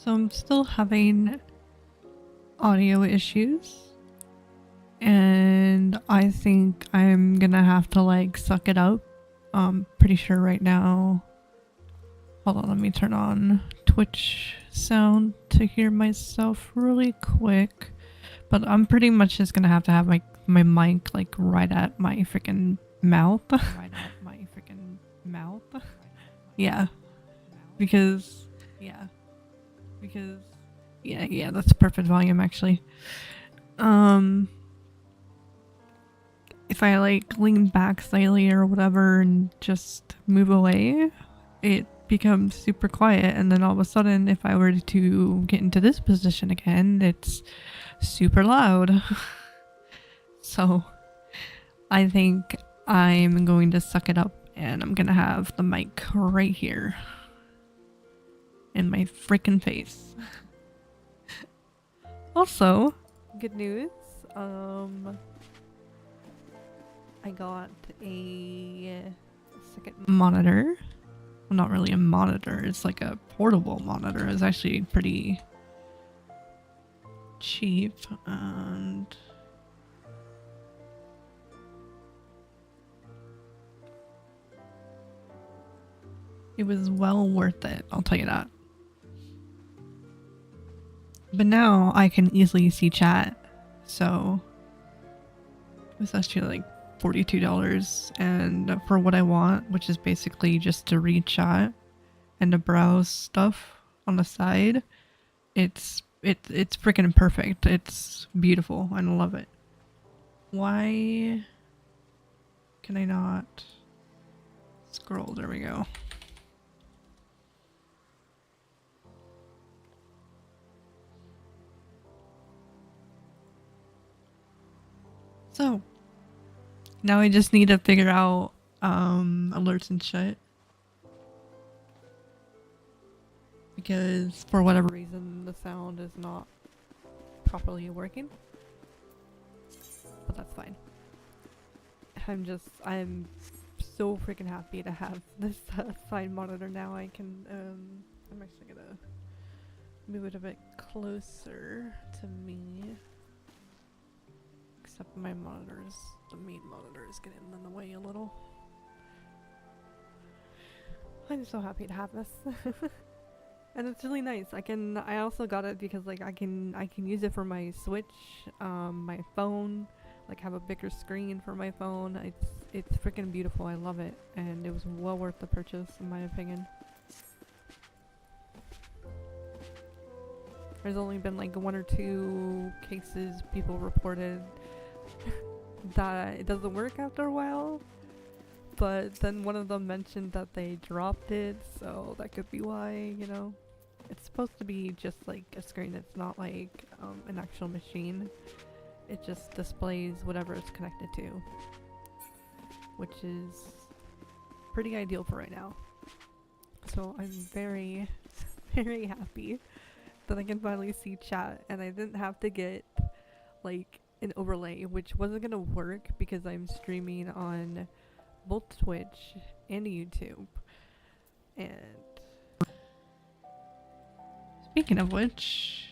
So I'm still having audio issues, and I think I'm gonna have to like suck it up. I'm pretty sure right now. Hold on, let me turn on Twitch sound to hear myself really quick. But I'm pretty much just gonna have to have my mic like right at my freaking mouth. Right at my freaking mouth. Yeah. Because yeah, that's perfect volume actually. If I like lean back slightly or whatever and just move away, it becomes super quiet, and then all of a sudden if I were to get into this position again, it's super loud. So I think I'm going to suck it up and I'm gonna have the mic right here in my freaking face. Also, good news, I got a second monitor. Well, not really a monitor, it's like a portable monitor. It's actually pretty cheap, and it was well worth it, I'll tell you that. But now I can easily see chat, so it was actually like $42, and for what I want, which is basically just to read chat and to browse stuff on the side, it's freaking perfect. It's beautiful. I love it. Why can I not scroll? There we go. So now I just need to figure out alerts and shit, because for whatever reason the sound is not properly working, but that's fine. I'm so freaking happy to have this side monitor now. I can I'm actually gonna move it a bit closer to me, except my monitors, the main monitor is getting in the way a little. I'm so happy to have this. And it's really nice. I also got it because like I can use it for my Switch, my phone, like have a bigger screen for my phone. It's freaking beautiful. I love it, and it was well worth the purchase in my opinion. There's only been like 1 or 2 cases people reported that it doesn't work after a while, but then one of them mentioned that they dropped it, so that could be why, you know. It's supposed to be just like a screen. It's not like an actual machine. It just displays whatever it's connected to, which is pretty ideal for right now. So I'm very, very happy that I can finally see chat, and I didn't have to get like an overlay, which wasn't gonna work because I'm streaming on both Twitch and YouTube. And speaking of which,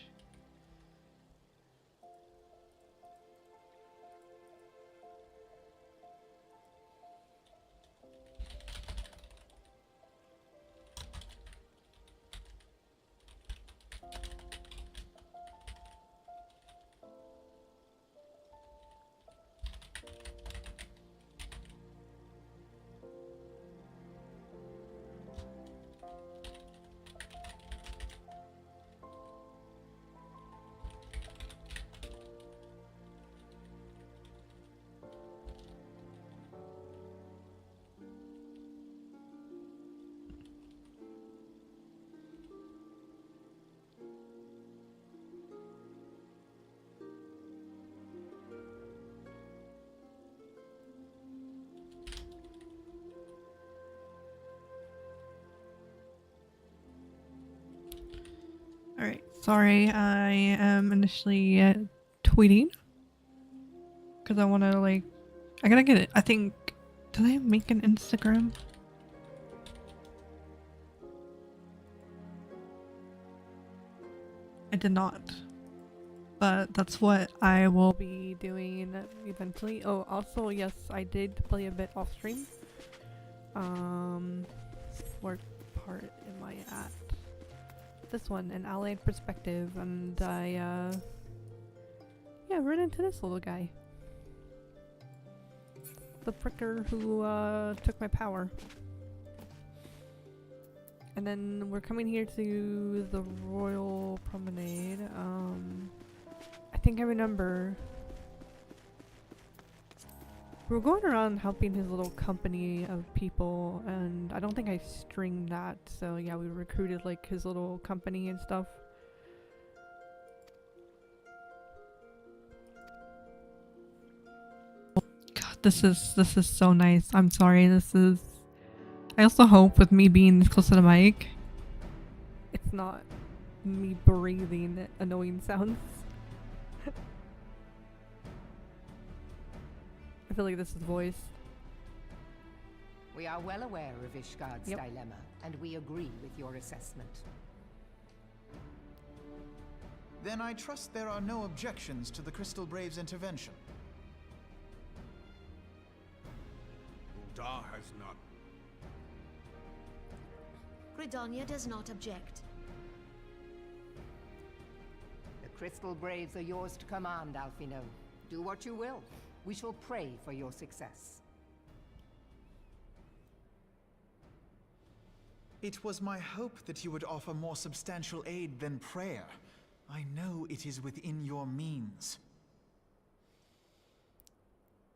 alright, sorry, I am initially tweeting because I want to like, I gotta get it. I think, did I make an Instagram? I did not. But that's what I will be doing eventually. Oh, also, yes, I did play a bit off stream. What part am I at? This one, an allied perspective, and I, yeah, ran into this little guy. The pricker who, took my power. And then we're coming here to the Royal Promenade. I think I remember. We were going around helping his little company of people, and I don't think I stringed that, so yeah, we recruited like his little company and stuff. God, this is so nice. I'm sorry, I also hope with me being this close to the mic, it's not me breathing annoying sounds. I feel like this is voice. We are well aware of Ishgard's dilemma, and we agree with your assessment. Then I trust there are no objections to the Crystal Brave's intervention. Uldar has none. Gridania does not object. The Crystal Braves are yours to command, Alphino. Do what you will. We shall pray for your success. It was my hope that you would offer more substantial aid than prayer. I know it is within your means.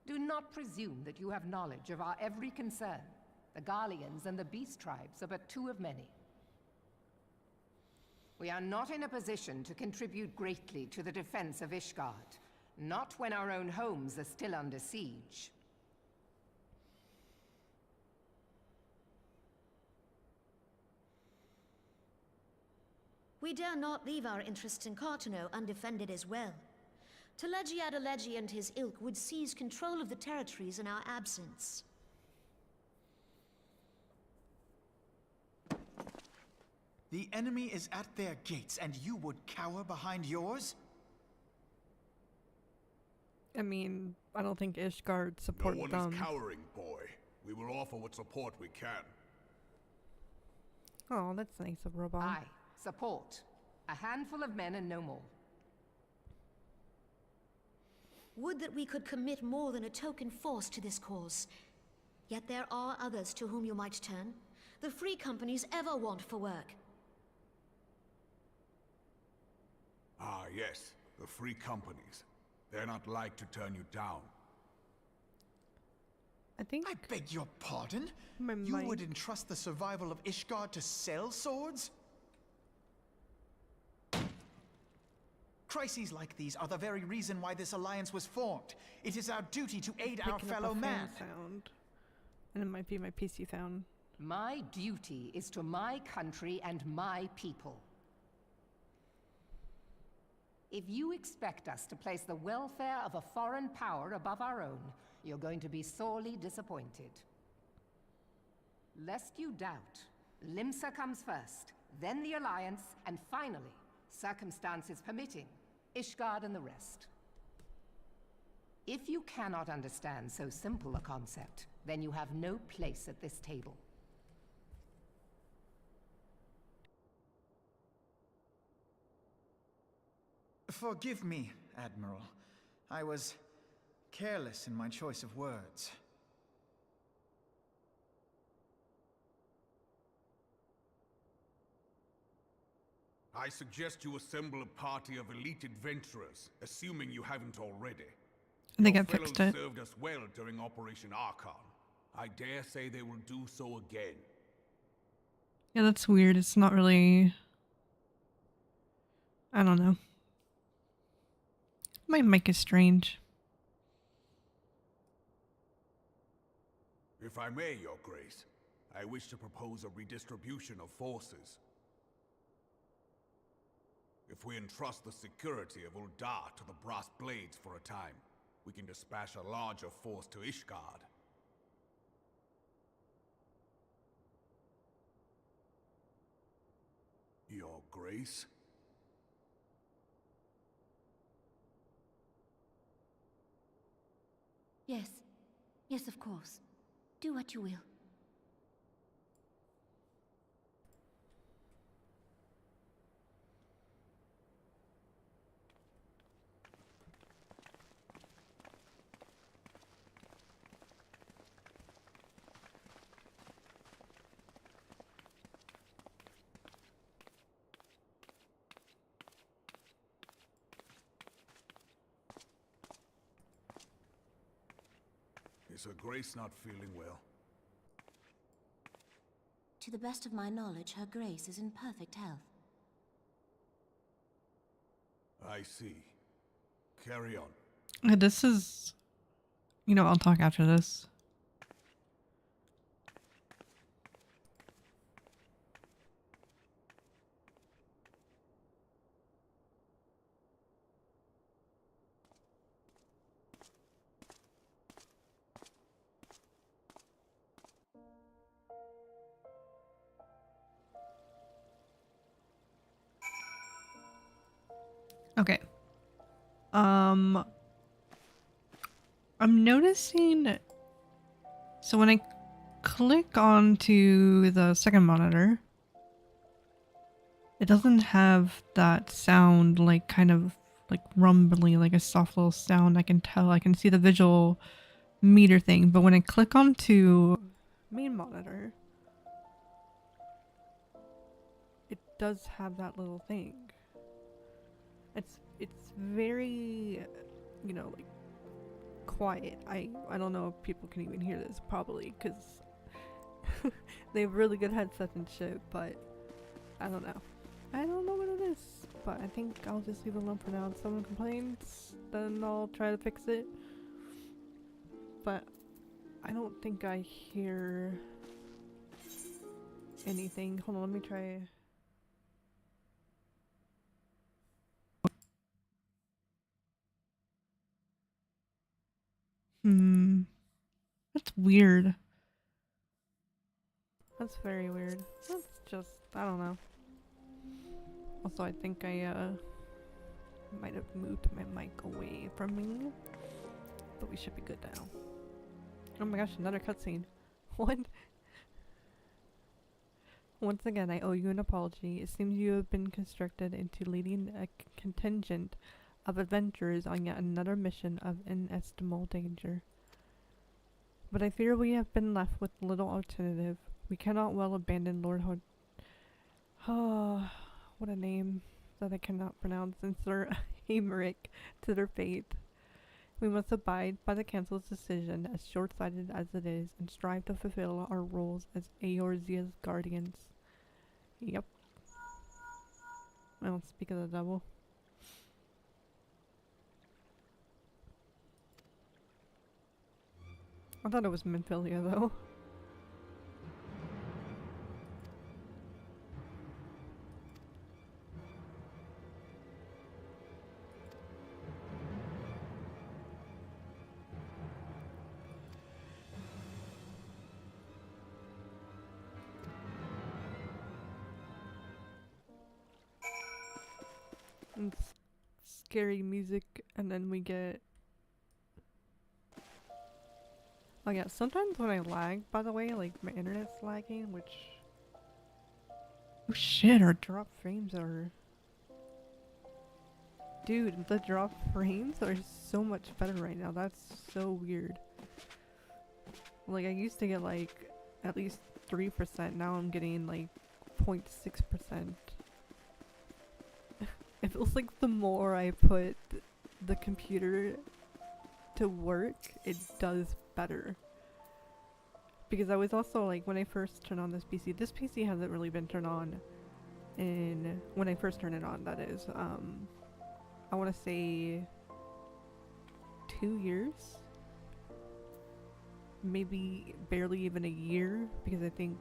Do not presume that you have knowledge of our every concern. The Garleans and the Beast Tribes are but two of many. We are not in a position to contribute greatly to the defense of Ishgard. Not when our own homes are still under siege. We dare not leave our interests in Cartano undefended as well. Telegi Adalegi and his ilk would seize control of the territories in our absence. The enemy is at their gates, and you would cower behind yours? I mean, I don't think Ishgard support them. No one is cowering, boy. We will offer what support we can. Oh, that's nice of Robon. Aye, support. A handful of men and no more. Would that we could commit more than a token force to this cause. Yet there are others to whom you might turn. The free companies ever want for work. Ah, yes. The free companies. They're not like to turn you down. I think I beg your pardon? my You mic- would entrust the survival of Ishgard to sell swords? Crises like these are the very reason why this alliance was formed. It is our duty to aid our picking up fellow a fan man. sound. And it might be my PC sound. My duty is to my country and my people. If you expect us to place the welfare of a foreign power above our own, you're going to be sorely disappointed. Lest you doubt, Limsa comes first, then the Alliance, and finally, circumstances permitting, Ishgard and the rest. If you cannot understand so simple a concept, then you have no place at this table. Forgive me, Admiral. I was careless in my choice of words. I suggest you assemble a party of elite adventurers, assuming you haven't already. I think I Your fixed fellows it. served us well during Operation Archon. I dare say they will do so again. Yeah, that's weird. It's not really... I don't know. My mic is strange. If I may, Your Grace, I wish to propose a redistribution of forces. If we entrust the security of Uldar to the Brass Blades for a time, we can dispatch a larger force to Ishgard. Your Grace? Yes. Yes, of course. Do what you will. Is her grace not feeling well? To the best of my knowledge, Her Grace is in perfect health. I see. Carry on. This is... You know, I'll talk after this. Okay. I'm noticing... So when I click onto the second monitor, it doesn't have that sound, like kind of like rumbly, like a soft little sound. I can tell, I can see the visual meter thing, but when I click onto main monitor, it does have that little thing. It's very, you know, like quiet. I don't know if people can even hear this probably because they have really good headsets and shit, but I don't know. I don't know what it is, but I think I'll just leave it alone for now. If someone complains, then I'll try to fix it. But I don't think I hear anything. Hold on, let me try. That's weird. That's very weird. That's just, I don't know. Also, I think I might have moved my mic away from me, but we should be good now. Oh my gosh, another cutscene. What? Once again, I owe you an apology. It seems you have been constructed into leading a contingent of adventurers on yet another mission of inestimable danger. But I fear we have been left with little alternative. We cannot well abandon Lord Oh, what a name that I cannot pronounce, and Sir Aymeric to their fate. We must abide by the Council's decision, as short-sighted as it is, and strive to fulfill our roles as Eorzea's guardians. Yep. Well, speak of the devil. I thought it was Minfilia, though. And scary music, and then we get... Oh yeah, sometimes when I lag, by the way, like my internet's lagging, which... Oh shit, our drop frames are... Dude, the drop frames are so much better right now. That's so weird. Like, I used to get like at least 3%, now I'm getting like 0.6%. It feels like the more I put the computer to work, it does better. Because I was also like, when I first turned on this PC hasn't really been turned on when I first turned it on, that is. I want to say 2 years? Maybe barely even a year, because I think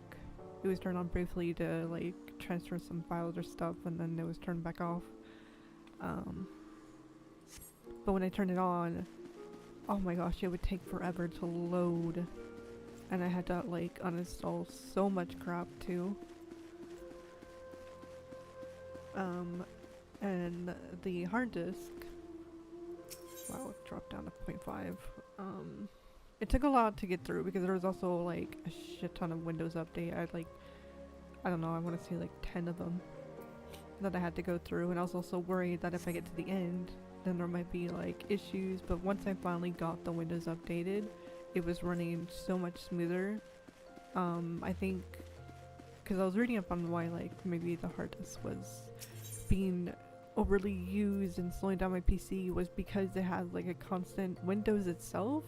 it was turned on briefly to like transfer some files or stuff, and then it was turned back off. But when I turned it on, oh my gosh, it would take forever to load, and I had to like uninstall so much crap too. And the hard disk, wow, it dropped down to 0.5. it took a lot to get through because there was also like a shit ton of Windows update. I don't know, I want to say like 10 of them that I had to go through, and I was also worried that if I get to the end, then there might be like issues. But once I finally got the Windows updated, it was running so much smoother. I think because I was reading up on why like maybe the hard disk was being overly used and slowing down my PC was because it has like a constant, Windows itself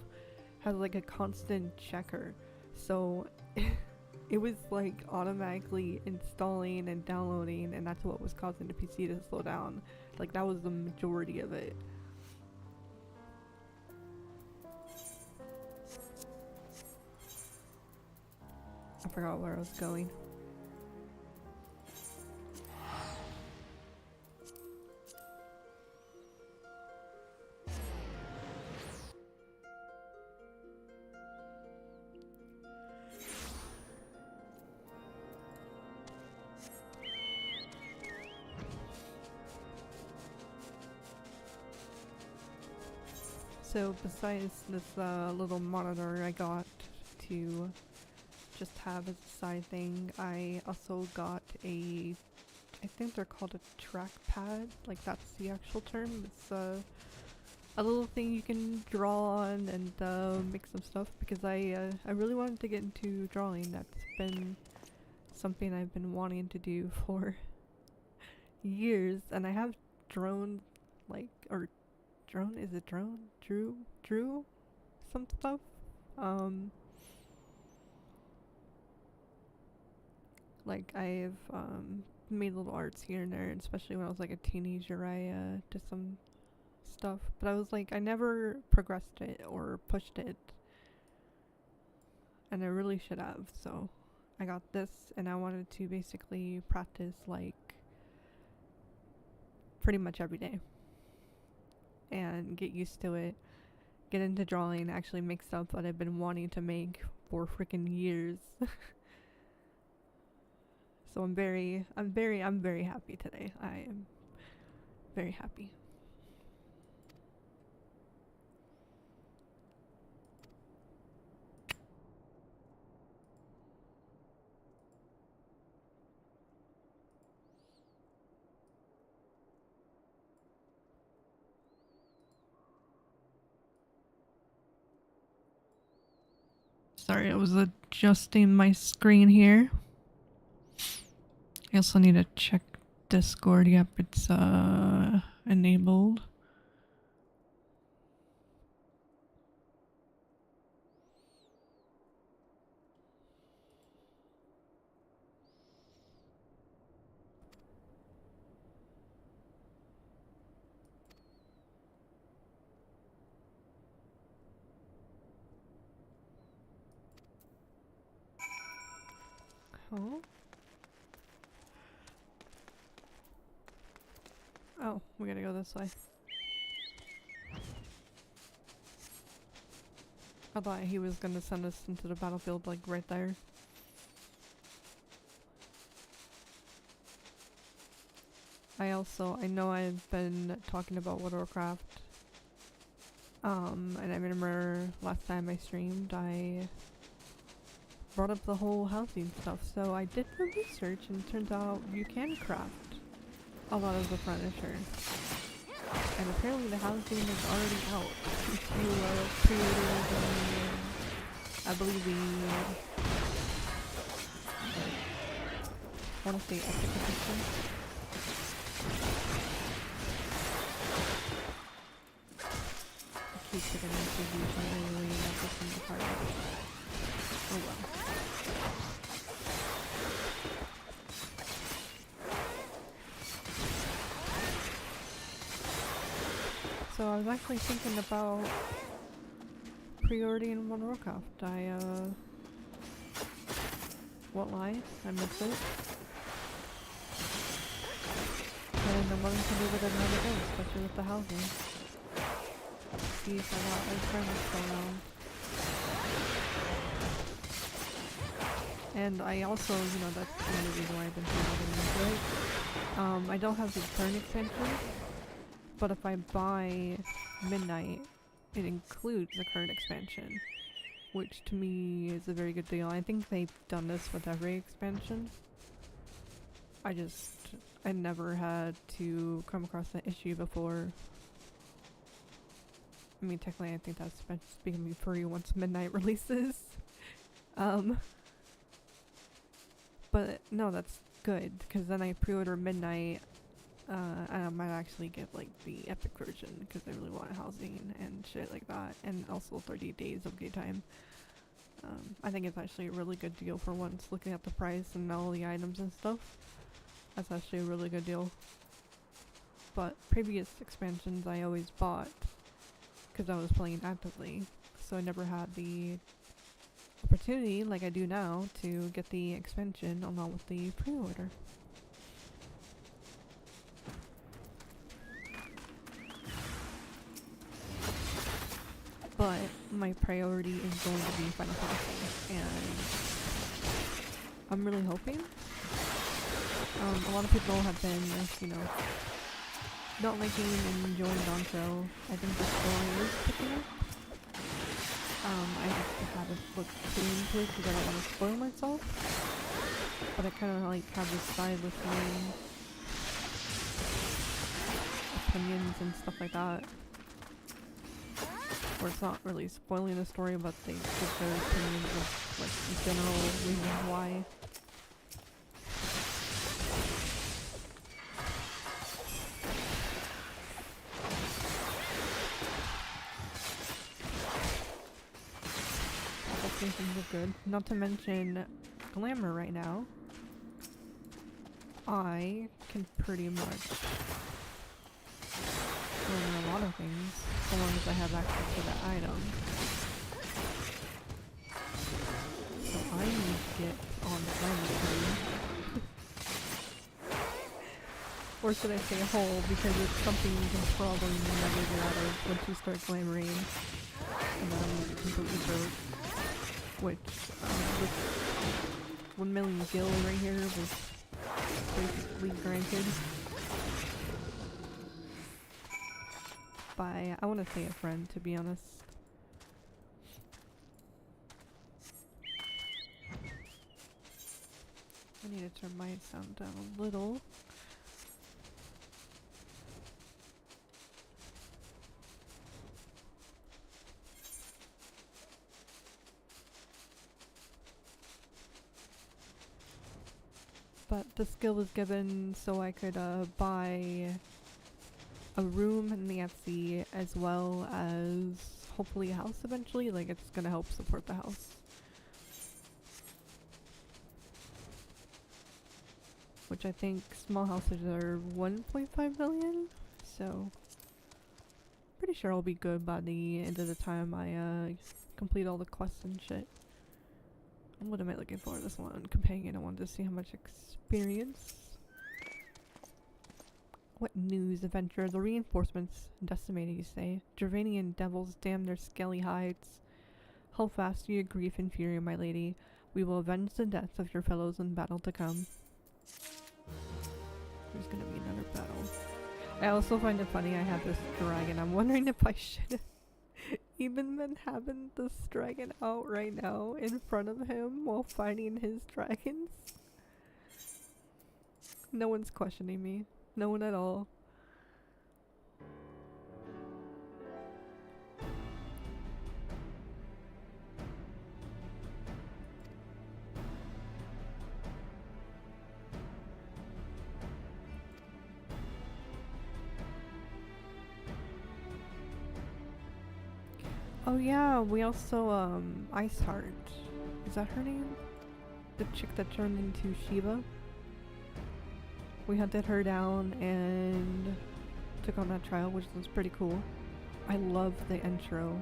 has like a constant checker, so it was like automatically installing and downloading, and that's what was causing the PC to slow down. Like that was the majority of it. I forgot where I was going. So besides this little monitor I got to just have as a side thing, I also got I think they're called a trackpad, like that's the actual term. It's a little thing you can draw on and make some stuff, because I really wanted to get into drawing. That's been something I've been wanting to do for years, and I have drawn drew some stuff. Like I've made little arts here and there, and especially when I was like a teenager, I did some stuff, but I was like, I never progressed it or pushed it, and I really should have. So I got this, and I wanted to basically practice like pretty much every day and get used to it, get into drawing, actually make stuff that I've been wanting to make for freaking years. So I'm very happy today. I am very happy. Sorry, I was adjusting my screen here. I also need to check Discord. Yep, it's enabled. Oh. Oh, we gotta go this way. I thought he was gonna send us into the battlefield, like, right there. I know I've been talking about World of Warcraft, and I remember last time I streamed, I brought up the whole housing stuff, so I did the research, and it turns out you can craft a lot of the furniture. And apparently the housing is already out. If you pre-order the, I believe I want to say Epic Edition. I keep picking up the usually not this in the part. Oh well. So I was actually thinking about pre-ordering World of Warcraft. Won't lie, I miss it. And I'm willing to leave it another day, especially with the housing. See if I got my friends still around. And I also, you know, that's another reason why I've been getting into it. I don't have the current extension, but if I buy Midnight, it includes the current expansion. which to me is a very good deal. I think they've done this with every expansion. I never had to come across that issue before. I mean, technically I think that's speaking to be free once Midnight releases. But no, that's good, because then I pre-order Midnight, and I might actually get like the Epic version, because I really want housing and shit like that, and also 30 days of game time. I think it's actually a really good deal for once, looking at the price and all the items and stuff. That's actually a really good deal. But previous expansions I always bought, because I was playing actively, so I never had the opportunity, like I do now, to get the expansion along with the pre-order. But my priority is going to be Final Fantasy, and I'm really hoping. A lot of people have been, you know, not liking and enjoying Dancho. I think the story is picking up. I just haven't looked too into it because I don't want to spoil myself. But I kind of like have this side listening opinions and stuff like that. Where it's not really spoiling the story, but they give their opinions of like the general reasons why. Things are good. Not to mention glamour right now. I can pretty much glamour a lot of things so long as I have access to that item. So I need to get on the glamour train. Or should I say whole, because it's something you can probably never get out of once you start glamoring. And then I'm gonna be completely broke. Which, with 1 million gil right here was basically granted by, I want to say a friend, to be honest. I need to turn my sound down a little. But the skill was given so I could buy a room in the FC as well as hopefully a house eventually. Like, it's gonna help support the house. Which I think small houses are 1.5 million, so pretty sure I'll be good by the end of the time I complete all the quests and shit. What am I looking for? This one, companion. I wanted to see how much experience. What news, adventure? The reinforcements decimated, you say? Gervanian devils damn their scaly hides. Hold fast to your grief and fury, my lady. We will avenge the deaths of your fellows in battle to come. There's gonna be another battle. I also find it funny I have this dragon. I'm wondering if I should have even been having this dragon out right now in front of him while fighting his dragons. No one's questioning me. No one at all. Oh yeah, we also, Iceheart. Is that her name? The chick that turned into Shiva? We hunted her down and took on that trial, which was pretty cool. I love the intro.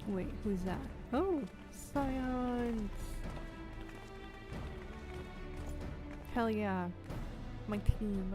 Wait, who's that? Oh, Science! Hell yeah, my team.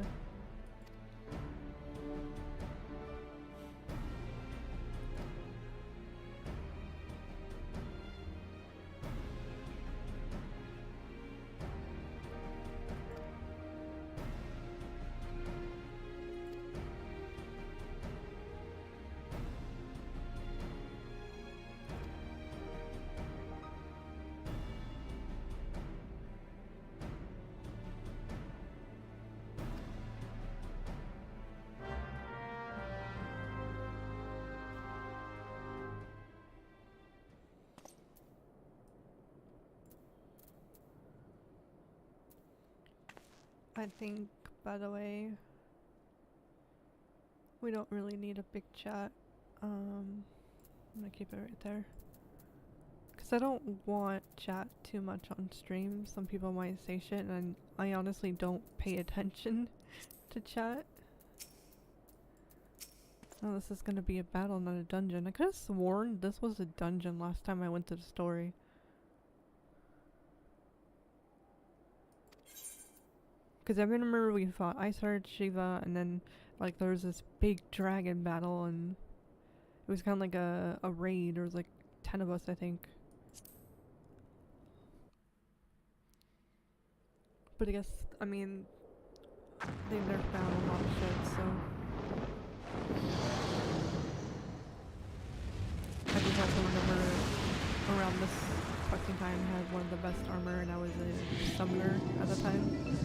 I think, by the way, we don't really need a big chat. I'm gonna keep it right there. Because I don't want chat too much on stream. Some people might say shit, and I honestly don't pay attention to chat. Oh, this is gonna be a battle, not a dungeon. I could have sworn this was a dungeon last time I went to the story. Because I remember we fought Iceheart, Shiva, and then like there was this big dragon battle, and it was kind of like a raid. There was like 10 of us, I think. But I guess, I mean, they nerfed down a lot of shit, so. I just also remember around this fucking time I had one of the best armor, and I was a summoner at the time.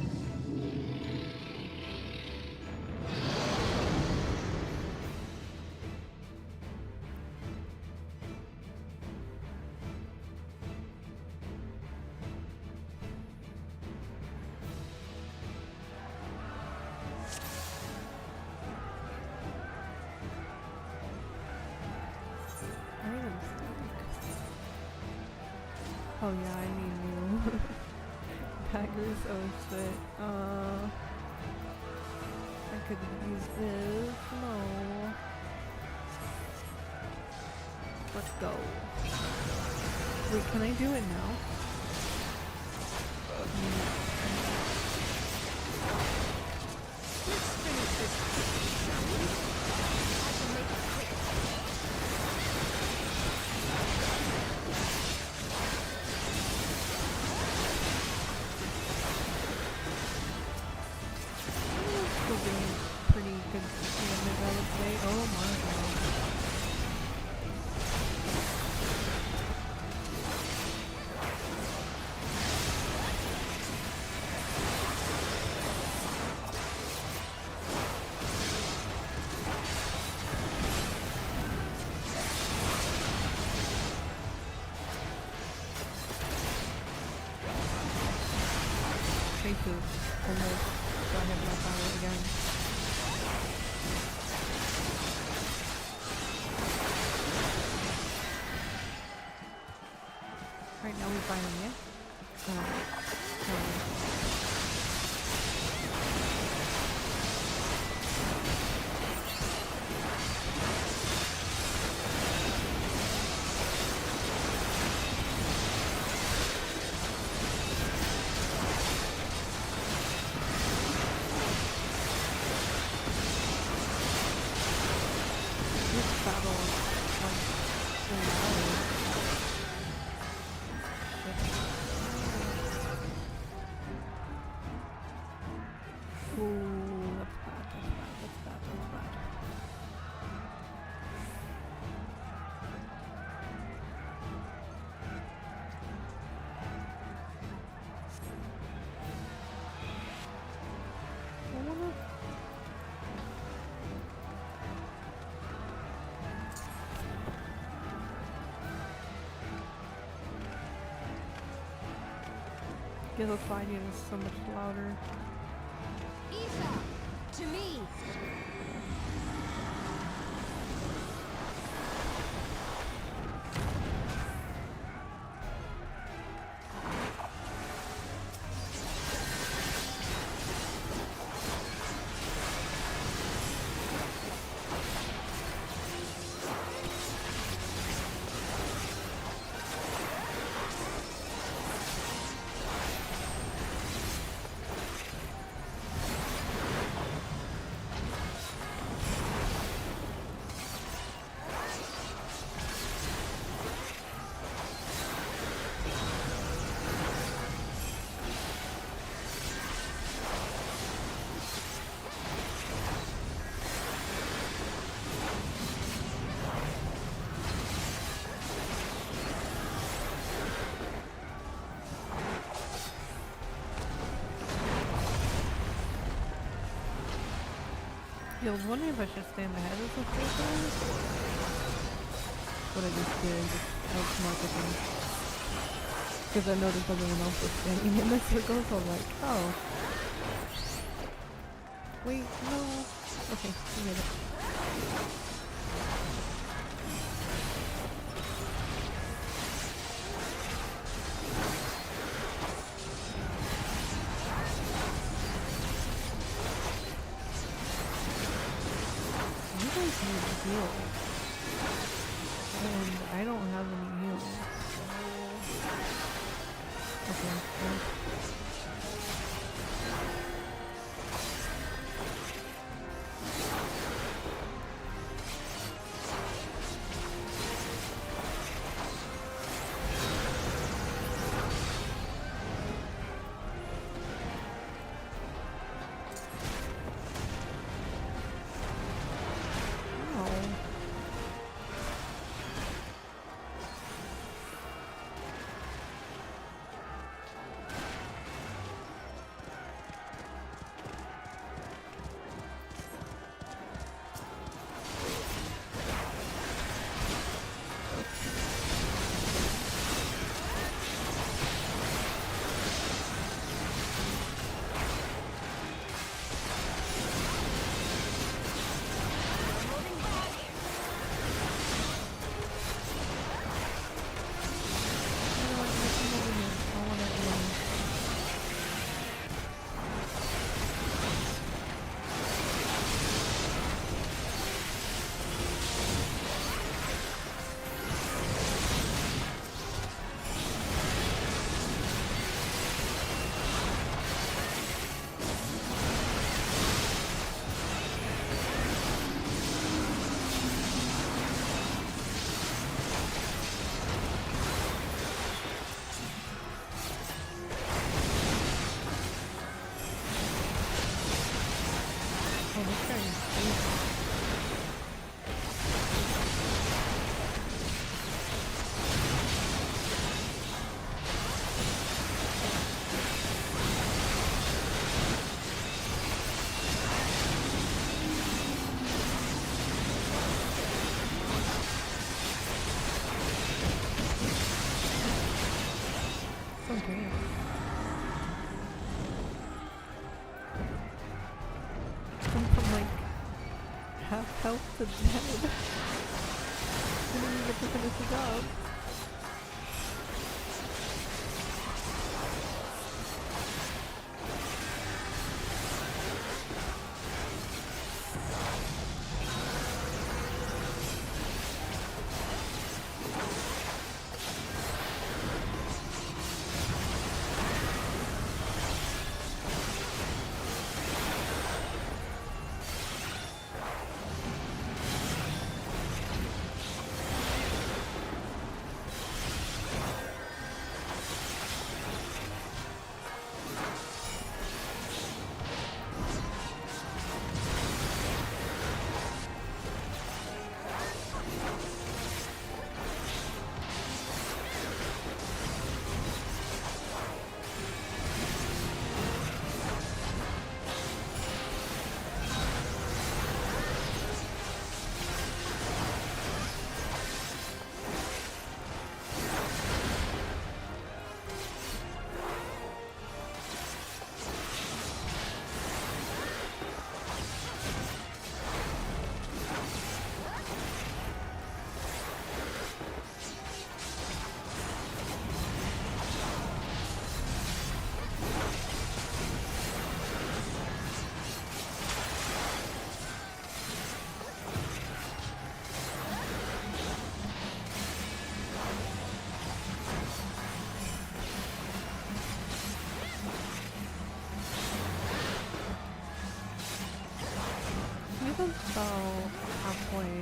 Oh yeah, I need new daggers. Oh shit. I could use this. No. Let's go. Wait, can I do it now? Let's finish this, shall we? I can make it quick. Still doing pretty good damage, I would say. Oh my god. Faces almost got hit by fire again. Right now we're fighting, yeah? This battle is so loud. Ooh, that's bad, that's bad, that's bad. I wanna... Yeah, the fighting is so much louder. Isa, to me. Yeah, I was wondering if I should stand ahead of the full time. What I just did, just helped marketing. Because I noticed everyone else was standing in the circle, so I'm like, oh, Wait, no. Okay, we made it. You guys need heals. And I don't have any heals. Okay, well. Okay. I'm from like half health to dead. Didn't even get to finish the job. About halfway.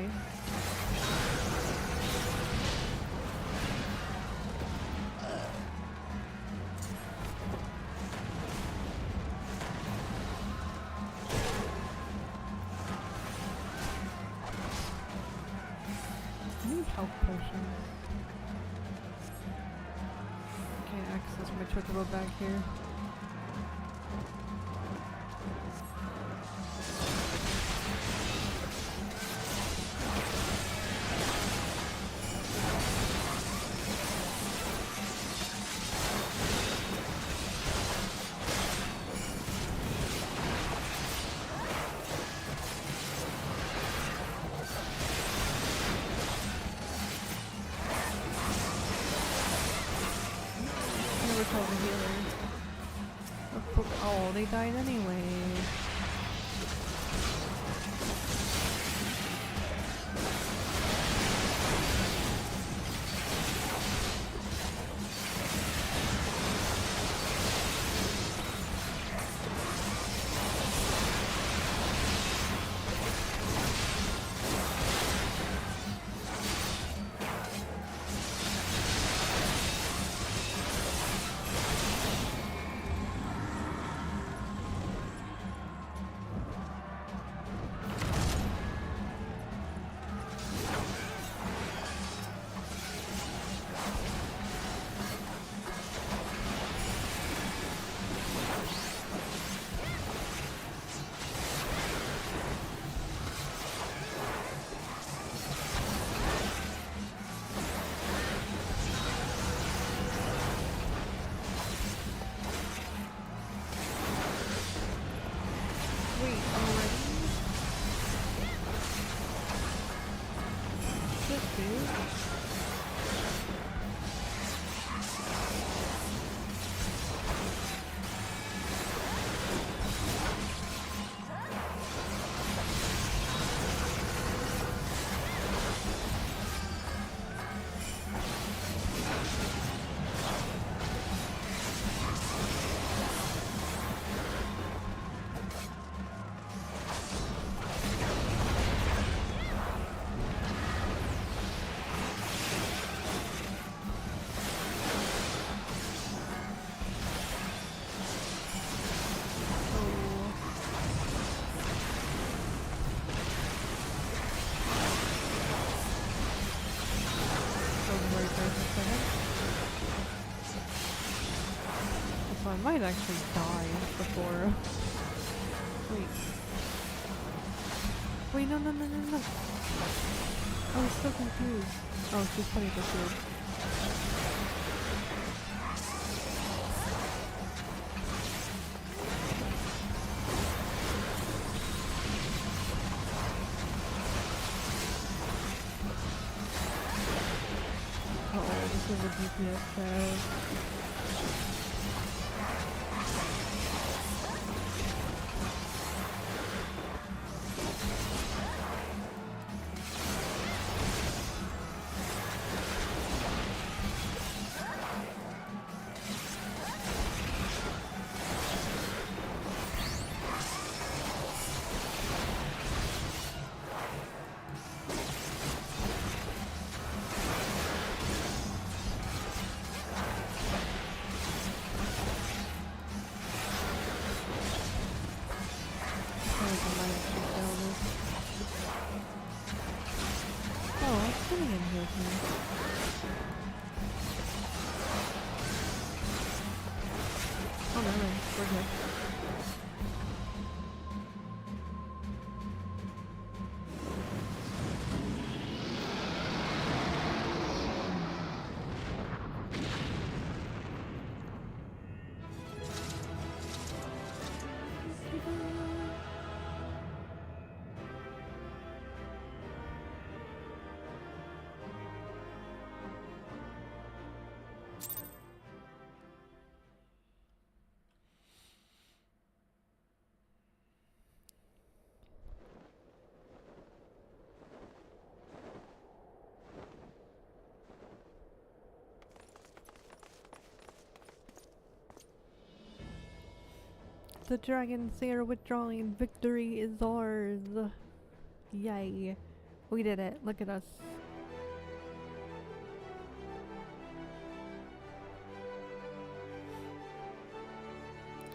I need health potions. Can't access my chocobo back here. they died anyway. So I might actually die before. Wait. Wait, no. I was so confused. Oh, she's putting the shield. Uh-oh, this is a DPS crowd. The dragons, they are withdrawing. Victory is ours. Yay. We did it. Look at us.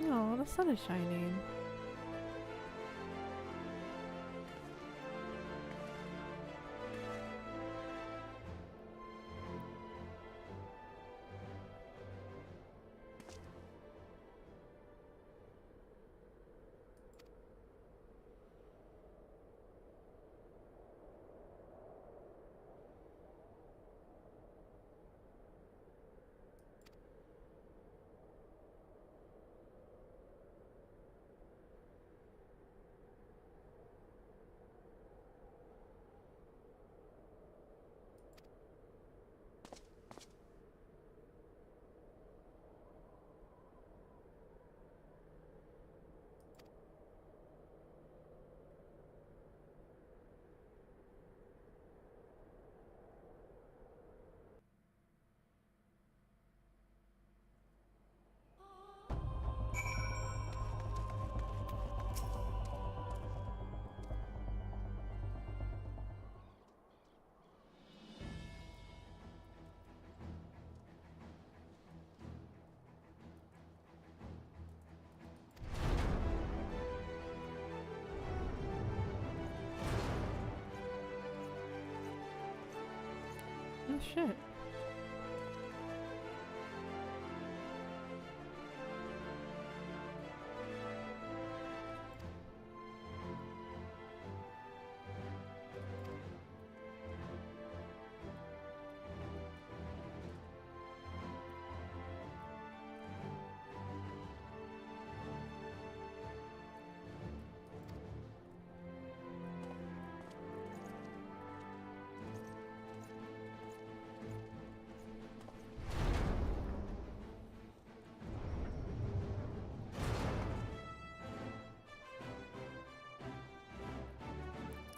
Oh, the sun is shining. Oh shit.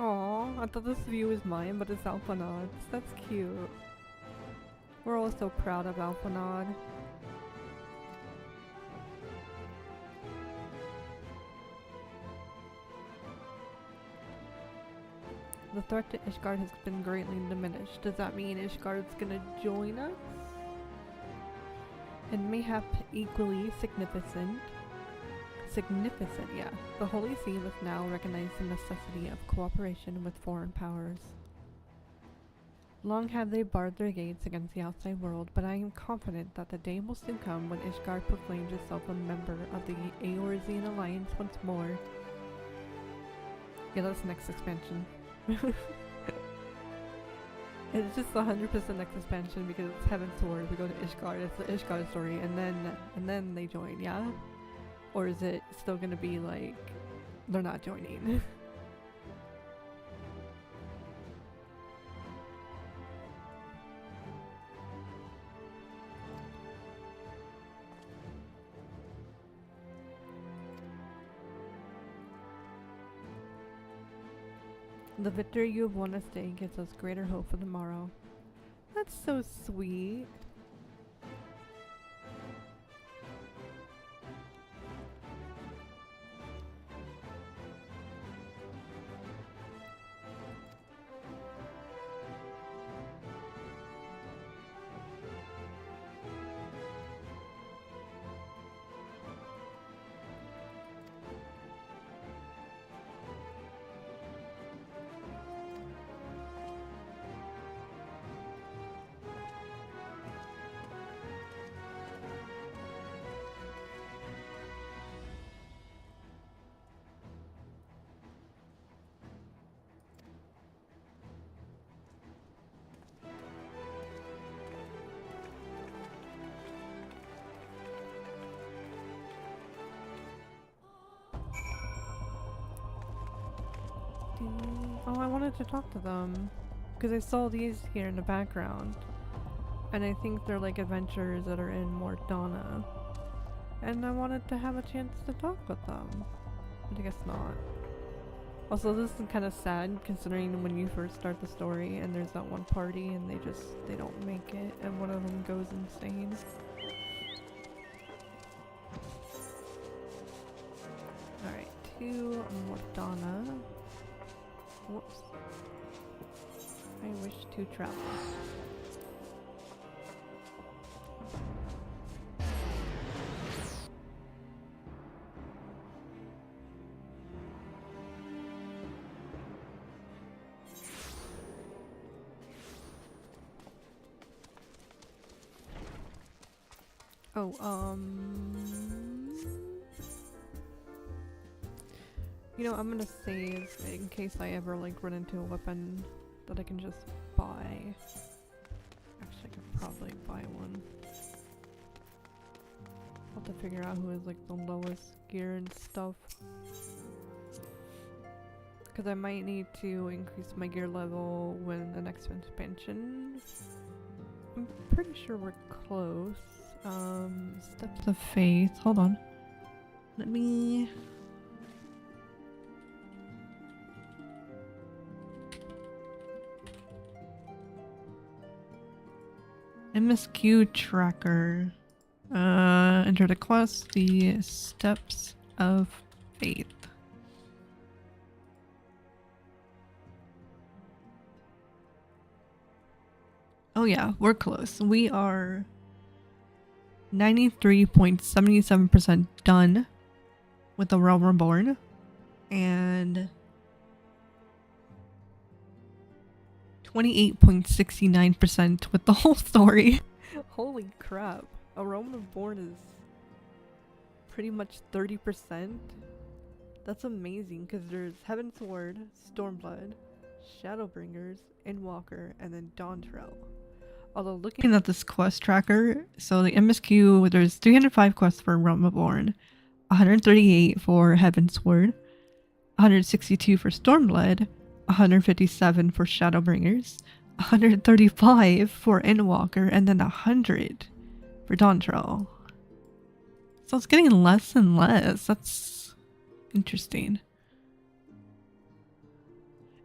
Aw, I thought this view was mine, but it's Alphanod's. That's cute. We're all so proud of Alphanod. The threat to Ishgard has been greatly diminished. Does that mean Ishgard's gonna join us? And mayhap equally significant, yeah. The Holy See must now recognize the necessity of cooperation with foreign powers. Long have they barred their gates against the outside world, but I am confident that the day will soon come when Ishgard proclaims itself a member of the Eorzean Alliance once more. Yeah, that's next expansion. It's just 100% next expansion because it's Heaven's Sword. We go to Ishgard. It's the Ishgard story, and then they join. Yeah, or is it still gonna be like they're not joining? The victory you have won this day gives us greater hope for tomorrow. That's so sweet. Oh, I wanted to talk to them because I saw these here in the background, and I think they're like adventures that are in Mordana, and I wanted to have a chance to talk with them, but I guess not. Also, this is kind of sad considering when you first start the story and there's that one party and they don't make it and one of them goes insane. Alright, to Mordana. Whoops. I wish to travel. Oh, you know, I'm gonna save in case I ever like run into a weapon that I can just buy. Actually, I could probably buy one. I'll have to figure out who has like the lowest gear and stuff. Because I might need to increase my gear level when the next expansion. I'm pretty sure we're close. Steps of Faith. Hold on. Let me... MSQ tracker. Enter the quest, the Steps of Faith. Oh yeah, we're close. We are 93.77% done with the Realm Reborn, and 28.69% with the whole story. Holy crap. A Realm Reborn is pretty much 30%. That's amazing because there's Heavensward, Stormblood, Shadowbringers, Endwalker, and then Dawntrail. Although looking at this quest tracker, so the MSQ, there's 305 quests for Realm Reborn, 138 for Heavensward, 162 for Stormblood, 157 for Shadowbringers, 135 for Endwalker, and then 100 for Dawntrail. So it's getting less and less. That's interesting.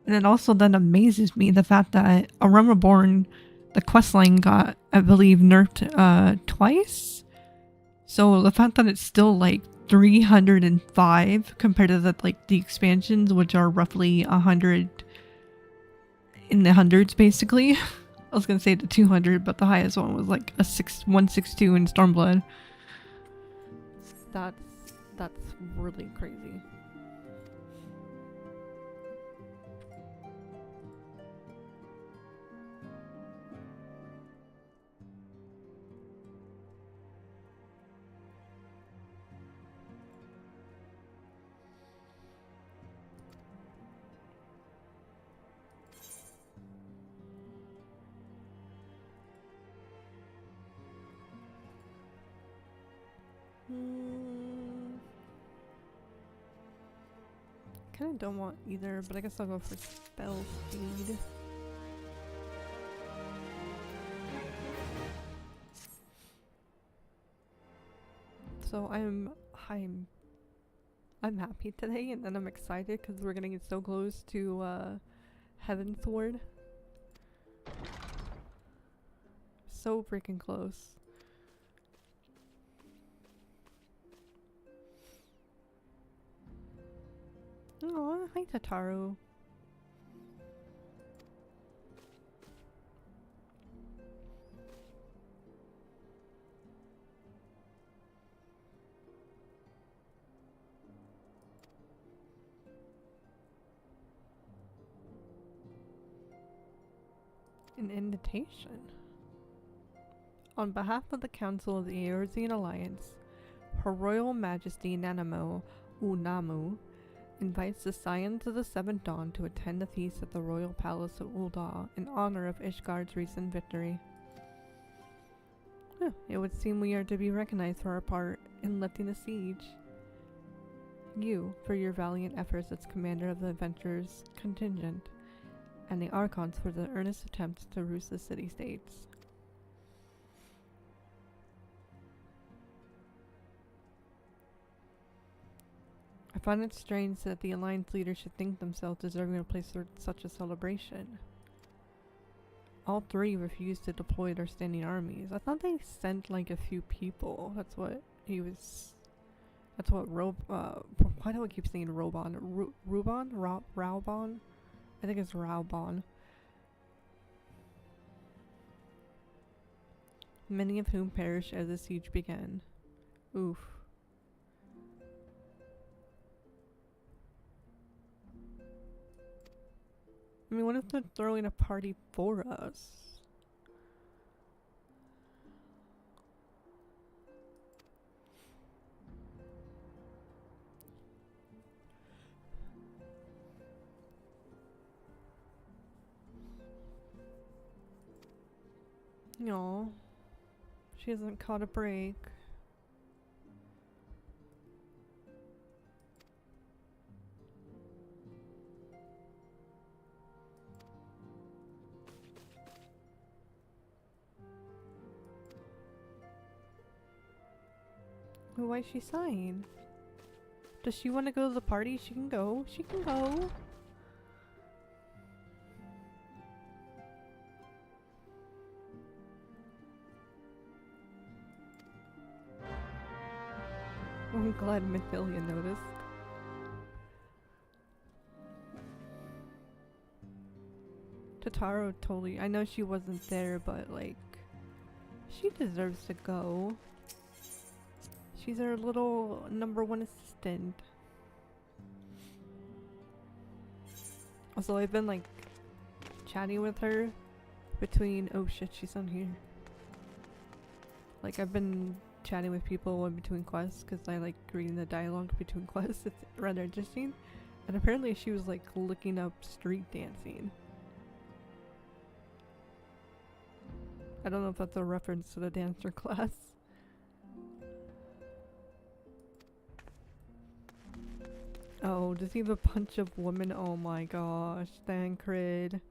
And it also then amazes me the fact that A Realm Reborn, the questline got, I believe, nerfed twice. So the fact that it's still like 305 compared to the expansions, which are roughly 100 in the hundreds basically. I was gonna say the 200, but the highest one was like a 162 in Stormblood. That's really crazy. Kinda don't want either, but I guess I'll go for spell speed. So I'm happy today, and then I'm excited because we're gonna get so close to Heavensward. So freaking close. Aw, hi Tataru. An invitation. On behalf of the Council of the Eorzean Alliance, Her Royal Majesty Nanamo Unamu invites the Scions of the Seventh Dawn to attend the feast at the Royal Palace of Ul'dah in honor of Ishgard's recent victory. It would seem we are to be recognized for our part in lifting the siege. You, for your valiant efforts as commander of the adventurers contingent, and the Archons for the earnest attempts to root the city-states. I find it strange that the Alliance leaders should think themselves deserving of a place for such a celebration. All three refused to deploy their standing armies. I thought they sent like a few people. That's what he was... That's what why do I keep saying Robon? Raubon? I think it's Raubon. Many of whom perished as the siege began. Oof. I mean, what if they're throwing a party for us? No, she hasn't caught a break. Why is she sighing? Does she want to go to the party? She can go. She can go. I'm glad Mythilia noticed. Totaro totally. I know she wasn't there, but like, she deserves to go. She's our little #1 assistant. Also, I've been like chatting with her between— oh shit, she's on here. Like, I've been chatting with people in between quests because I like reading the dialogue between quests. It's rather interesting. And apparently she was like looking up street dancing. I don't know if that's a reference to the dancer class. Oh, does he have a bunch of women? Oh my gosh, Thancred.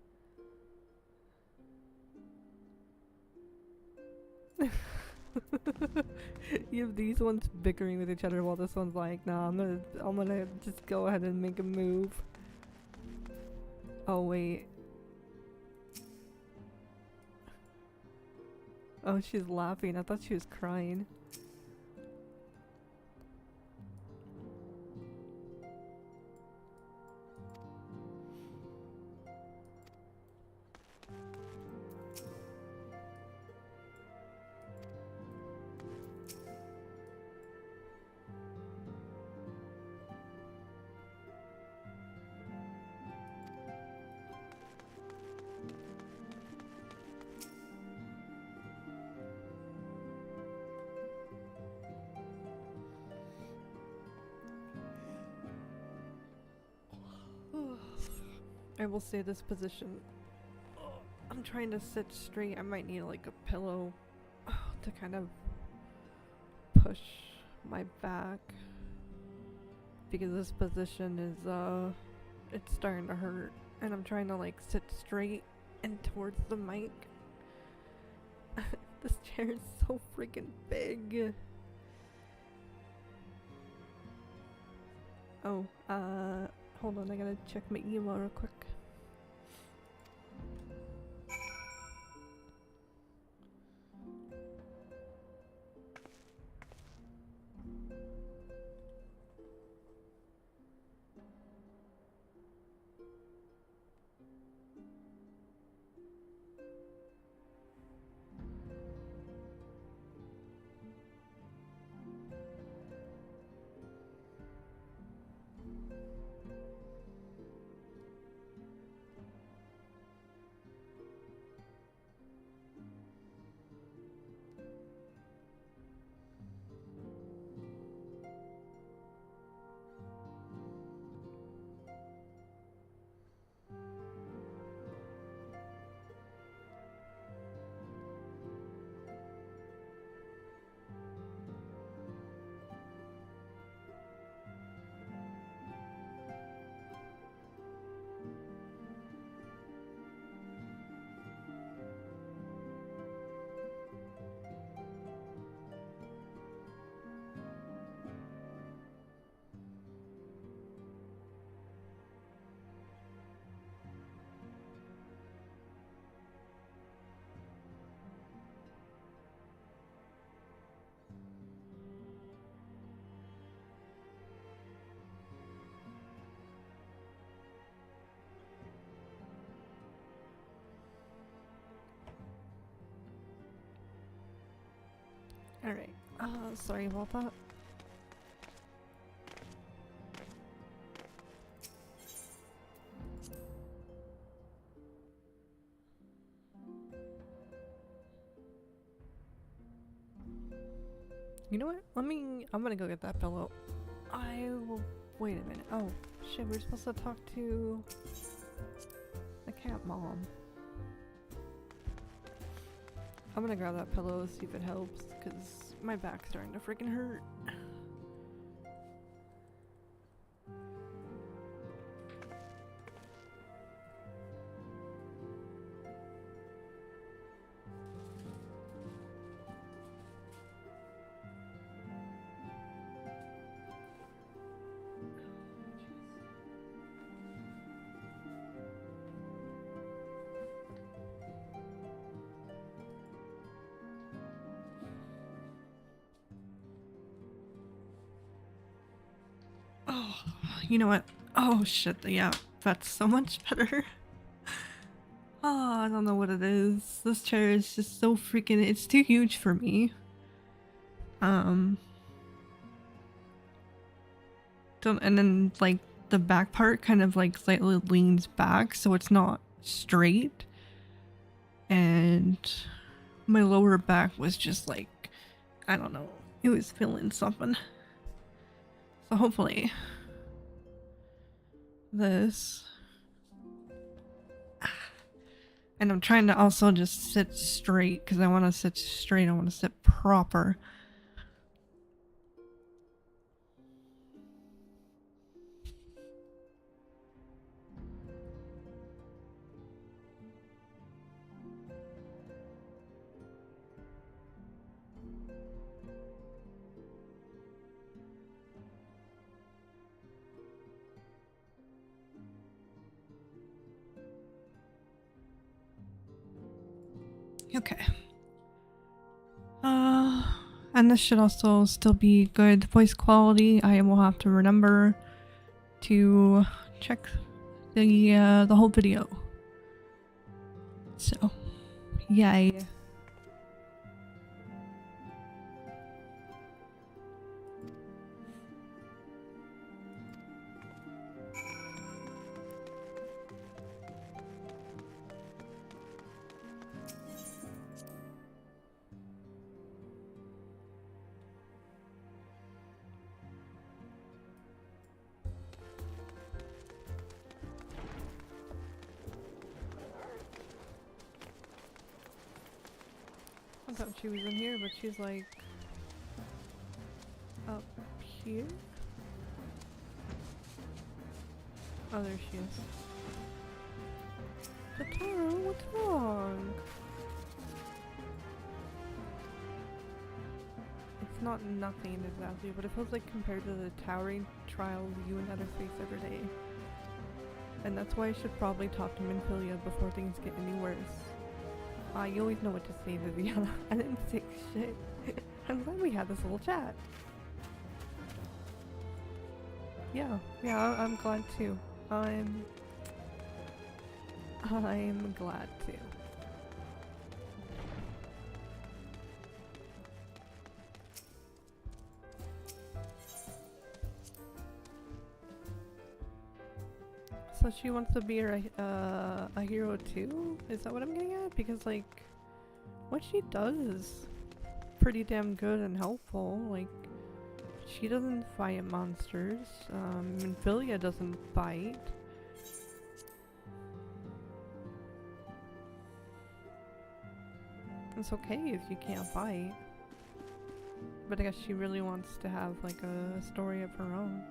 You have these ones bickering with each other while this one's like, nah, I'm gonna just go ahead and make a move. Oh wait. Oh, she's laughing. I thought she was crying. I will say this position. I'm trying to sit straight. I might need like a pillow to kind of push my back because this position is it's starting to hurt, and I'm trying to like sit straight and towards the mic. This chair is so freaking big. Oh, hold on, I gotta check my email real quick. Alright, sorry about that. You know what? I'm gonna go get that pillow. I will— wait a minute. Oh, shit, we're supposed to talk to the cat mom. I'm gonna grab that pillow, see if it helps, because my back's starting to freaking hurt. You know what? Oh shit, yeah, that's so much better. Oh, I don't know what it is. This chair is just so freaking— it's too huge for me. And then like the back part kind of like slightly leans back, so it's not straight, and my lower back was just like, I don't know, it was feeling something. So hopefully this. And I'm trying to also just sit straight because I want to sit straight. I want to sit proper. Okay. And this should also still be good voice quality. I will have to remember to check the whole video. So, yay. I thought she was in here, but she's like up here. Oh, there she is. Totoro, what's wrong? It's not nothing exactly, but it feels like compared to the towering trials you and others face every day. And that's why I should probably talk to Minfilia before things get any worse. You always know what to say, Viviana. I didn't say shit. I'm glad we had this little chat. Yeah, I'm glad too. I'm glad too. So she wants to be a hero too? Is that what I'm getting at? Because like, what she does is pretty damn good and helpful. Like, she doesn't fight monsters. Minfilia doesn't bite. It's okay if you can't fight. But I guess she really wants to have like a story of her own.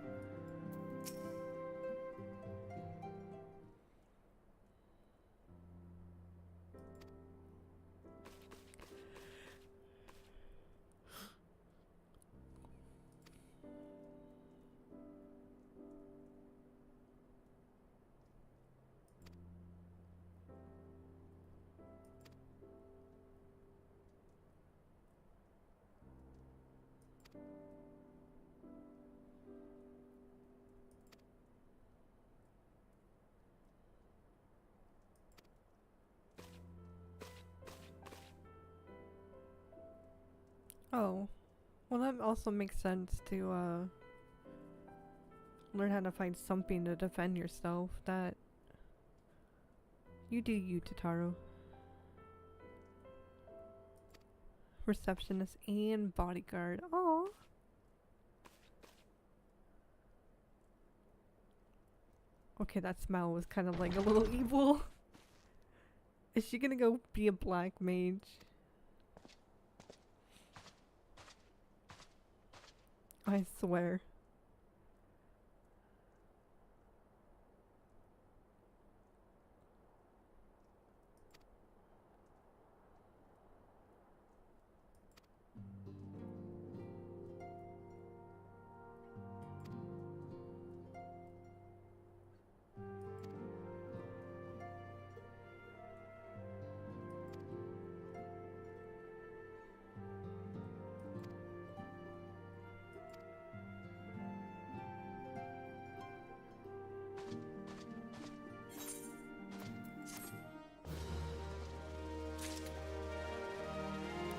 Oh, well that also makes sense to learn how to find something to defend yourself. That you do you, Totoro. Receptionist and bodyguard. Oh. Okay, that smile was kind of like a little evil. Is she gonna go be a black mage? I swear.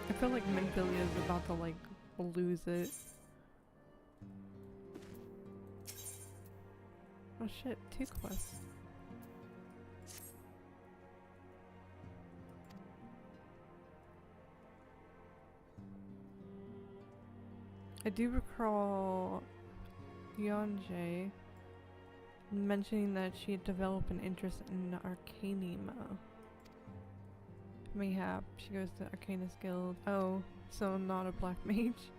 I feel like Minfilia is about to like lose it. Oh shit, 2 quests. I do recall Yonjay mentioning that she had developed an interest in Arcanema. Mayhap, she goes to Arcanist Guild. Oh, so not a black mage.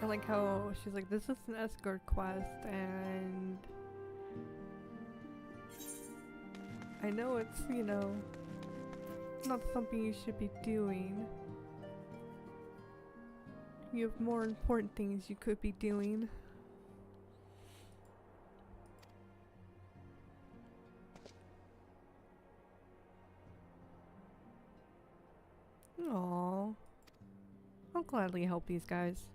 I like how she's like, this is an escort quest, and I know it's, you know, not something you should be doing. You have more important things you could be doing. Aww. I'll gladly help these guys.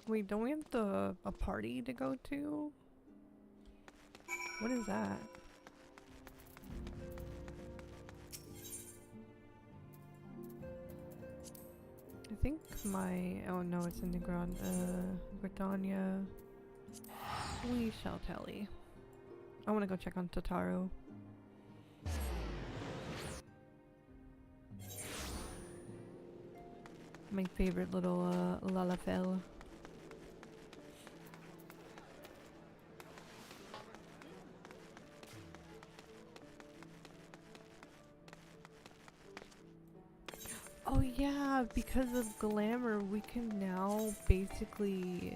Wait, don't we have a party to go to? What is that? I think my... oh no, it's in the Gridania. We shall tally. I wanna go check on Totaro. My favorite little Lalafell. Oh yeah, because of glamour we can now basically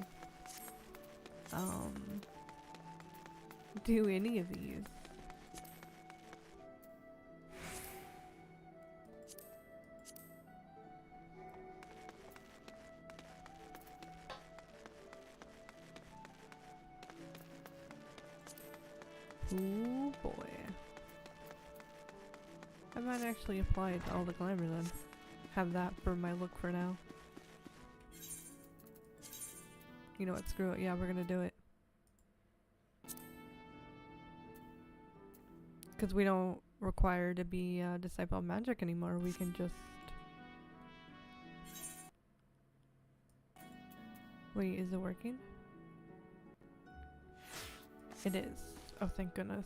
do any of these. Ooh boy. I might actually apply it to all the glamour then. Have that for my look for now. You know what, screw it, yeah, we're gonna do it. Because we don't require to be a Disciple of Magic anymore, we can just... Wait, is it working? It is. Oh, thank goodness.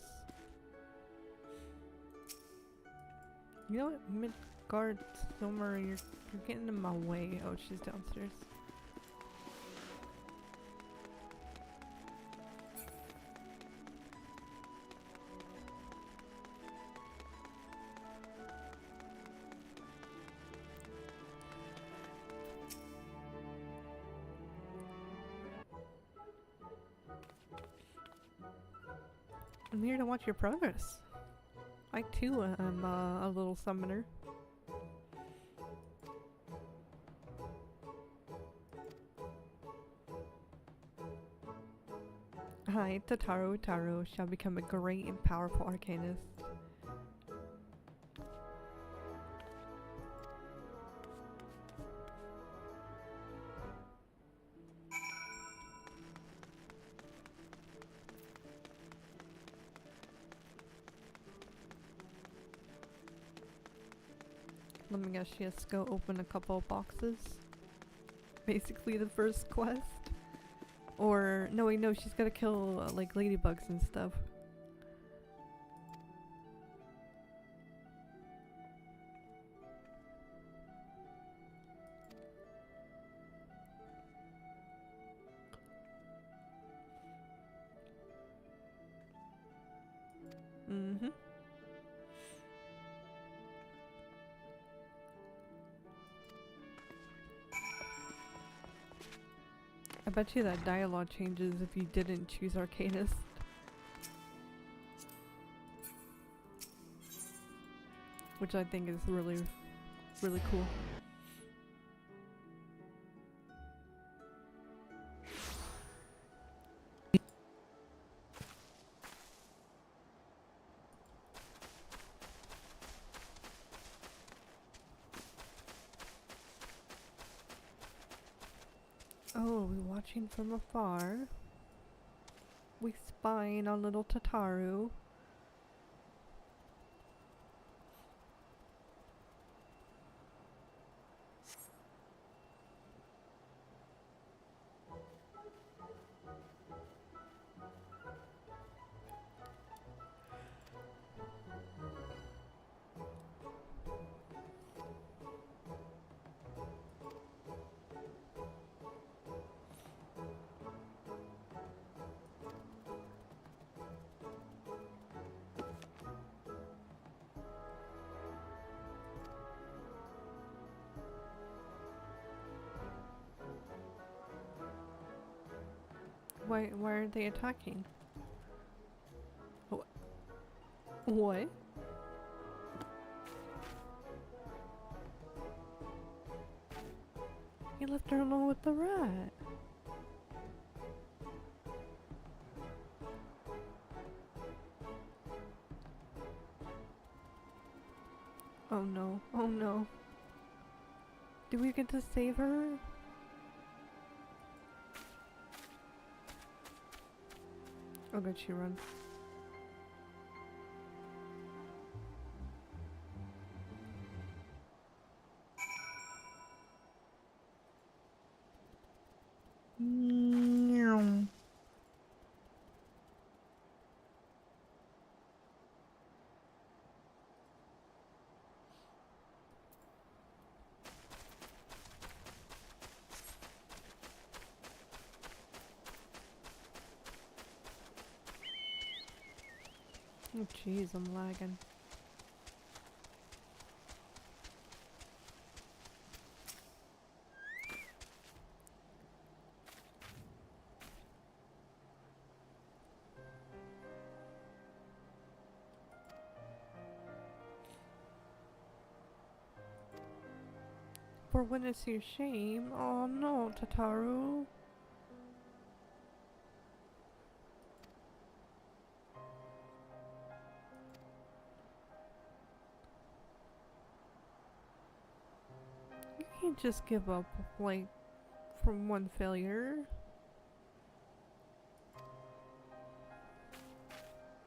You know what, Midgard Silmer, you're getting in my way. Oh, she's downstairs. I'm here to watch your progress. I too am a little summoner. Hi, Totaro Taro shall become a great and powerful arcanist. Let me guess, she has to go open a couple of boxes. Basically the first quest. Or no, wait, no, she's gotta kill like ladybugs and stuff. Mm-hmm. I bet you that dialogue changes if you didn't choose Arcanist. Which I think is really, really cool. Oh, we watching from afar. We spying on little Tataru. Why aren't they attacking? What? He left her alone with the rat. Oh no, oh no. Do we get to save her? Oh good, she runs. Meow. Oh jeez, I'm lagging. For witness your shame. Oh no, Tataru. You can't just give up, like, from one failure.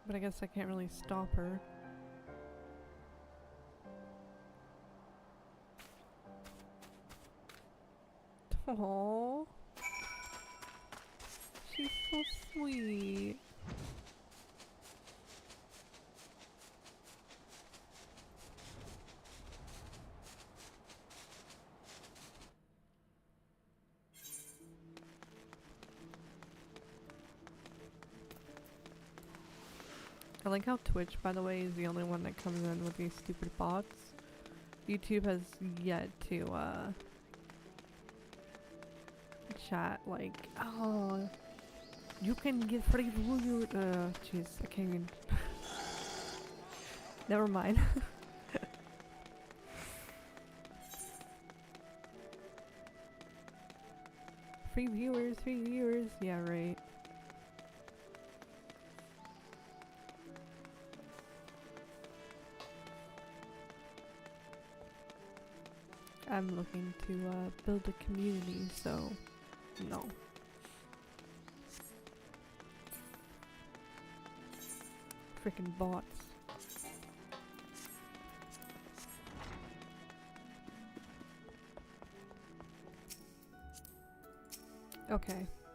But I guess I can't really stop her. Aww. She's so sweet. I like how Twitch, by the way, is the only one that comes in with these stupid bots. YouTube has yet to, chat like, oh, you can get free food. Jeez, I can't even. Never mind. Free viewers, free viewers. Yeah, right. I'm looking to build a community, so no. Frickin' bots. Okay,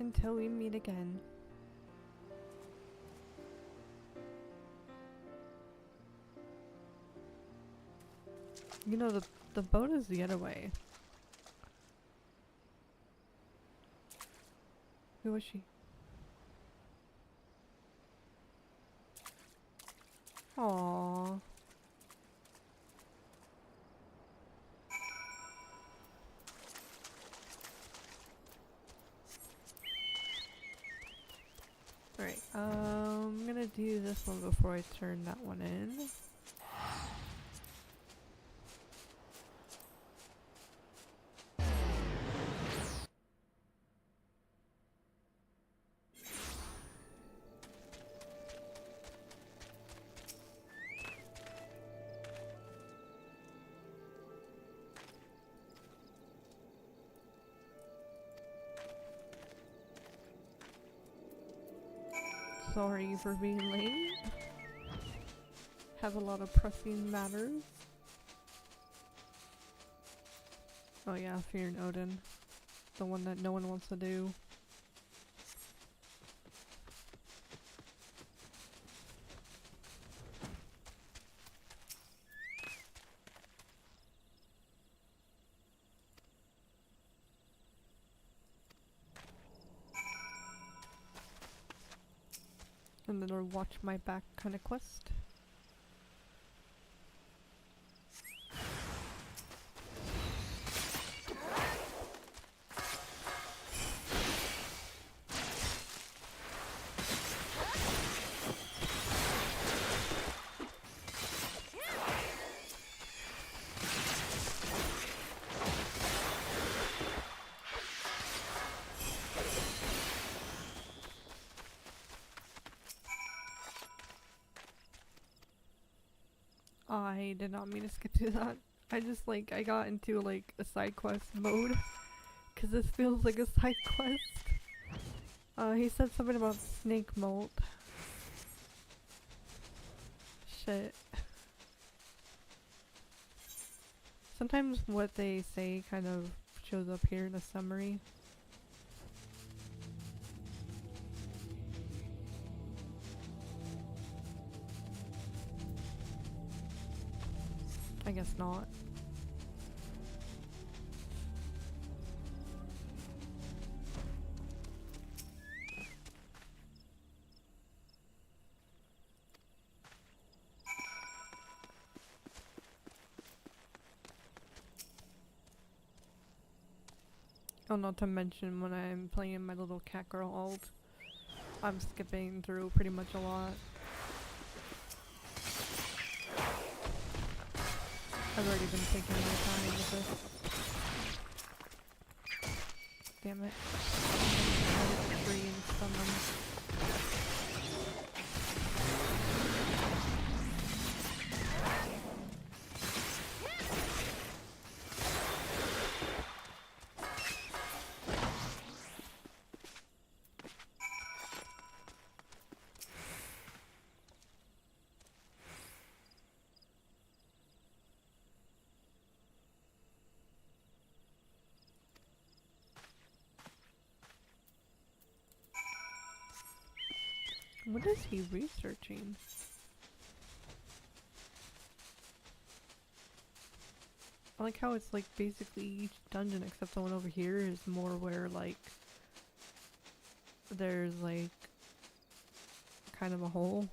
Until we meet again. You know, the boat is the other way. Who was she? Aww. Alright, I'm gonna do this one before I turn that one in. Sorry for being late. Have a lot of pressing matters. Oh yeah, Fear and Odin. The one that no one wants to do. Another watch my back kind of quest. I did not mean to skip through that. I just I got into like a side quest mode because this feels like a side quest. He said something about snake molt. Shit. Sometimes what they say kind of shows up here in the summary. I guess not. Oh, not to mention when I'm playing my little cat girl alt, I'm skipping through pretty much a lot. I've already been taking my time with this. Damn it. I hit free and stun them. What is he researching? I like how it's like basically each dungeon except the one over here is more where like there's like kind of a hole.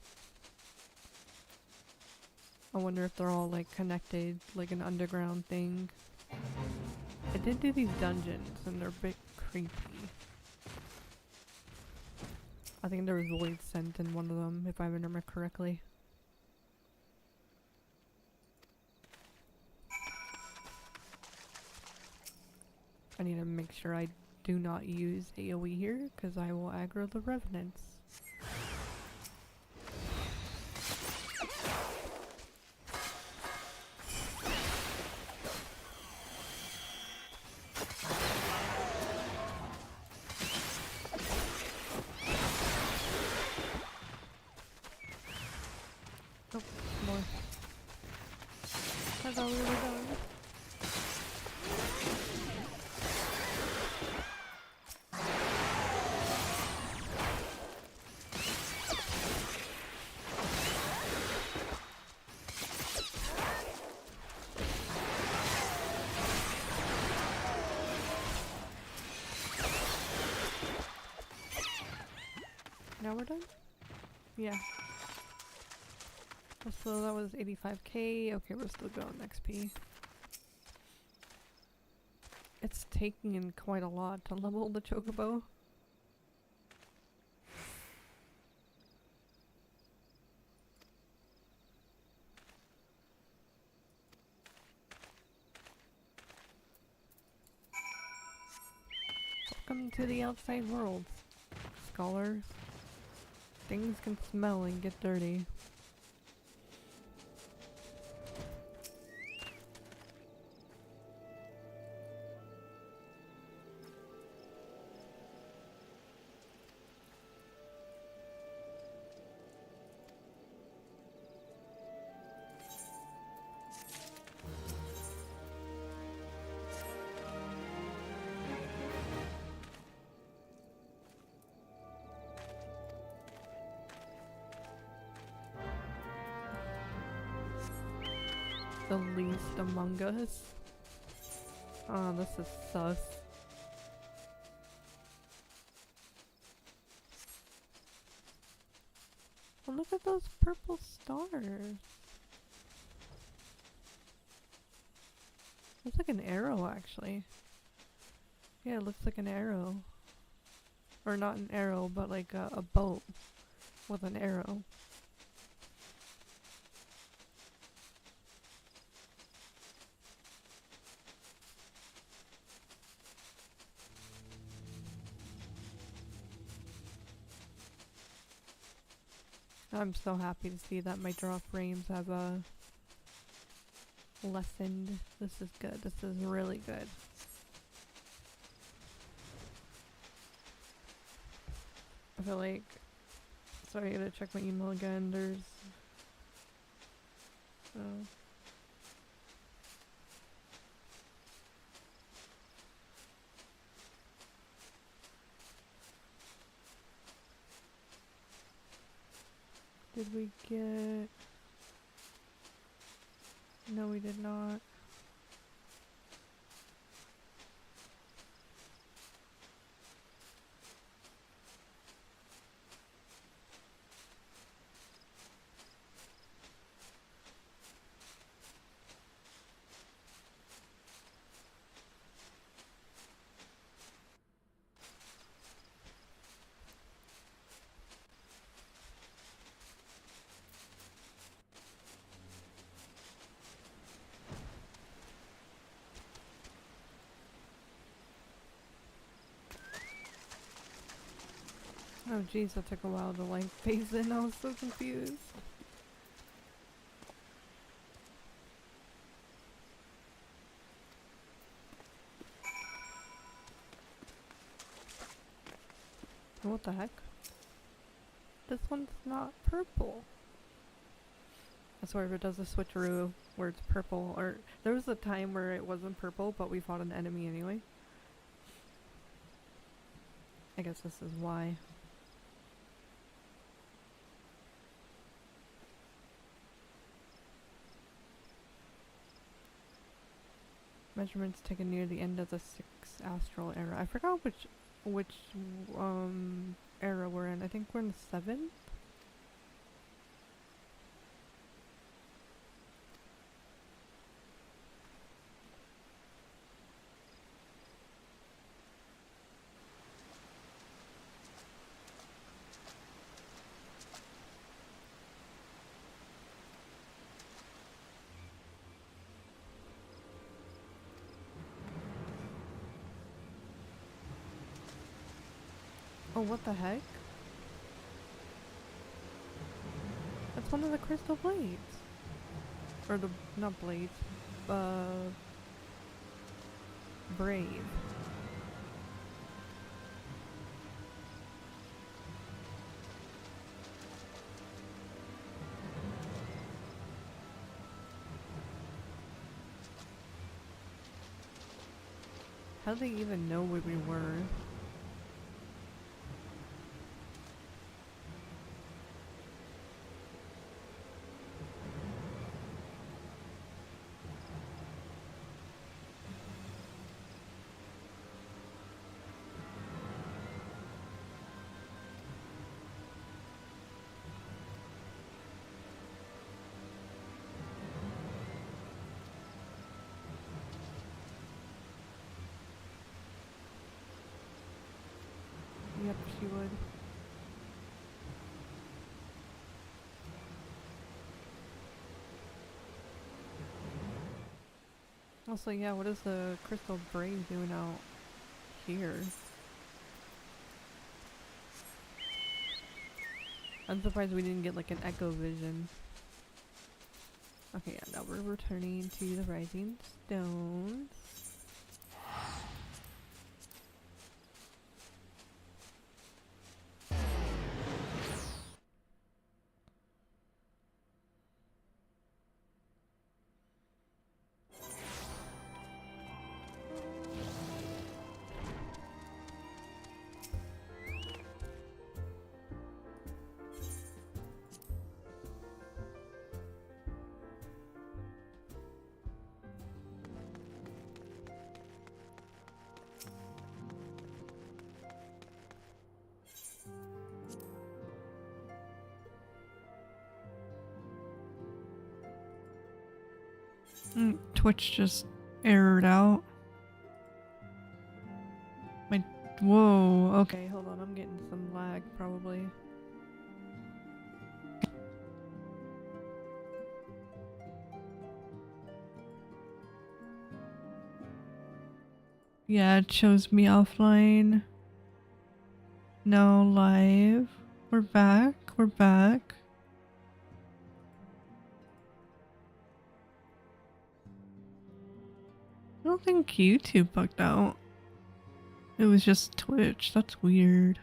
I wonder if they're all like connected, like an underground thing. I did do these dungeons and they're a bit creepy. I think there was void scent in one of them, if I remember correctly. I need to make sure I do not use AoE here, because I will aggro the revenants. Oh, more. I thought we were done. now we're done? Yeah. So that was 85k. Okay, we're still going XP. It's taking in quite a lot to level the chocobo. Welcome to the outside world, scholar. Things can smell and get dirty. The least among us. Oh, this is sus. Oh, look at those purple stars. Looks like an arrow, actually. Yeah, it looks like an arrow. Or not an arrow, but like a boat with an arrow. I'm so happy to see that my draw frames have lessened. This is good. This is really good. I feel like... Sorry, I gotta check my email again. There's... Oh. Did we get... No, we did not. Oh jeez, that took a while to like phase in. I was so confused. What the heck? This one's not purple. I swear if it does a switcheroo where it's purple, or there was a time where it wasn't purple but we fought an enemy anyway. I guess this is why. Measurements taken near the end of the 6th astral era. I forgot which era we're in. I think we're in the 7th? Oh, what the heck? That's one of the crystal blades. Or the, not blades, brave. How do they even know where we were? Yep, she would. Also, yeah, what is the crystal brave doing out here? I'm surprised we didn't get like an echo vision. Okay, yeah, now we're returning to the Rising Stones. Twitch just errored out. Whoa, okay, hold on, I'm getting some lag probably. Yeah, it shows me offline. No, live. We're back, we're back. I don't think YouTube bugged out. It was just Twitch. That's weird.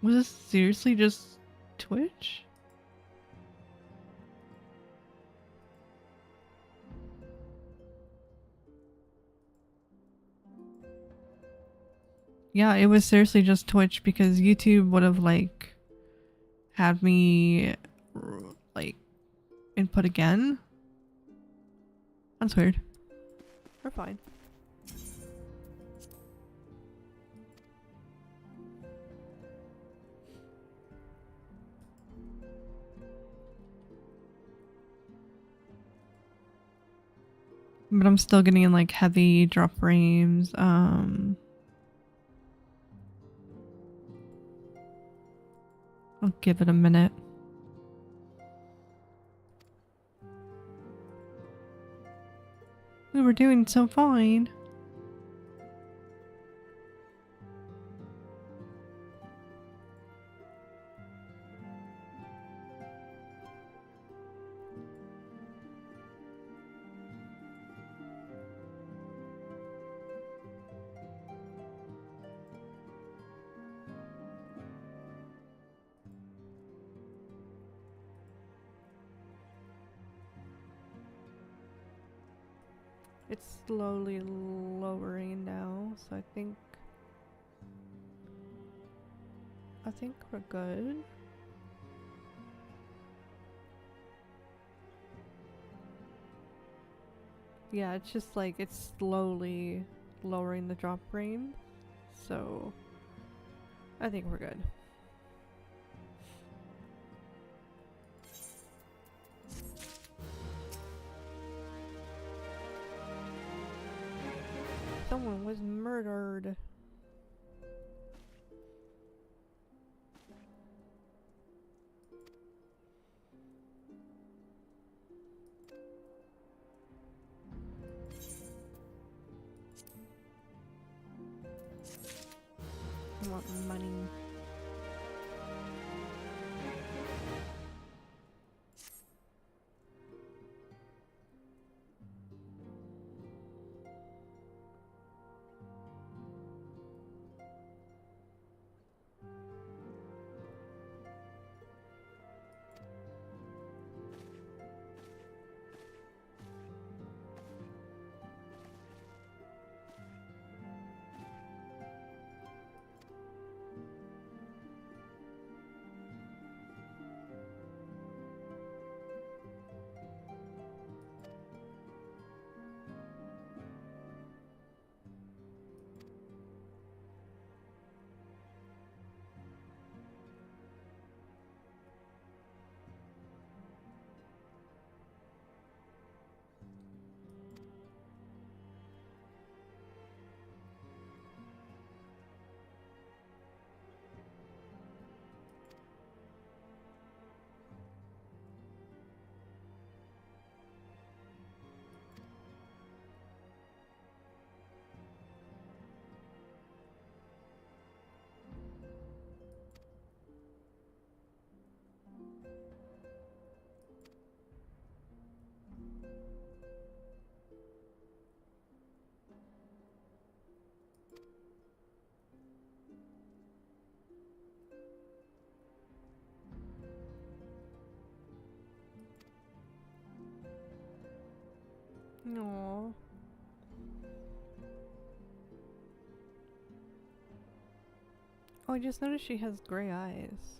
Was this seriously just Twitch? Yeah, it was seriously just Twitch because YouTube would have like had me like input again. That's weird. We're fine. But I'm still getting like heavy drop frames. I'll give it a minute. We were doing so fine. It's slowly lowering now, so I think we're good. Yeah, it's just like it's slowly lowering the drop frame, so I think we're good. Someone was murdered. I want money. No. Oh, I just noticed she has gray eyes.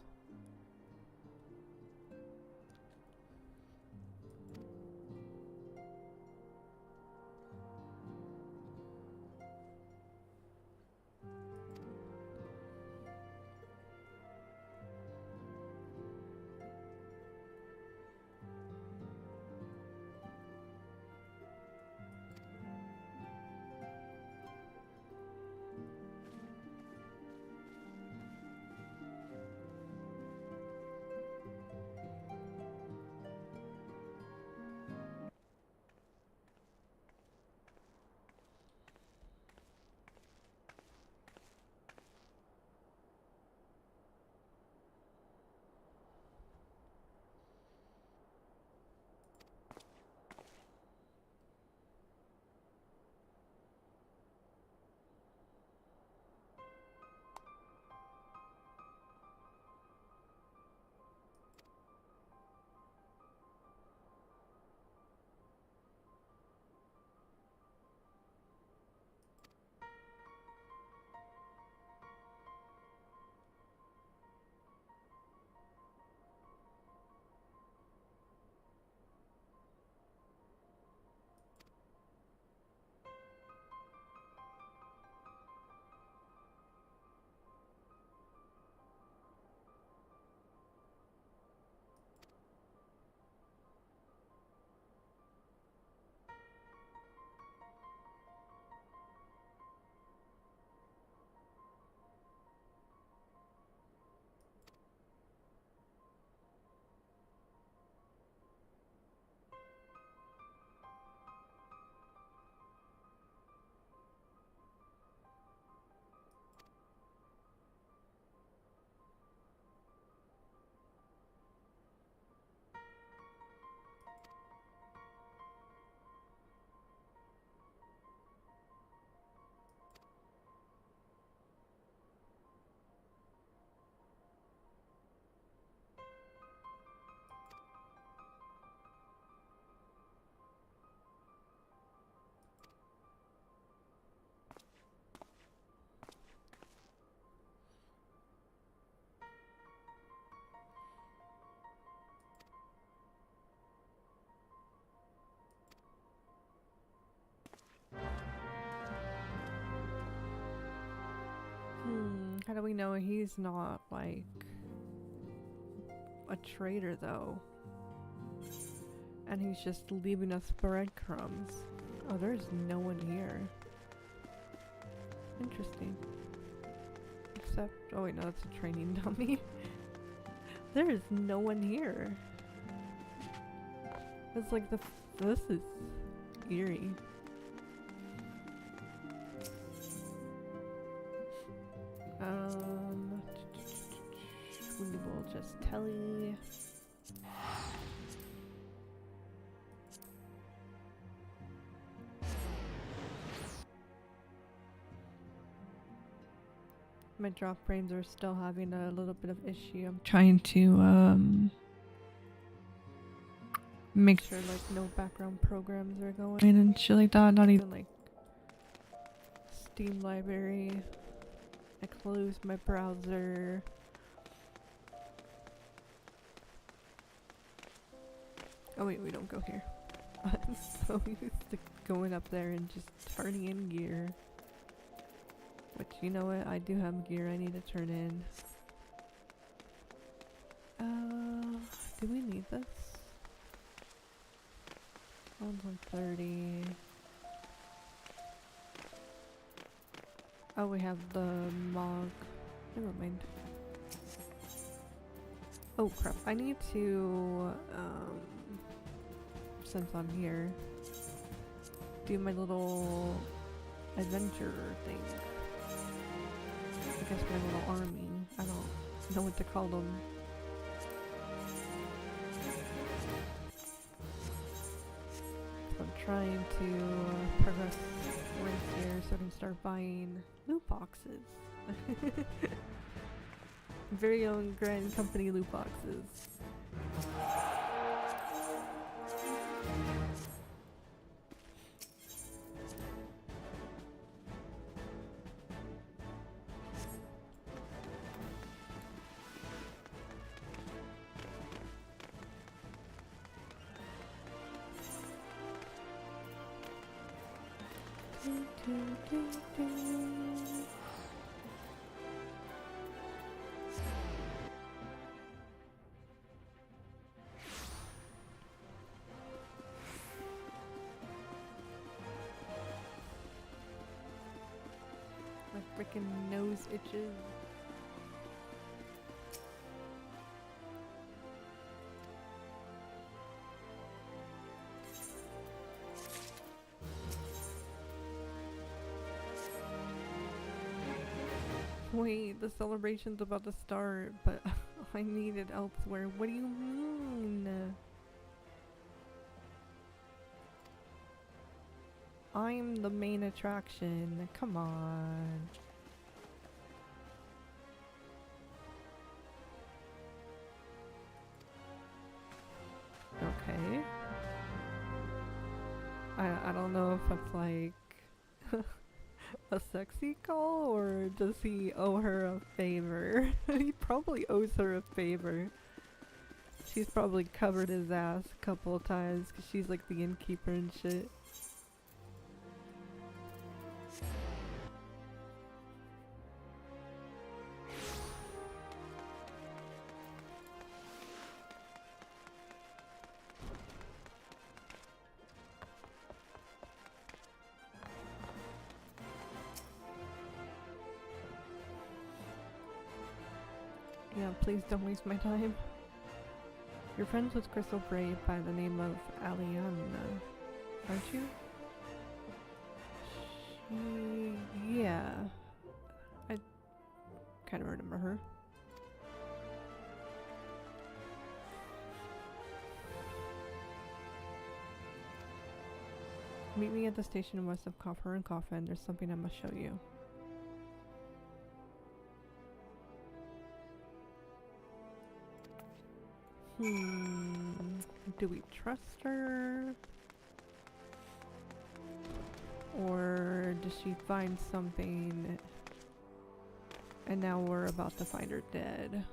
How do we know he's not, like, a traitor, though? And he's just leaving us breadcrumbs. Oh, there's no one here. Interesting. Except, oh wait, no, that's a training dummy. There is no one here. It's like this is eerie. We will just telly. My drop frames are still having a little bit of issue. I'm trying to make sure like no background programs are going and shit like that. Not even like Steam library. I closed my browser. Oh wait, we don't go here. I'm so used to going up there and just turning in gear. Which, you know what, I do have gear I need to turn in. Do we need this? One's 130. Oh, we have the mog. Never mind. Oh crap, I need to, since I'm here, do my little adventure thing. I guess my little army. I don't know what to call them. So I'm trying to progress right here so I can start buying loot boxes. Very own Grand Company loot boxes. My freaking nose itches. Wait, the celebration's about to start, but I need it elsewhere. What do you mean? I'm the main attraction. Come on. Okay. I don't know if that's like a sexy call or does he owe her a favor? He probably owes her a favor. She's probably covered his ass a couple of times because she's like the innkeeper and shit. Yeah, please don't waste my time. You're friends with Crystal Brave by the name of Aliana, aren't you? Yeah. I kind of remember her. Meet me at the station west of Coffer and Coffin. There's something I must show you. Do we trust her? Or does she find something and now we're about to find her dead?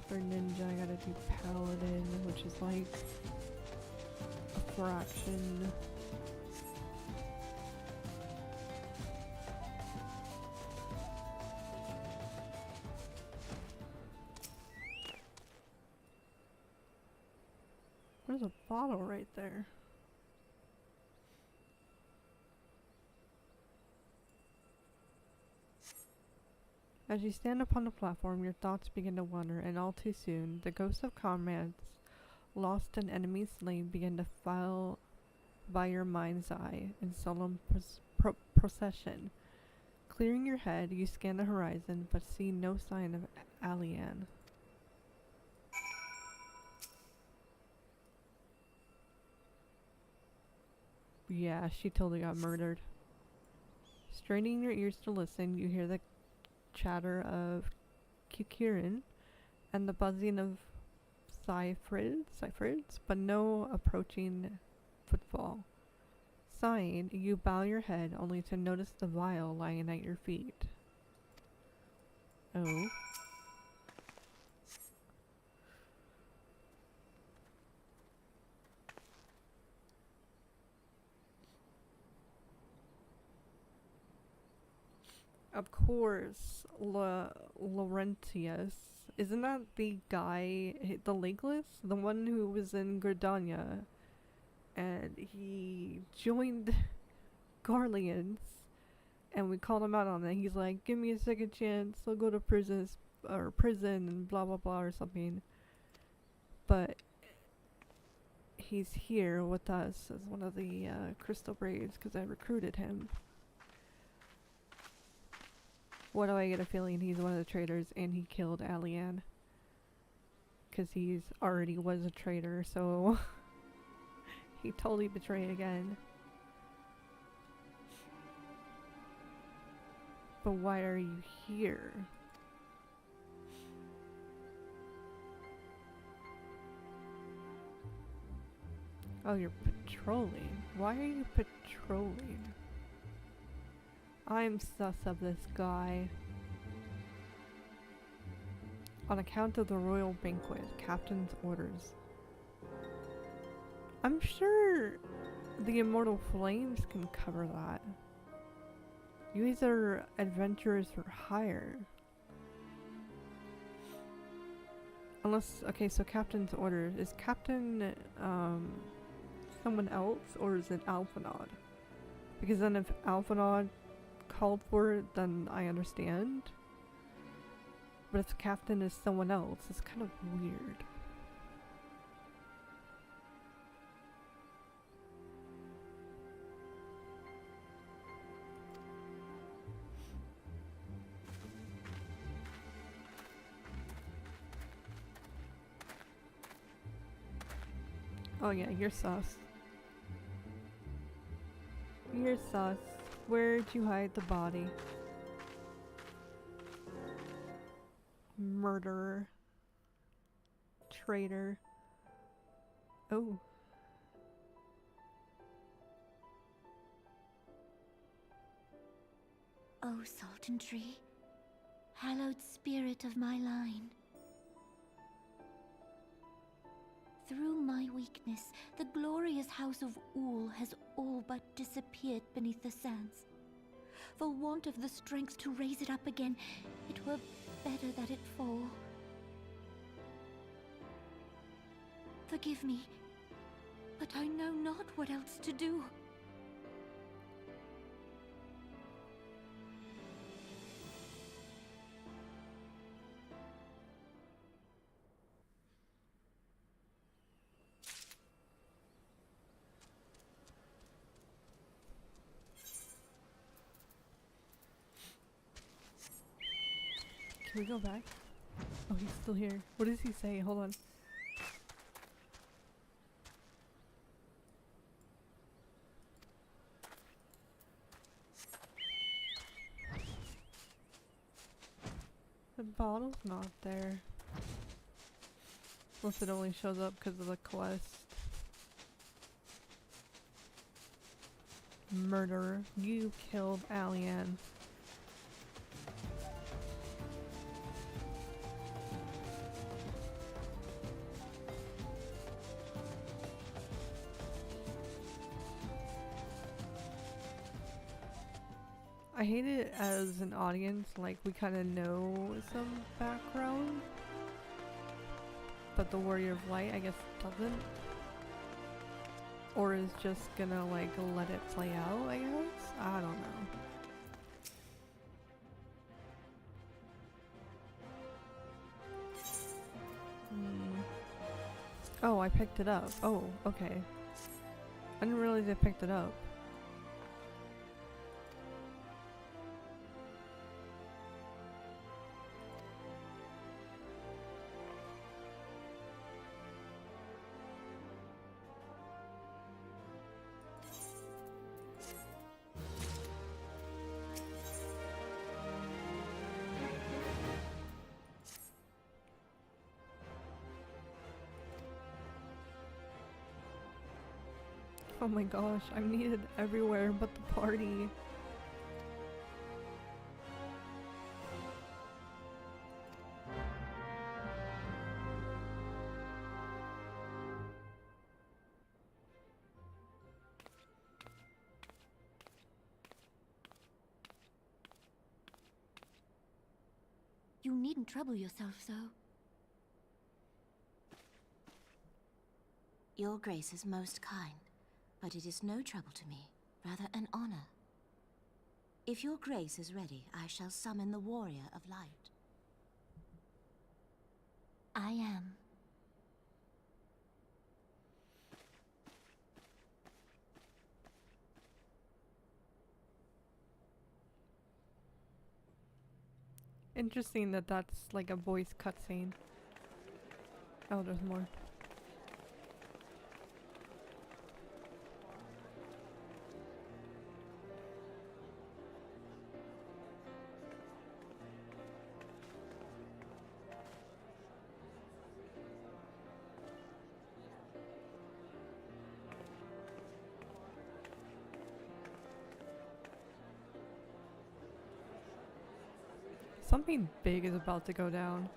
For ninja, I gotta do paladin, which is like a fraction. There's a bottle right there. As you stand upon the platform, your thoughts begin to wander, and all too soon, the ghosts of comrades lost and enemies slain begin to file by your mind's eye in solemn procession. Clearing your head, you scan the horizon, but see no sign of Alian. Yeah, she totally got murdered. Straining your ears to listen, you hear the chatter of Kikirin and the buzzing of cyphrids, but no approaching footfall. Sighing, you bow your head only to notice the vial lying at your feet. Oh. Of course, Laurentius. Isn't that the guy, the Legless? The one who was in Gridania. And he joined Garleans. And we called him out on it. He's like, give me a second chance. I'll go to prison and blah blah blah or something. But he's here with us as one of the Crystal Braves because I recruited him. What do I get a feeling he's one of the traitors and he killed Alian? Because he's already was a traitor, so he totally betrayed again. But why are you here? Oh, you're patrolling. Why are you patrolling? I'm sus of this guy. On account of the royal banquet, captain's orders. I'm sure the Immortal Flames can cover that. You guys are adventurers for hire. Unless, okay, so captain's orders. Is captain, someone else, or is it Alphanod? Because then if Alphanod called for it, then I understand. But if captain is someone else, it's kind of weird. Oh yeah, you're sus. You're sus. Where'd you hide the body? Murderer. Traitor. Oh. O Sultan Tree, hallowed spirit of my line. Through my weakness, the glorious house of Ul has all but disappeared beneath the sands. For want of the strength to raise it up again, it were better that it fall. Forgive me, but I know not what else to do. Can we go back? Oh, he's still here. What does he say? Hold on. The bottle's not there. Unless it only shows up because of the quest. Murderer. You killed Alien. I hate it as an audience, like we kind of know some background, but the Warrior of Light I guess doesn't, or is just gonna like let it play out, I guess? I don't know. Oh, I picked it up. Oh, okay. I didn't realize I picked it up. Oh my gosh, I'm needed everywhere but the party. You needn't trouble yourself so. Your Grace is most kind, but it is no trouble to me, rather an honor. If your Grace is ready, I shall summon the Warrior of Light. I am. Interesting that that's like a voice cutscene. Oh, there's more. Something big is about to go down.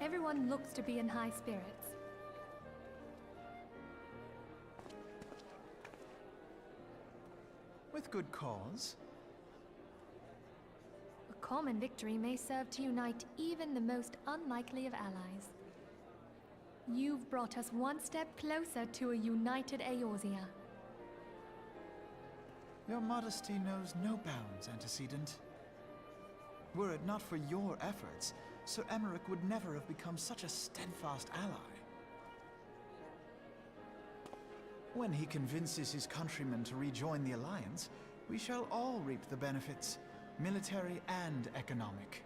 Everyone looks to be in high spirits. With good cause. A common victory may serve to unite even the most unlikely of allies. You've brought us one step closer to a united Eorzea. Your modesty knows no bounds, Antecedent. Were it not for your efforts, Sir Emmerich would never have become such a steadfast ally. When he convinces his countrymen to rejoin the Alliance, we shall all reap the benefits, military and economic.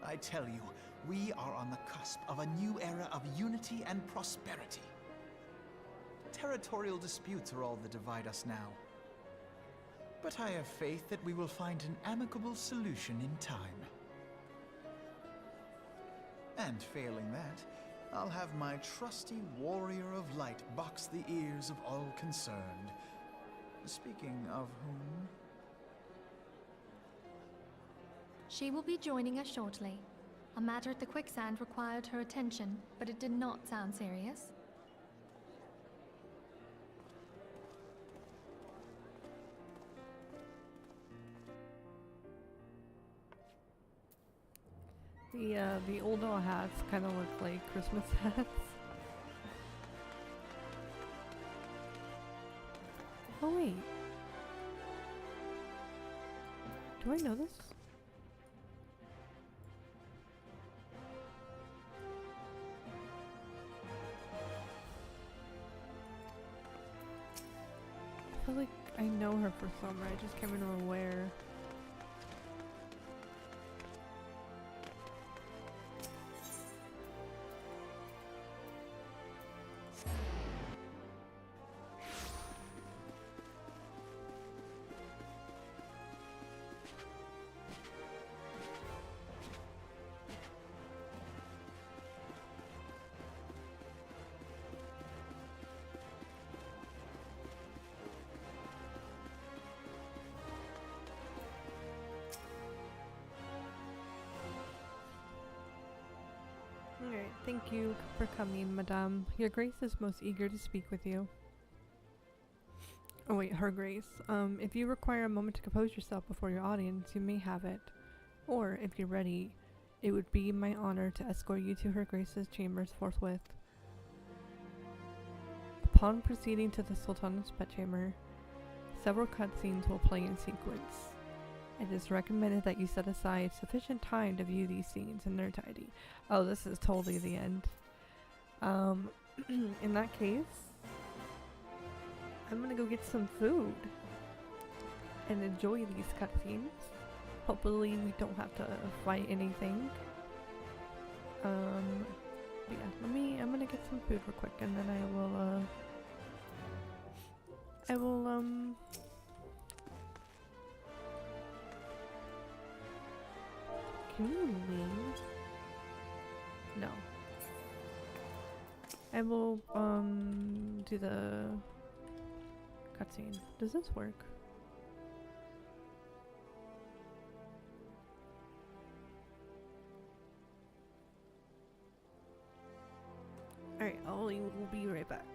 I tell you, we are on the cusp of a new era of unity and prosperity. Territorial disputes are all that divide us now. But I have faith that we will find an amicable solution in time. And failing that, I'll have my trusty warrior of light box the ears of all concerned. Speaking of whom... She will be joining us shortly. A matter at the quicksand required her attention, but it did not sound serious. The old hats kind of look like Christmas hats. Oh wait. Do I know this? I feel like I know her for somewhere, I just can't remember where. Alright, thank you for coming, Madame. Your Grace is most eager to speak with you. Oh wait, Her Grace. If you require a moment to compose yourself before your audience, you may have it. Or, if you're ready, it would be my honor to escort you to Her Grace's chambers forthwith. Upon proceeding to the Sultan's bedchamber, several cutscenes will play in sequence. It is recommended that you set aside sufficient time to view these scenes in their entirety. Oh, this is totally the end. In that case, I'm gonna go get some food and enjoy these cutscenes. Hopefully we don't have to fight anything. But yeah, I'm gonna get some food real quick and then I will can you leave? No. I will, do the cutscene. Does this work? Alright, I'll be right back.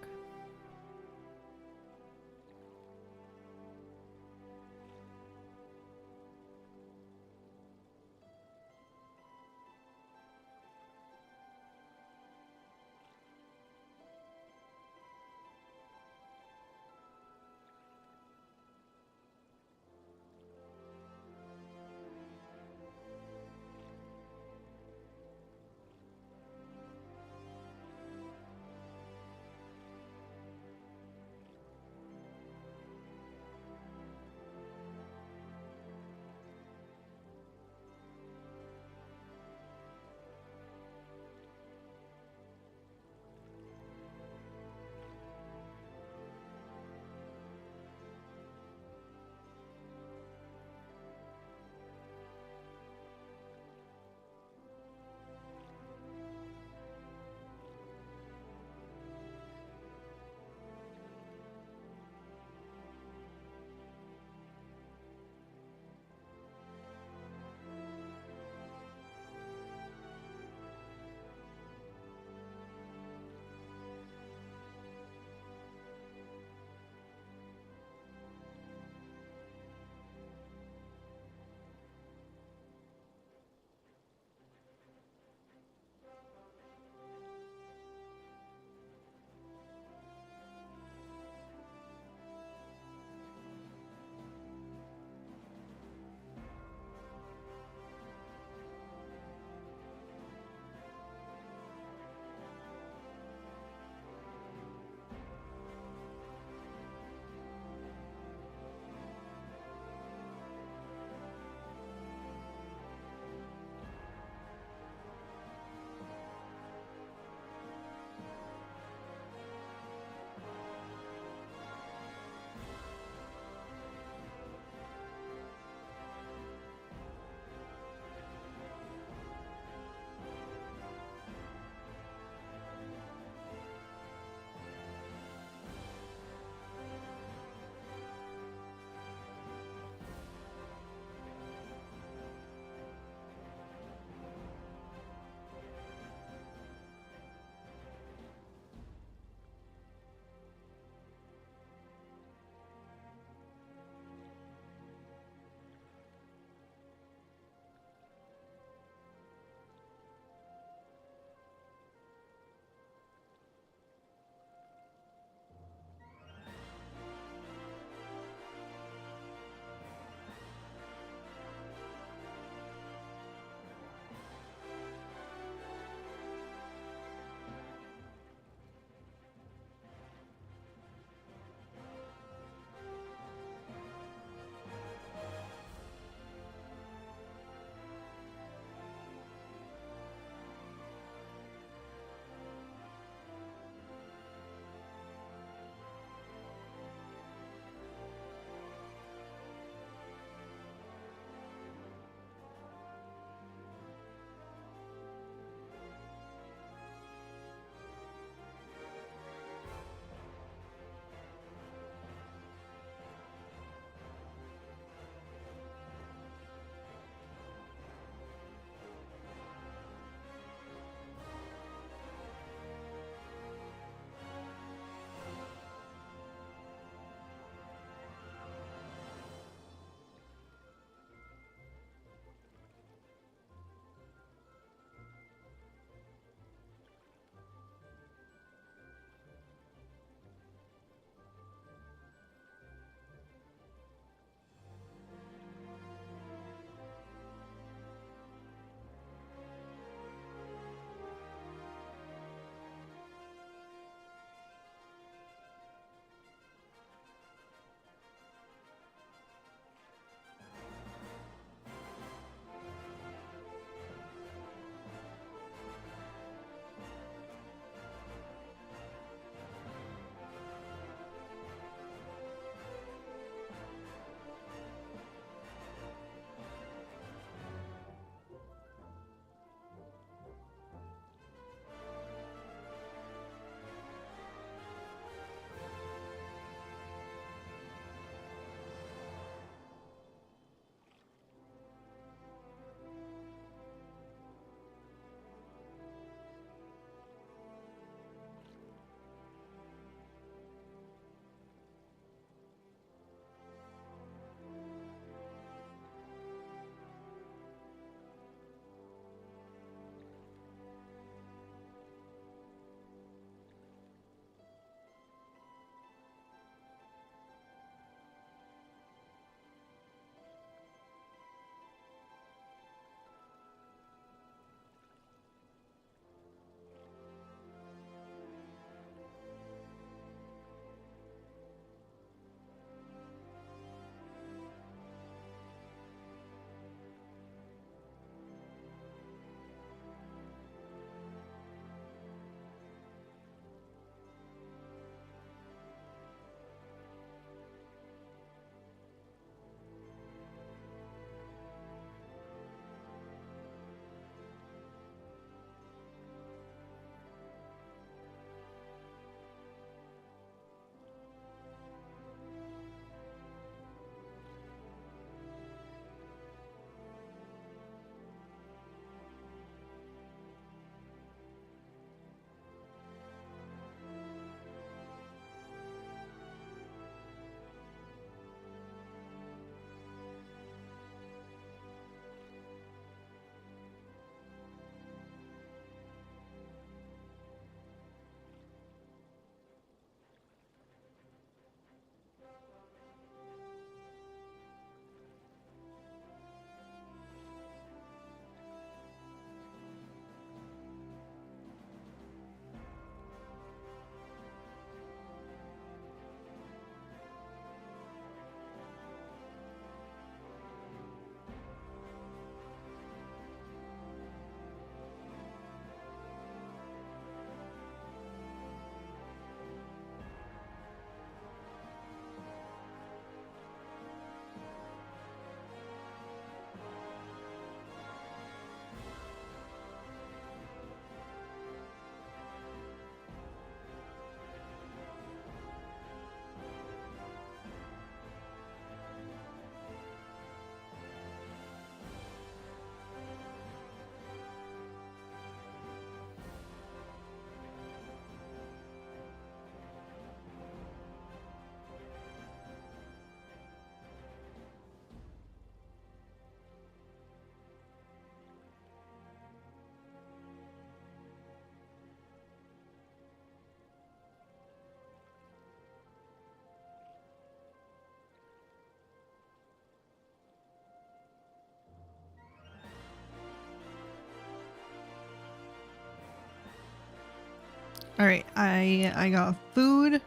Alright, I got food.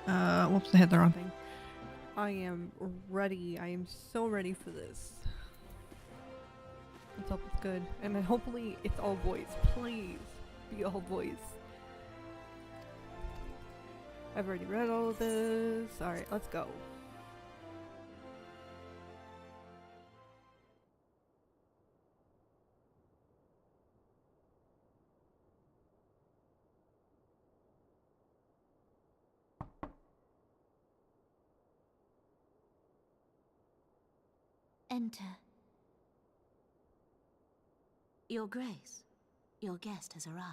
Whoops, I hit the wrong thing. I am ready. I am so ready for this. Let's hope it's good. And then hopefully it's all boys. Please be all boys. I've already read all of this. Alright, let's go. Enter. Your Grace, your guest has arrived.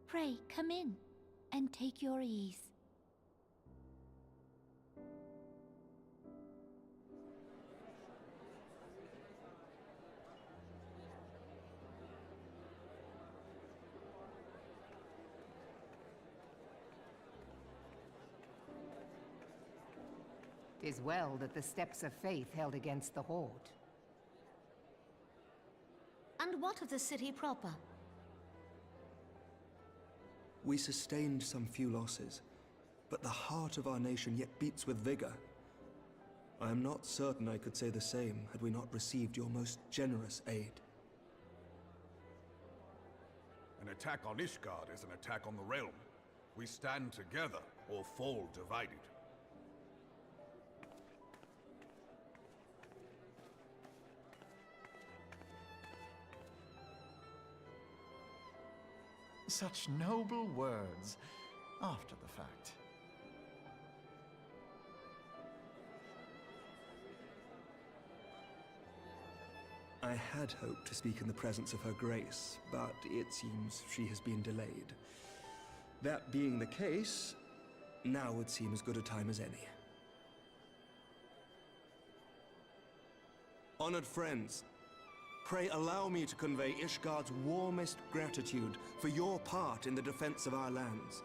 Pray, come in, and take your ease. Tis well that the steps of faith held against the Horde. And what of the city proper? We sustained some few losses, but the heart of our nation yet beats with vigor. I am not certain I could say the same had we not received your most generous aid. An attack on Ishgard is an attack on the realm. We stand together or fall divided. Such noble words after the fact. I had hoped to speak in the presence of Her Grace, but it seems she has been delayed. That being the case, now would seem as good a time as any. Honored friends, pray allow me to convey Ishgard's warmest gratitude for your part in the defense of our lands.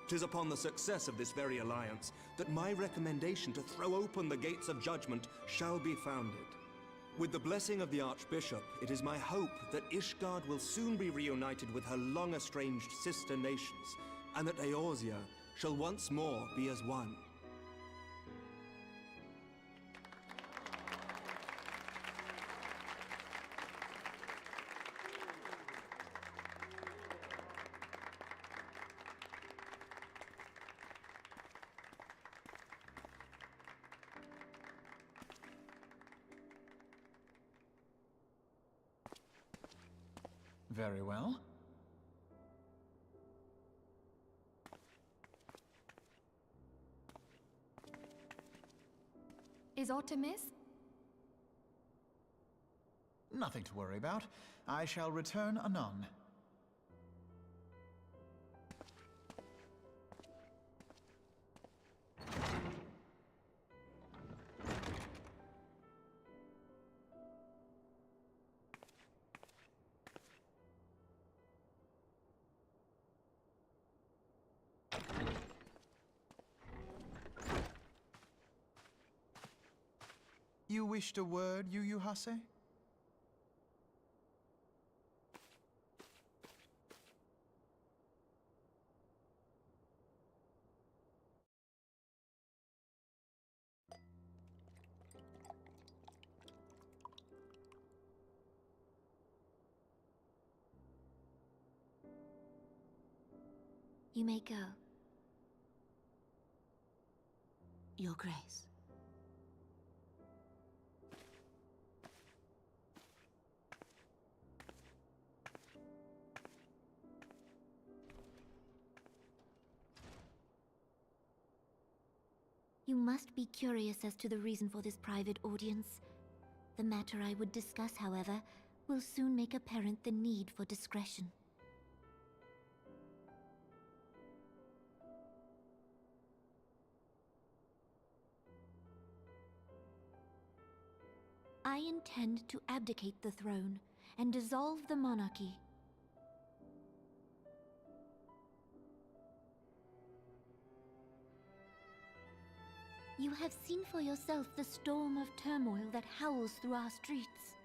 Tis upon the success of this very alliance that my recommendation to throw open the gates of judgment shall be founded. With the blessing of the Archbishop, it is my hope that Ishgard will soon be reunited with her long-estranged sister nations, and that Eorzea shall once more be as one. Very well. Is aught amiss? Nothing to worry about. I shall return anon. You wished a word, Yu Hase? You may go. Your Grace. You must be curious as to the reason for this private audience. The matter I would discuss, however, will soon make apparent the need for discretion. I intend to abdicate the throne and dissolve the monarchy. You have seen for yourself the storm of turmoil that howls through our streets.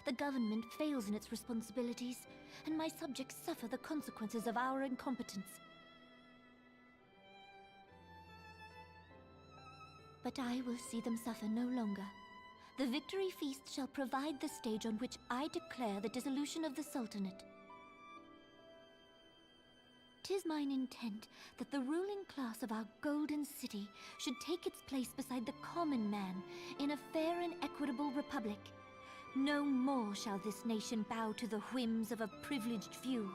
The government fails in its responsibilities, and my subjects suffer the consequences of our incompetence. But I will see them suffer no longer. The victory feast shall provide the stage on which I declare the dissolution of the Sultanate. 'Tis mine intent that the ruling class of our golden city should take its place beside the common man in a fair and equitable republic. No more shall this nation bow to the whims of a privileged few.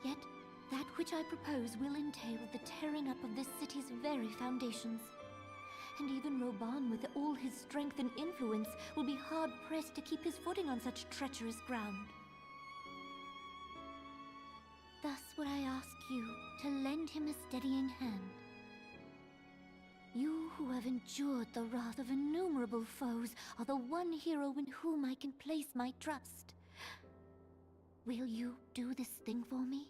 Yet, that which I propose will entail the tearing up of this city's very foundations. And even Roban, with all his strength and influence, will be hard-pressed to keep his footing on such treacherous ground. Thus would I ask you to lend him a steadying hand. You who have endured the wrath of innumerable foes are the one hero in whom I can place my trust. Will you do this thing for me?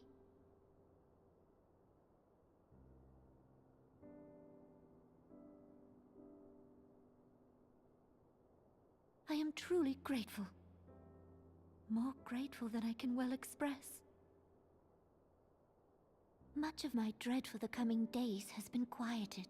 I am truly grateful. More grateful than I can well express. Much of my dread for the coming days has been quieted.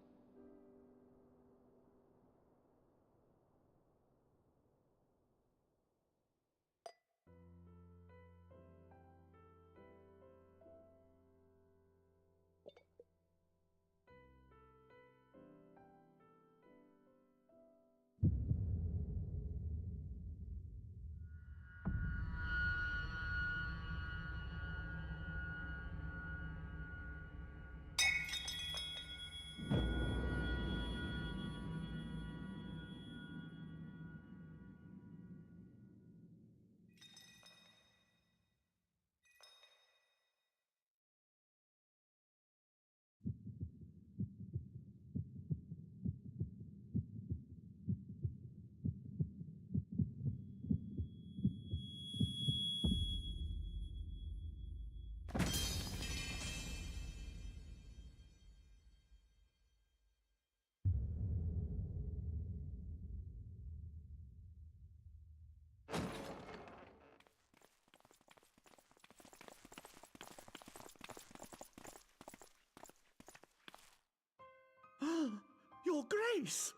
Your Grace!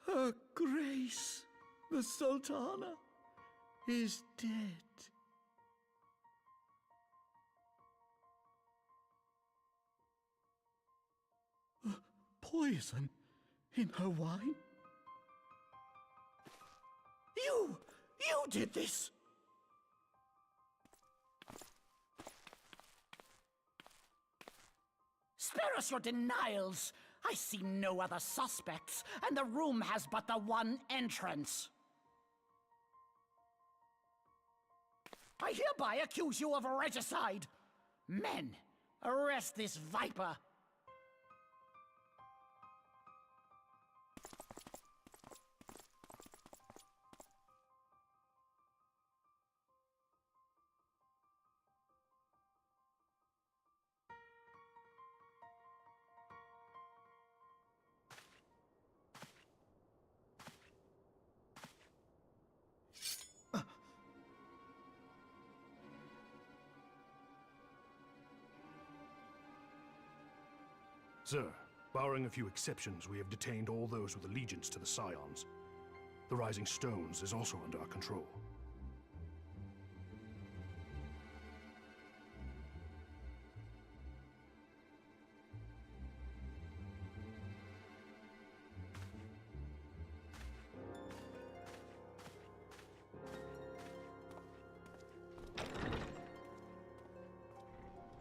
Her Grace, the Sultana, is dead. Poison in her wine? You did this! Spare us your denials! I see no other suspects, and the room has but the one entrance. I hereby accuse you of regicide! Men, arrest this viper! Sir, barring a few exceptions, we have detained all those with allegiance to the Scions. The Rising Stones is also under our control.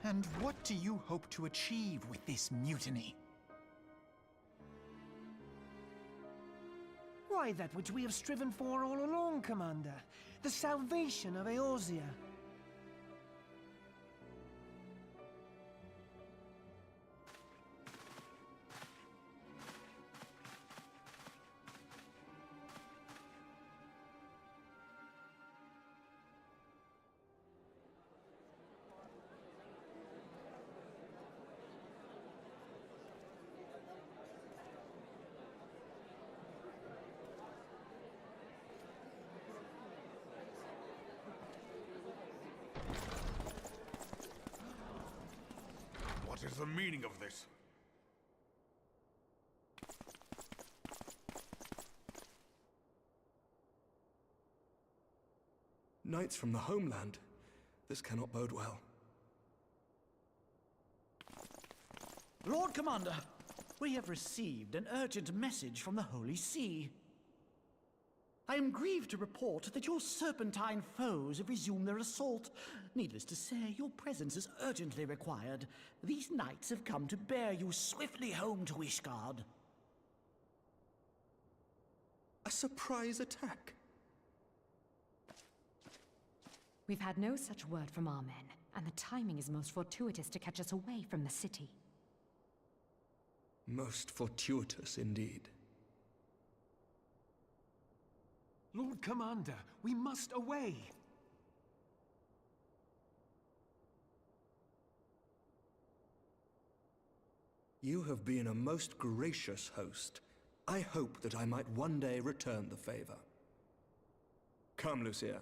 And what do you hope to achieve with this mutiny? Why, that which we have striven for all along, Commander. The salvation of Eorzea. meaning of this? Knights from the homeland. This cannot bode well. Lord Commander, we have received an urgent message from the Holy See. I am grieved to report that your serpentine foes have resumed their assault. Needless to say, your presence is urgently required. These knights have come to bear you swiftly home to Ishgard. A surprise attack? We've had no such word from our men, and the timing is most fortuitous to catch us away from the city. Most fortuitous indeed. Lord Commander, we must away. You have been a most gracious host. I hope that I might one day return the favor. Come, Lucia.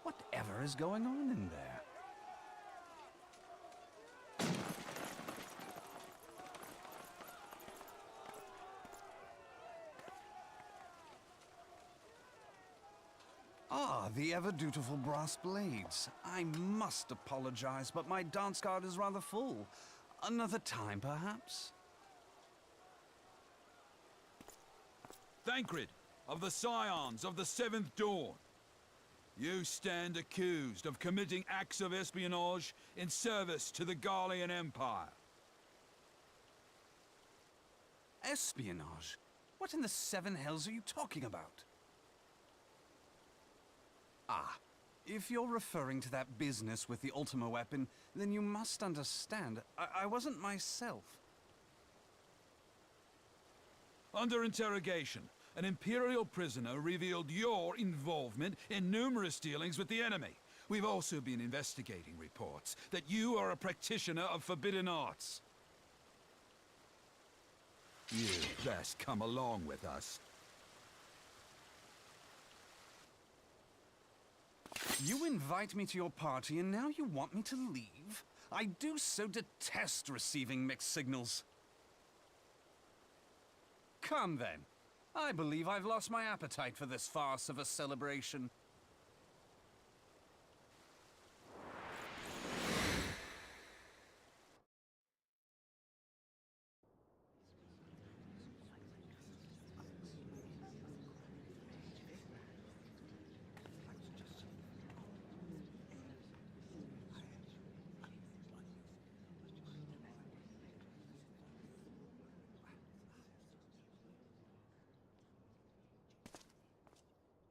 Whatever is going on in there? Ah, the ever-dutiful brass blades. I must apologize, but my dance card is rather full. Another time, perhaps? Thancred, of the Scions of the Seventh Dawn. You stand accused of committing acts of espionage in service to the Garlean Empire. Espionage? What in the seven hells are you talking about? Ah, if you're referring to that business with the Ultima weapon, then you must understand, I wasn't myself. Under interrogation, an Imperial prisoner revealed your involvement in numerous dealings with the enemy. We've also been investigating reports that you are a practitioner of forbidden arts. You'd best come along with us. You invite me to your party and now you want me to leave? I do so detest receiving mixed signals. Come then. I believe I've lost my appetite for this farce of a celebration.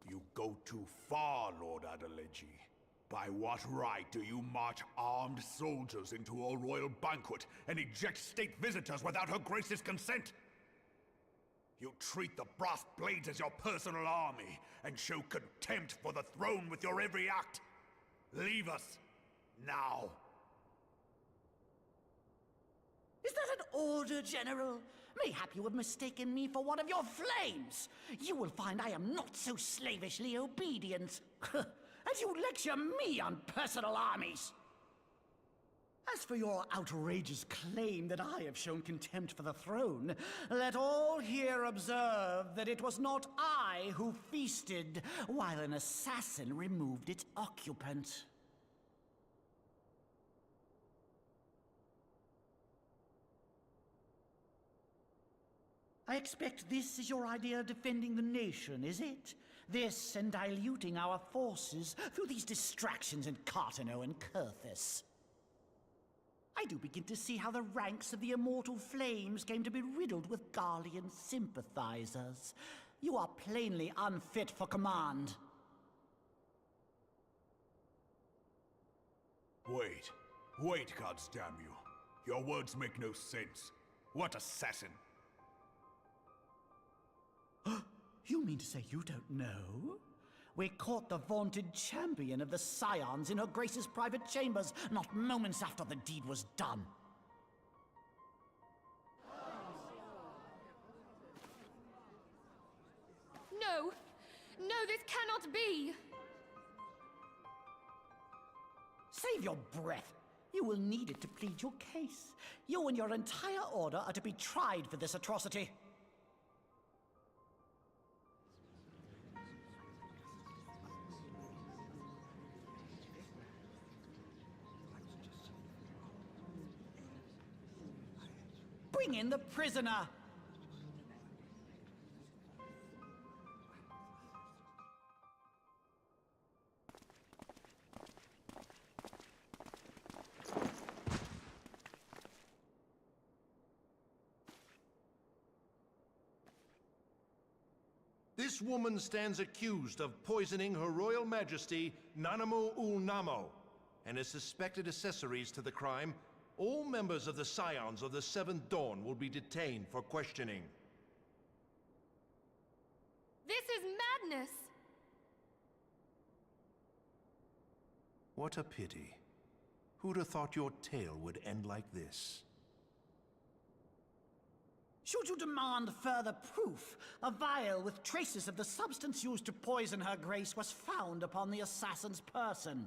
You go too far, Lord Adeleji. By what right do you march armed soldiers into a royal banquet and eject state visitors without Her Grace's consent? You treat the brass blades as your personal army and show contempt for the throne with your every act. Leave us, now. Is that an order, General? Mayhap you have mistaken me for one of your flames. You will find I am not so slavishly obedient. As you lecture me on personal armies. As for your outrageous claim that I have shown contempt for the throne, let all here observe that it was not I who feasted while an assassin removed its occupant. I expect this is your idea of defending the nation, is it? This and diluting our forces through these distractions in Cartano and Kurthis. I do begin to see how the ranks of the Immortal Flames came to be riddled with Garlean sympathizers. You are plainly unfit for command. Wait. Wait, goddamn you. Your words make no sense. What assassin? You mean to say you don't know? We caught the vaunted champion of the Scions in her Grace's private chambers, not moments after the deed was done. No! No, this cannot be! Save your breath. You will need it to plead your case. You and your entire order are to be tried for this atrocity. Bring in the prisoner! This woman stands accused of poisoning Her Royal Majesty Nanamu ul Namo and is suspected accessories to the crime. All members of the Scions of the Seventh Dawn will be detained for questioning. This is madness! What a pity. Who'd have thought your tale would end like this? Should you demand further proof, a vial with traces of the substance used to poison Her Grace was found upon the assassin's person.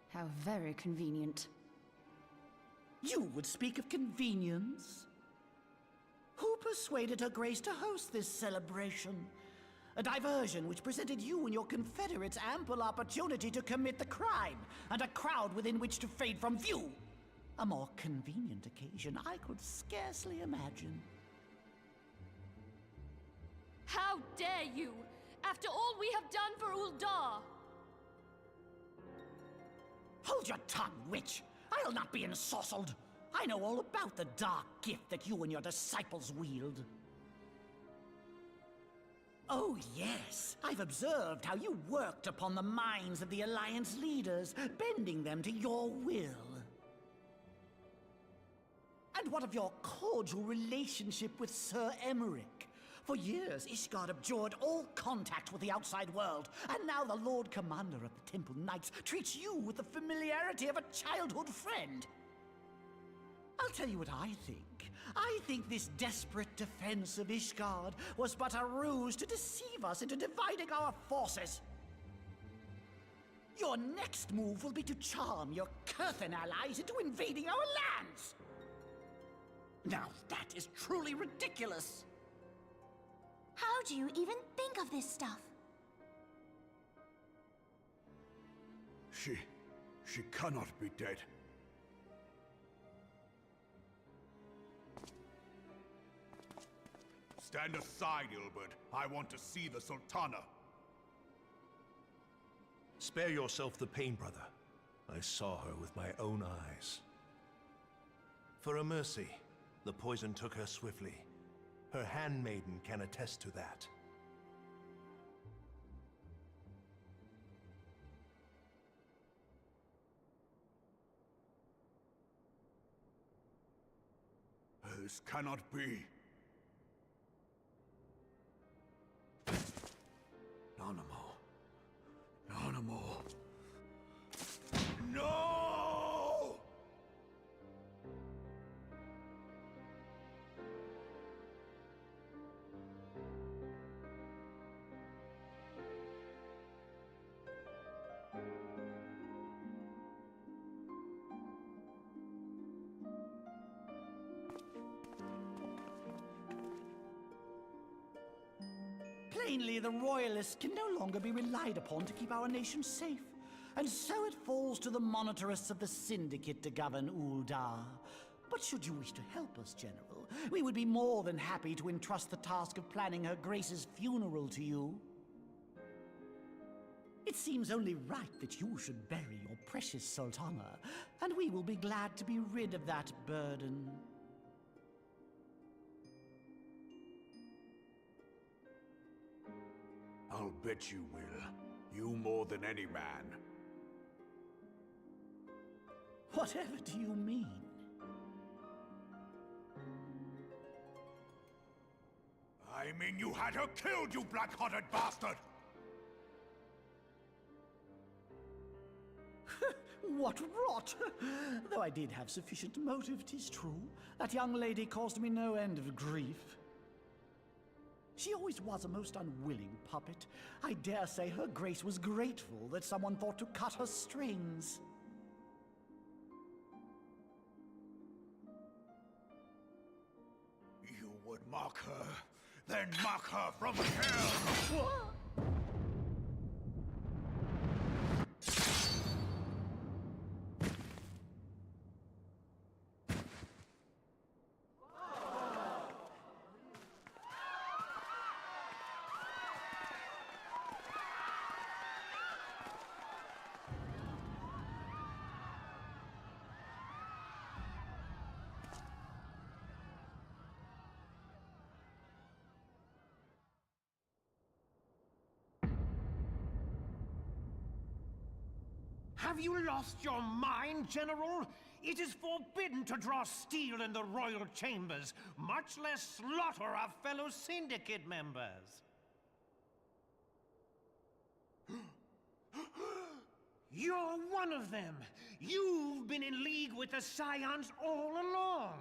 How very convenient. You would speak of convenience? Who persuaded Her Grace to host this celebration? A diversion which presented you and your confederates ample opportunity to commit the crime, and a crowd within which to fade from view. A more convenient occasion I could scarcely imagine. How dare you! After all we have done for Uldar! Hold your tongue, witch! I'll not be ensorcelled! I know all about the dark gift that you and your disciples wield. Oh, yes. I've observed how you worked upon the minds of the Alliance leaders, bending them to your will. And what of your cordial relationship with Sir Emmerich? For years, Ishgard abjured all contact with the outside world, and now the Lord Commander of the Temple Knights treats you with the familiarity of a childhood friend. I'll tell you what I think. I think this desperate defense of Ishgard was but a ruse to deceive us into dividing our forces. Your next move will be to charm your Kurthan allies into invading our lands. Now that is truly ridiculous. How do you even think of this stuff? She cannot be dead. Stand aside, Ilbert. I want to see the Sultana. Spare yourself the pain, brother. I saw her with my own eyes. For a mercy, the poison took her swiftly. Her handmaiden can attest to that. This cannot be. Nanamu. No! Plainly, the Royalists can no longer be relied upon to keep our nation safe. And so it falls to the monitorists of the Syndicate to govern Uldar. But should you wish to help us, General, we would be more than happy to entrust the task of planning Her Grace's funeral to you. It seems only right that you should bury your precious Sultana, and we will be glad to be rid of that burden. I'll bet you will. You more than any man. Whatever do you mean? I mean you had her killed, you black-hearted bastard! What rot! Though I did have sufficient motive, 'tis true. That young lady caused me no end of grief. She always was a most unwilling puppet. I dare say her grace was grateful that someone thought to cut her strings. You would mock her, then mock her from hell! What? Have you lost your mind, General? It is forbidden to draw steel in the royal chambers, much less slaughter our fellow syndicate members. You're one of them! You've been in league with the Scions all along!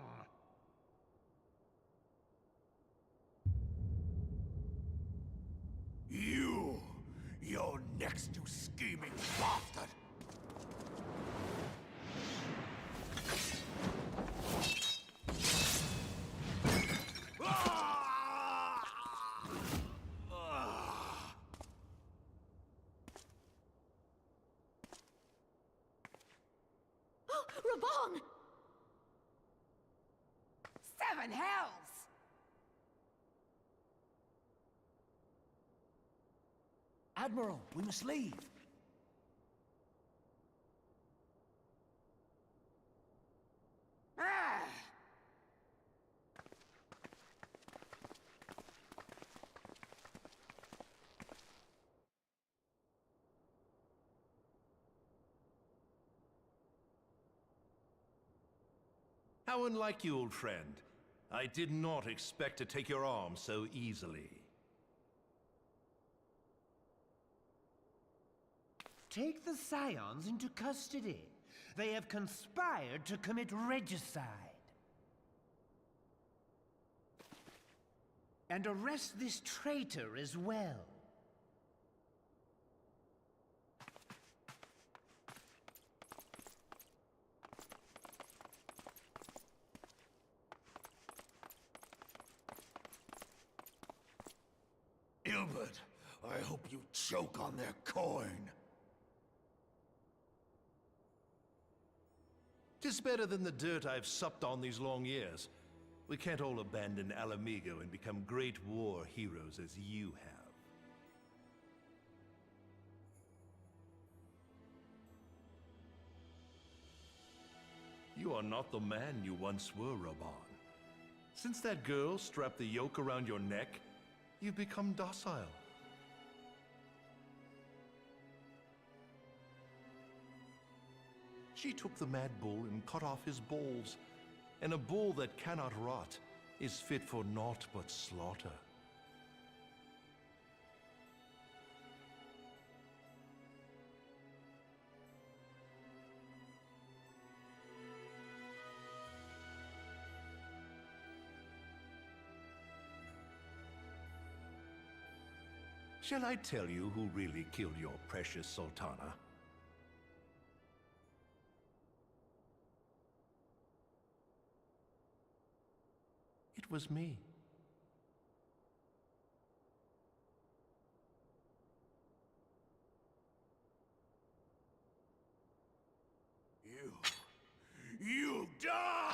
You're next, you scheming bastard! Raban! Seven hells! Admiral, we must leave. Ah! How unlike you, old friend. I did not expect to take your arm so easily. Take the Scions into custody. They have conspired to commit regicide. And arrest this traitor as well. Ilbert, I hope you choke on their coin. 'Tis better than the dirt I've supped on these long years. We can't all abandon Alamigo and become great war heroes as you have. You are not the man you once were, Raban. Since that girl strapped the yoke around your neck, you've become docile. She took the mad bull and cut off his balls, and a bull that cannot rot is fit for naught but slaughter. Shall I tell you who really killed your precious Sultana? It was me. You die!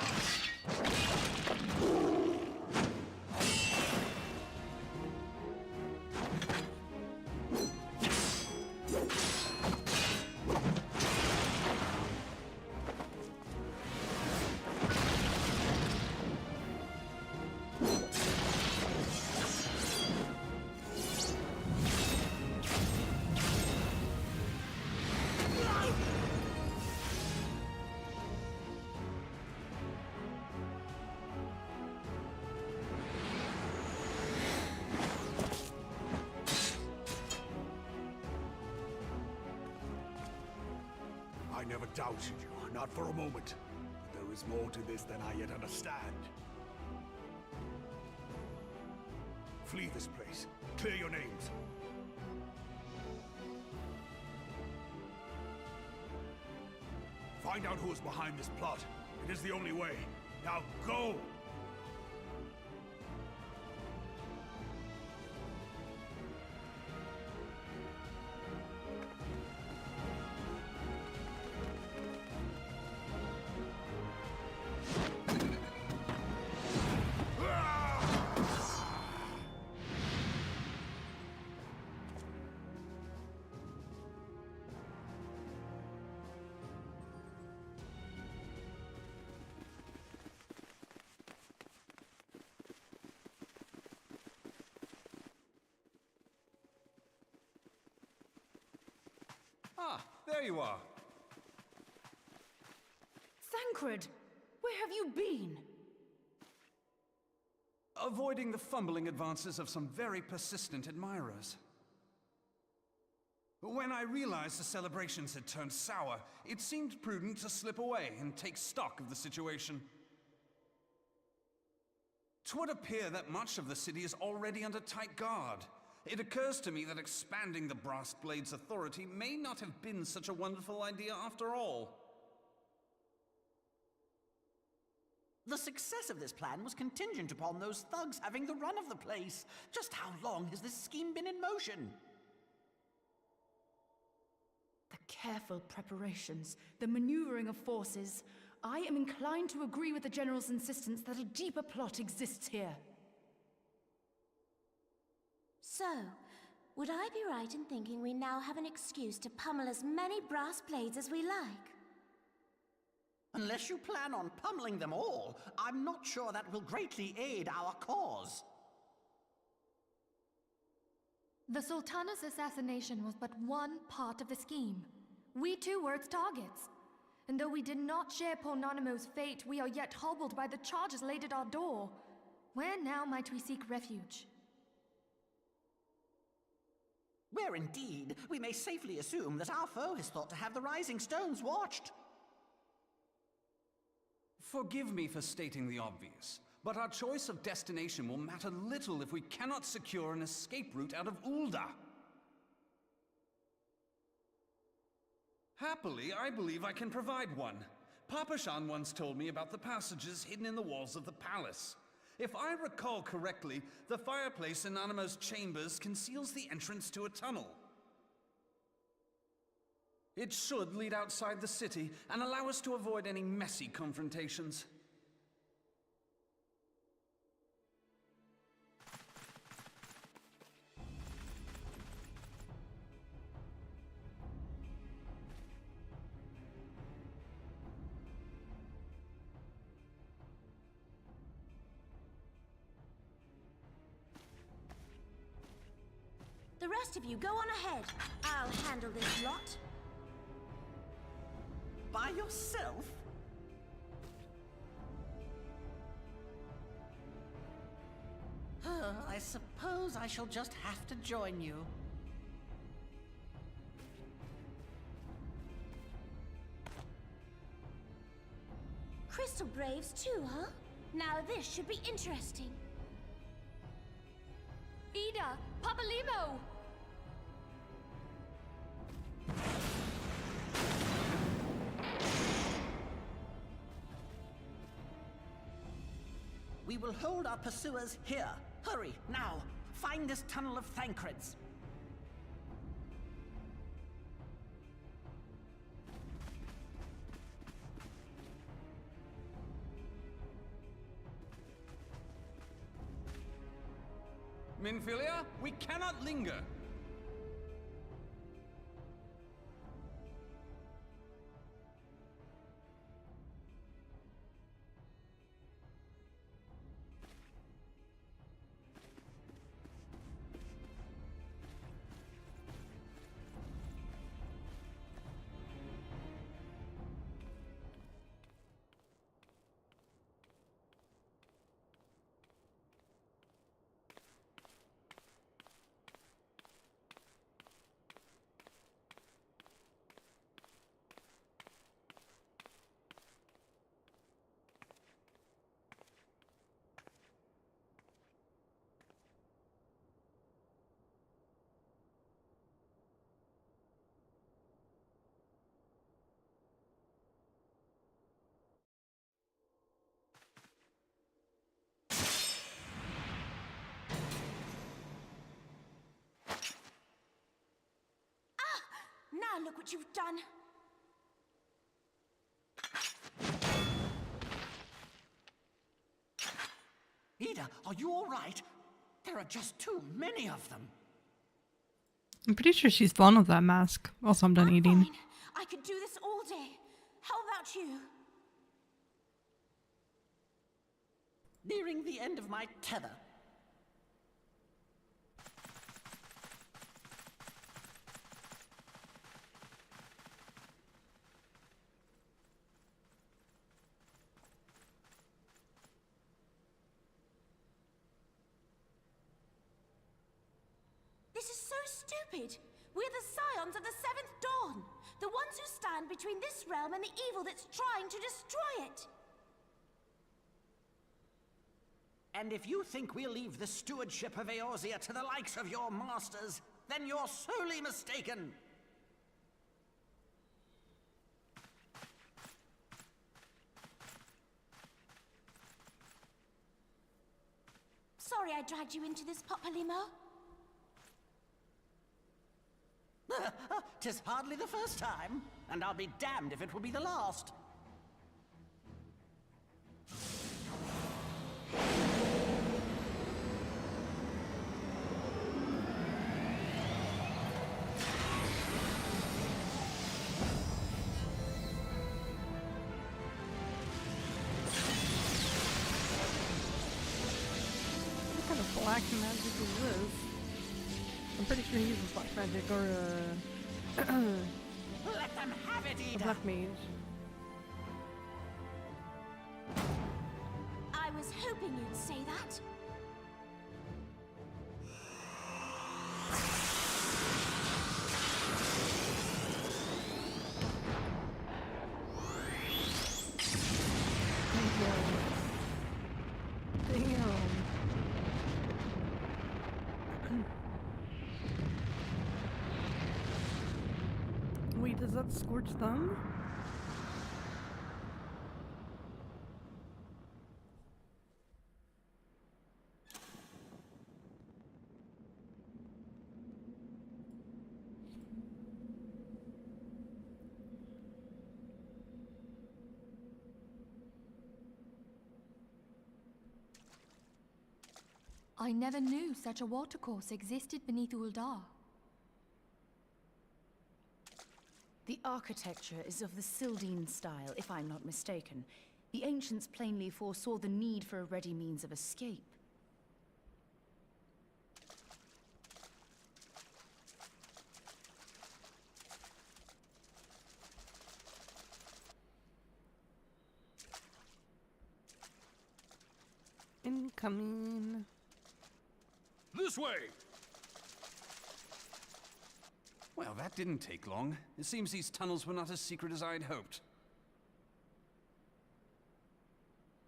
I never doubted you, not for a moment. But there is more to this than I yet understand. Flee this place. Clear your names. Find out who is behind this plot. It is the only way. Now go! Ah, there you are. Thancred, where have you been? Avoiding the fumbling advances of some very persistent admirers. When I realized the celebrations had turned sour, it seemed prudent to slip away and take stock of the situation. 'Twould appear that much of the city is already under tight guard. It occurs to me that expanding the Brass Blade's authority may not have been such a wonderful idea after all. The success of this plan was contingent upon those thugs having the run of the place. Just how long has this scheme been in motion? The careful preparations, the maneuvering of forces. I am inclined to agree with the General's insistence that a deeper plot exists here. So, would I be right in thinking we now have an excuse to pummel as many brass blades as we like? Unless you plan on pummeling them all, I'm not sure that will greatly aid our cause. The Sultana's assassination was but one part of the scheme. We too were its targets. And though we did not share poor Nanamo's fate, we are yet hobbled by the charges laid at our door. Where now might we seek refuge? Where indeed, we may safely assume that our foe is thought to have the Rising Stones watched. Forgive me for stating the obvious, but our choice of destination will matter little if we cannot secure an escape route out of Ul'dah. Happily, I believe I can provide one. Papa Shan once told me about the passages hidden in the walls of the palace. If I recall correctly, the fireplace in Nanamo's chambers conceals the entrance to a tunnel. It should lead outside the city and allow us to avoid any messy confrontations. The rest of you go on ahead. I'll handle this lot. By yourself? I suppose I shall just have to join you. Crystal Braves too, huh? Now this should be interesting. Ida! Papalimo! We will hold our pursuers here. Hurry, now! Find this tunnel of Thancred's. Minfilia, we cannot linger. look what you've done. Ida, are you all right? There are just too many of them. I'm pretty sure she's fond of that mask. Also, I'm done eating. Fine. I could do this all day. How about you? Nearing the end of my tether. This is so stupid. We're the scions of the Seventh Dawn. The ones who stand between this realm and the evil that's trying to destroy it. And if you think we'll leave the stewardship of Eorzea to the likes of your masters, then you're sorely mistaken. Sorry I dragged you into this, Papalymo. 'Tis hardly the first time, and I'll be damned if it will be the last. What kind of black magic is this? I'm pretty sure he uses black magic or Let them have it, a Ida. black mage. I was hoping you'd say that. Wait, does that scorch them? I never knew such a watercourse existed beneath Uldar. The architecture is of the Sildine style, if I'm not mistaken. The ancients plainly foresaw the need for a ready means of escape. Incoming. This way! Well, that didn't take long. It seems these tunnels were not as secret as I'd hoped.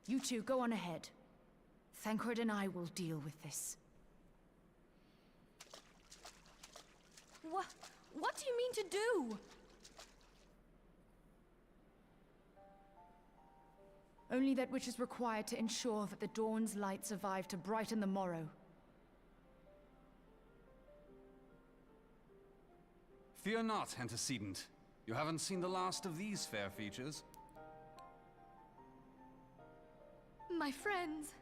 You two, go on ahead. Thancred and I will deal with this. What do you mean to do? Only that which is required to ensure that the dawn's light survive to brighten the morrow. Fear not, antecedent. You haven't seen the last of these fair features. My friends.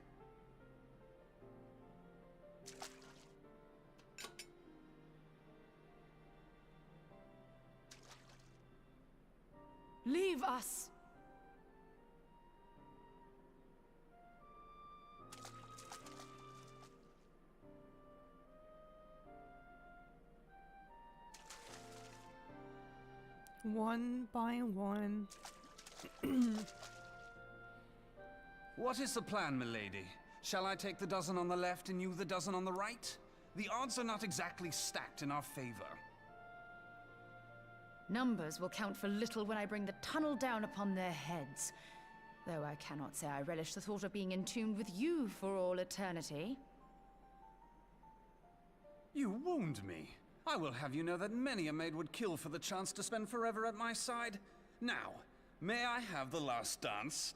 Leave us! One by one. What is the plan, milady? Shall I take the dozen on the left and you the dozen on the right? The odds are not exactly stacked in our favor. Numbers will count for little when I bring the tunnel down upon their heads. Though I cannot say I relish the thought of being entombed with you for all eternity. You wound me. I will have you know that many a maid would kill for the chance to spend forever at my side. Now, may I have the last dance?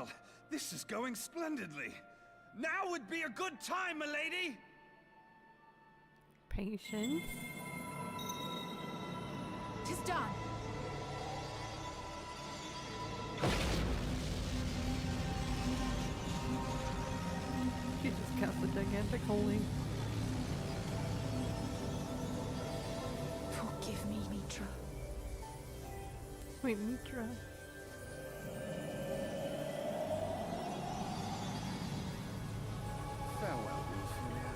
Well, this is going splendidly. Now would be a good time, milady! Patience. 'Tis done. She just cast a gigantic holy. Forgive me, Mitra. Wait, Mitra. Farewell, Ophelia.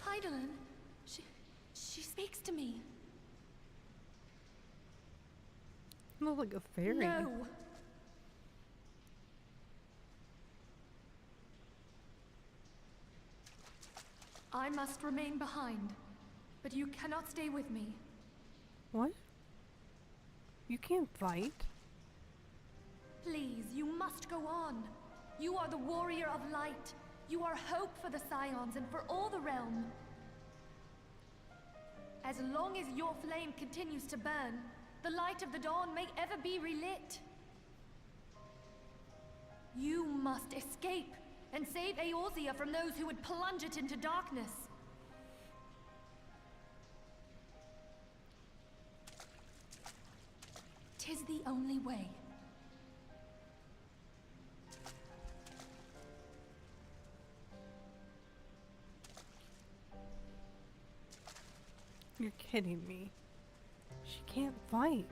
Heidelin, she speaks to me. Not like a fairy. No. I must remain behind, but you cannot stay with me. What? You can't fight. Please, you must go on. You are the warrior of light. You are hope for the Scions and for all the realm. As long as your flame continues to burn, the light of the dawn may ever be relit. You must escape and save Eorzea from those who would plunge it into darkness. Tis the only way. You're kidding me. She can't fight.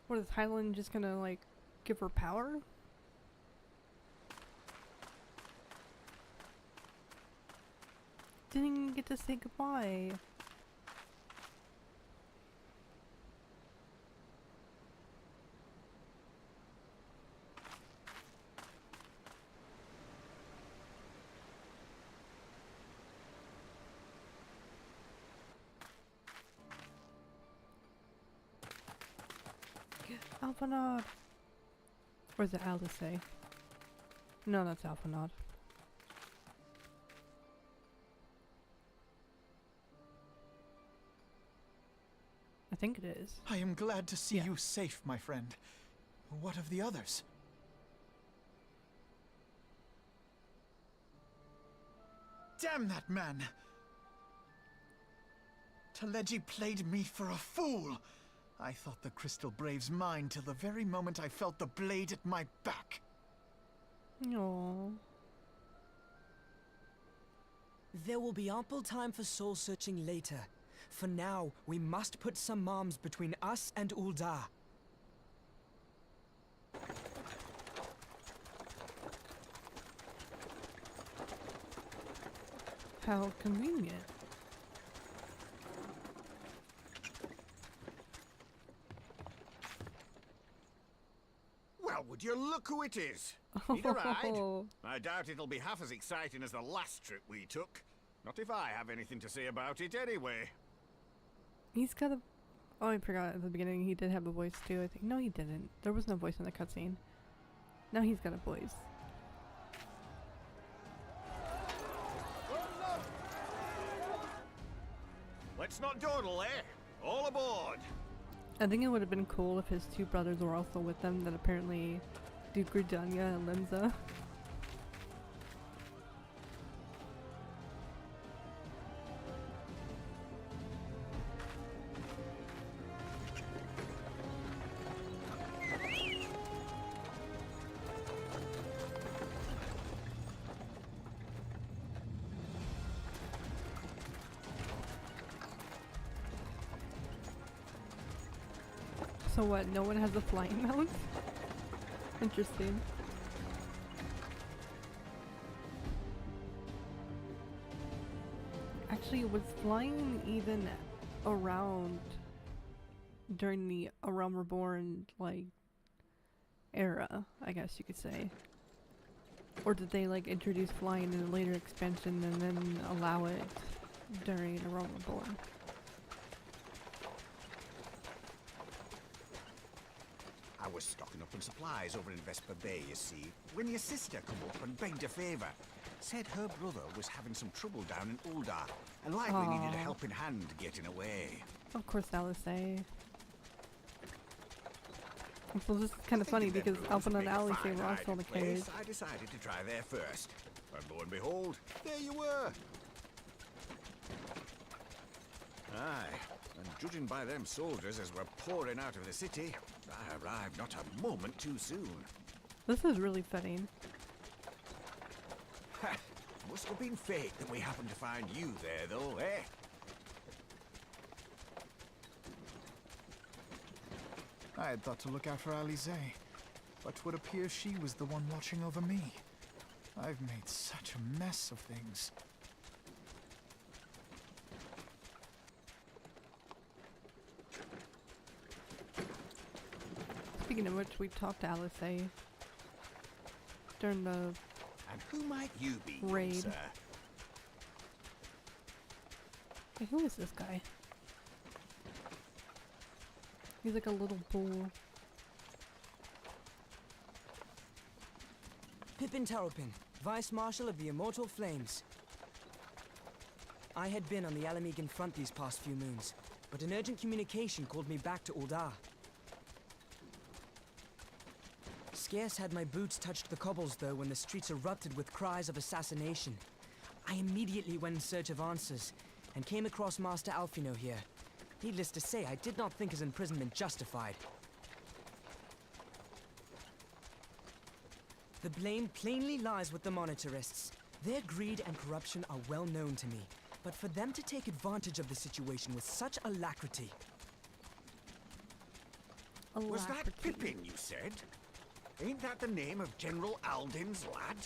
What is Highland just gonna like give her power? Didn't even get to say goodbye. Alphanod! Or is it Aldous? No, that's Alphanod. I think it is. I am glad to see you safe, my friend. What of the others? Damn that man! Teleji played me for a fool! I thought the Crystal Brave's mine till the very moment I felt the blade at my back. Aww. There will be ample time for soul-searching later. For now, we must put some moms between us and Ul'dah. How convenient. Well, would you look who it is? Need a ride? I doubt it'll be half as exciting as the last trip we took. Not if I have anything to say about it anyway. He's got a... Oh, I forgot at the beginning he did have a voice too, I think. No, he didn't. There was no voice in the cutscene. Now he's got a voice. Let's not dawdle, eh? All aboard! I think it would have been cool if his two brothers were also with them, that apparently Duke Gridania and Limsa. So what, no one has a flying mount? Interesting. Actually, was flying even around during the A Realm Reborn, like, era, I guess you could say? Or did they, like, introduce flying in a later expansion and then allow it during a Roman war. I was stocking up on supplies over in Vesper Bay, you see, when your sister come up and begged a favour. Said her brother was having some trouble down in Uldar, and likely needed a helping hand getting away. Of course, Alice. So this is kind of funny because Alpha and Alice were also on the carriage. I decided to try there first, and lo and behold, there you were. Aye, and judging by them soldiers as we're pouring out of the city, I arrived not a moment too soon. This is really fitting. Ha! Must have been fate that we happened to find you there, though, eh? I had thought to look out for Alize, but it would appear she was the one watching over me. I've made such a mess of things. Speaking of which, we talked to Alice during the And who might you be, raid. sir? Hey, who is this guy? He's like a little bull. Pippin Taropin, Vice Marshal of the Immortal Flames. I had been on the Alamegan front these past few moons, but an urgent communication called me back to Uldar. Scarce had my boots touched the cobbles, though, when the streets erupted with cries of assassination. I immediately went in search of answers, and came across Master Alfino here. Needless to say, I did not think his imprisonment justified. The blame plainly lies with the Monetarists. Their greed and corruption are well known to me, but for them to take advantage of the situation with such alacrity... Was that Pippin, you said? Ain't that the name of General Aldin's lad?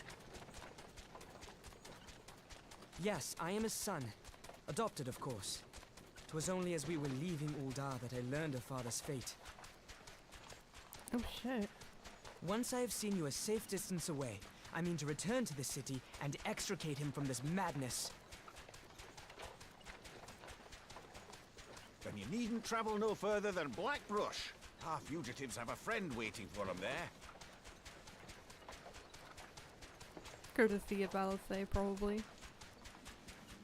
Yes, I am his son. Adopted, of course. 'Twas only as we were leaving Uldar that I learned of father's fate. Oh shit. Once I have seen you a safe distance away, I mean to return to the city and extricate him from this madness. Then you needn't travel no further than Blackbrush. Our fugitives have a friend waiting for them there. Courtesy of Alice, probably.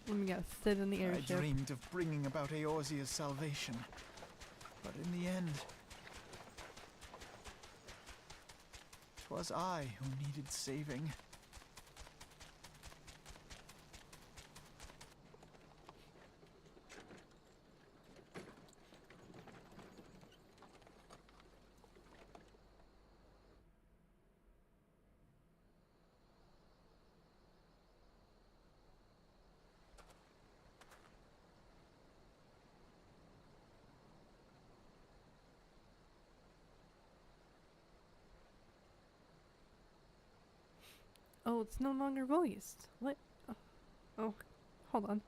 Let me guess, sit in the I airship. dreamed of bringing about Eorzea's salvation, but in the end, 'twas I who needed saving. Oh, it's no longer voiced. What? Oh, hold on.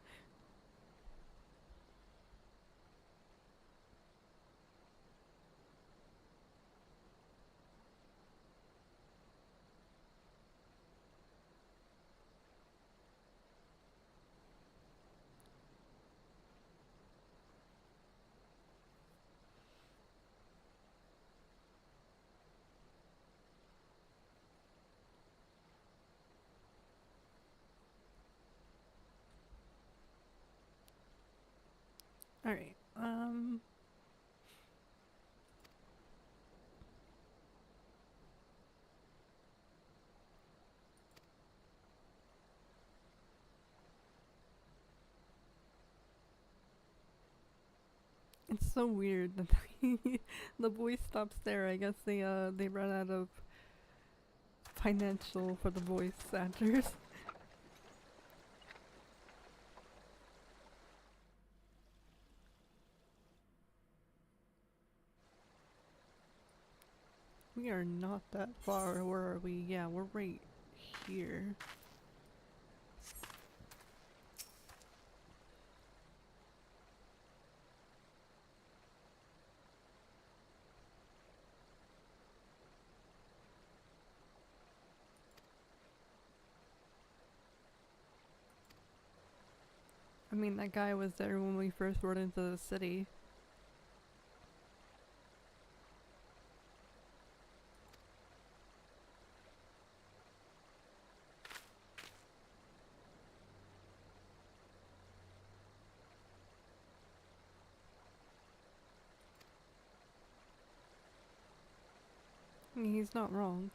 Alright, it's so weird that the voice stops there. I guess they run out of financial for the voice actors. We are not that far. Where are we? Yeah, we're right here. I mean, that guy was there when we first rode into the city. I mean, he's not wrong.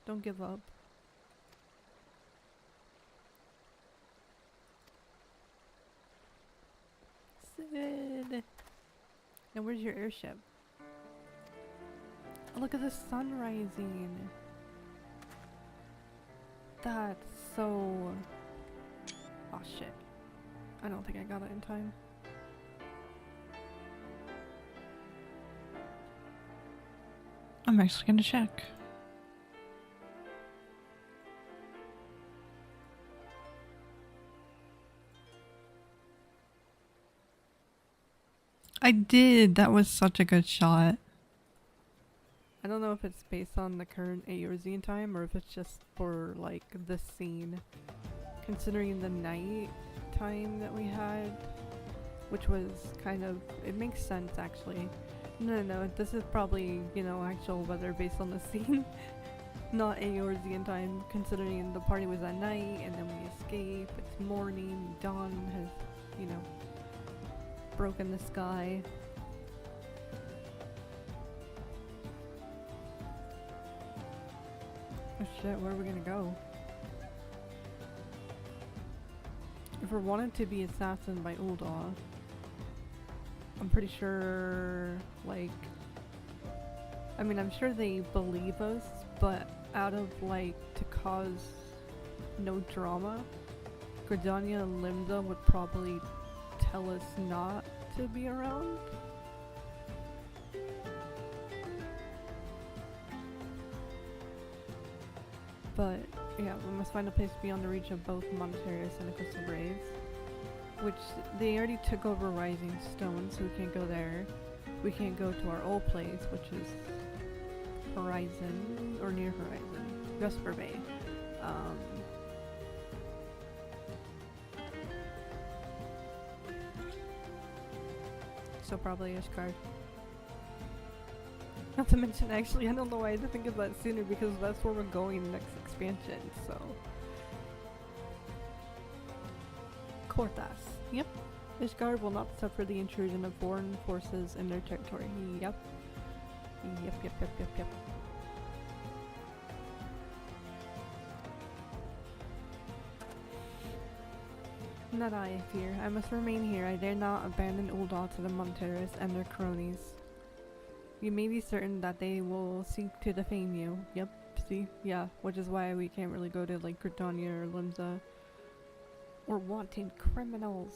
Don't give up. Sid! Now where's your airship? Oh, look at the sun rising! That's so... Oh shit. I don't think I got it in time. I'm actually gonna check. I did! That was such a good shot. I don't know if it's based on the current Eorzean time or if it's just for like this scene. Considering the night time that we had, which was kind of, it makes sense actually. No, this is probably, you know, actual weather based on the scene. Not Eorzean time, considering the party was at night and then we escape, it's morning, dawn has, you know, broken the sky. Oh shit, where are we gonna go? If we're wanted to be assassinated by Ul'dah, I'm pretty sure, like, I mean, I'm sure they believe us, but out of, like, to cause no drama, Gridania and Limsa would probably tell us not to be around. But, yeah, we must find a place beyond the reach of both Monterius and the Crystal Graves. Which, they already took over Rising Stone, so we can't go there. We can't go to our old place, which is Horizon, or near Horizon, Vesper Bay. So probably Ishgard. Not to mention, actually, I don't know why I didn't think of that sooner, because that's where we're going next expansion, so... Korthas. Yep. Ishgard will not suffer the intrusion of foreign forces in their territory. Yep. Yep. Not I fear. I must remain here. I dare not abandon Ul'dah to the Monteris and their cronies. You may be certain that they will seek to defame you. Yep, see? Yeah, which is why we can't really go to, like, Gridania or Limsa. We're wanting criminals.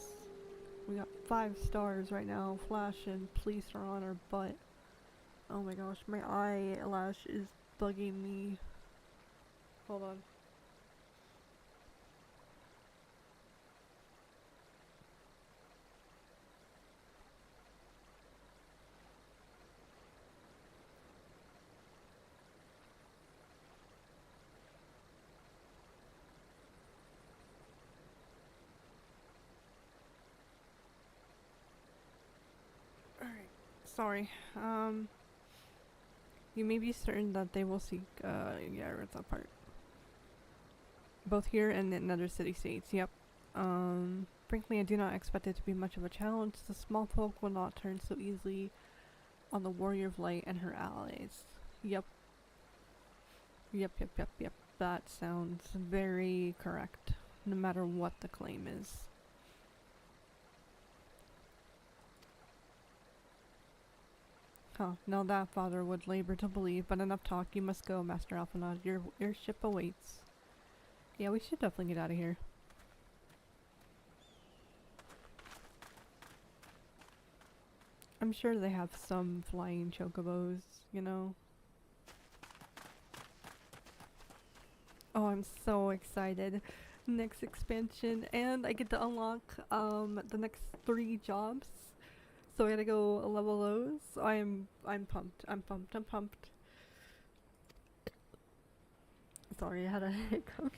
We got 5 stars right now. Flash and police are on our butt. Oh my gosh, my eyelash is bugging me. Hold on. Sorry. You may be certain that they will seek, yeah, I read that part. Both here and in other city-states, yep. Frankly, I do not expect it to be much of a challenge. The small folk will not turn so easily on the Warrior of Light and her allies. Yep. Yep. That sounds very correct, no matter what the claim is. Huh, now that father would labor to believe, but enough talk, you must go, Master Alphanod. Your airship awaits. Yeah, we should definitely get out of here. I'm sure they have some flying chocobos, you know? Oh, I'm so excited. Next expansion, and I get to unlock, the next 3 jobs. So I gotta go level those. I'm pumped. I'm pumped. Sorry, I had a hiccup.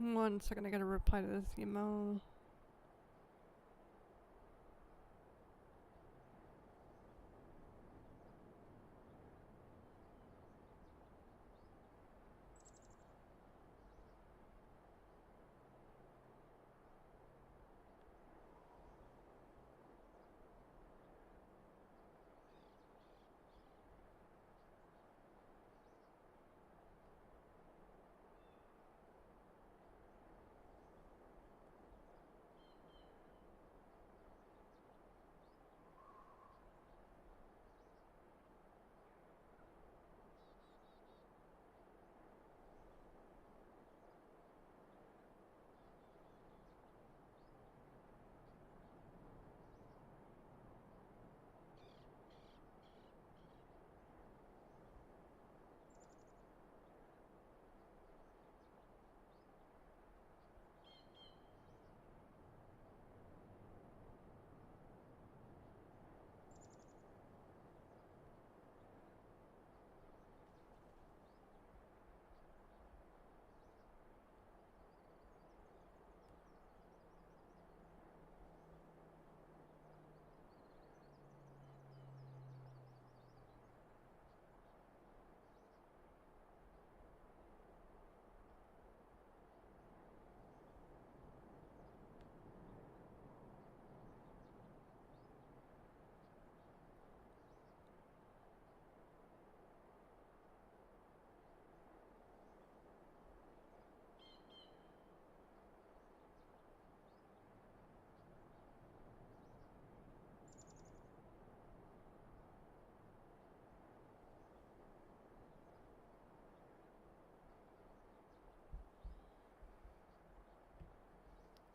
1 second, I gotta reply to this email.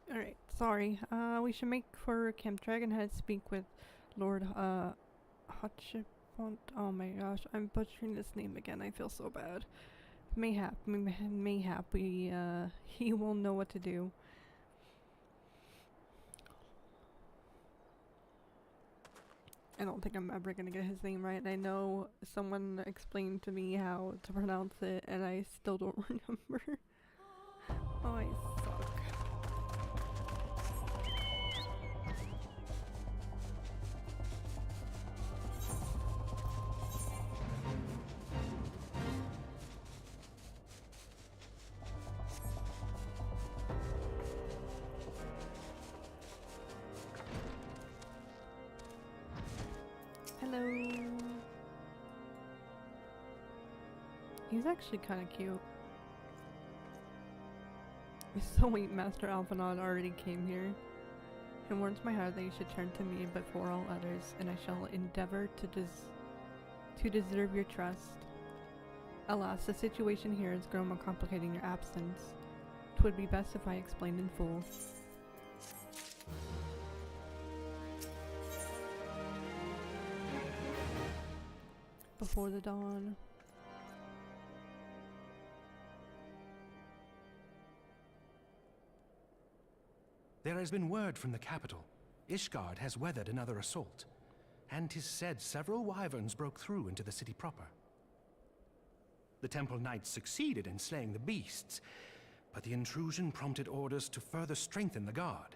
Alright, sorry. We should make for Camp Dragonhead, speak with Lord, Hutchifont. Oh my gosh, I'm butchering this name again. I feel so bad. Mayhap, he will know what to do. I don't think I'm ever gonna get his name right. I know someone explained to me how to pronounce it, and I still don't remember. Oh, I suck. Hello. He's actually kind of cute. So wait, Master Alphinaud already came here. It warms my heart that you should turn to me before all others, and I shall endeavor to deserve your trust. Alas, the situation here has grown more complicated in your absence. 'Twould be best if I explained in full. Before the dawn. There has been word from the capital. Ishgard has weathered another assault, and 'tis said several wyverns broke through into the city proper. The temple knights succeeded in slaying the beasts, but the intrusion prompted orders to further strengthen the guard,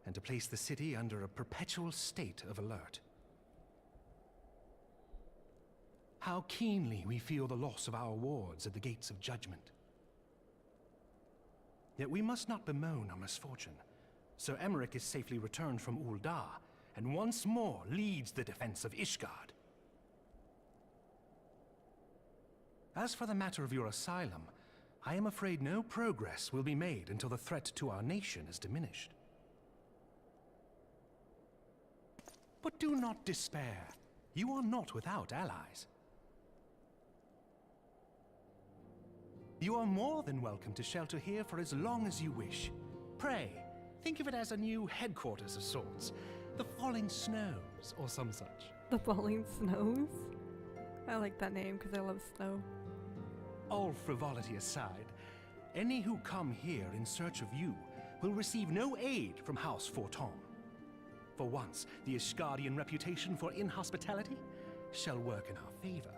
and to place the city under a perpetual state of alert. How keenly we feel the loss of our wards at the gates of judgment. Yet we must not bemoan our misfortune. Sir Emmerich is safely returned from Ul'dah, and once more leads the defense of Ishgard. As for the matter of your asylum, I am afraid no progress will be made until the threat to our nation is diminished. But do not despair. You are not without allies. You are more than welcome to shelter here for as long as you wish. Pray, think of it as a new headquarters of sorts. The Falling Snows, or some such. The Falling Snows? I like that name because I love snow. All frivolity aside, any who come here in search of you will receive no aid from House Forton. For once, the Ishgardian reputation for inhospitality shall work in our favor.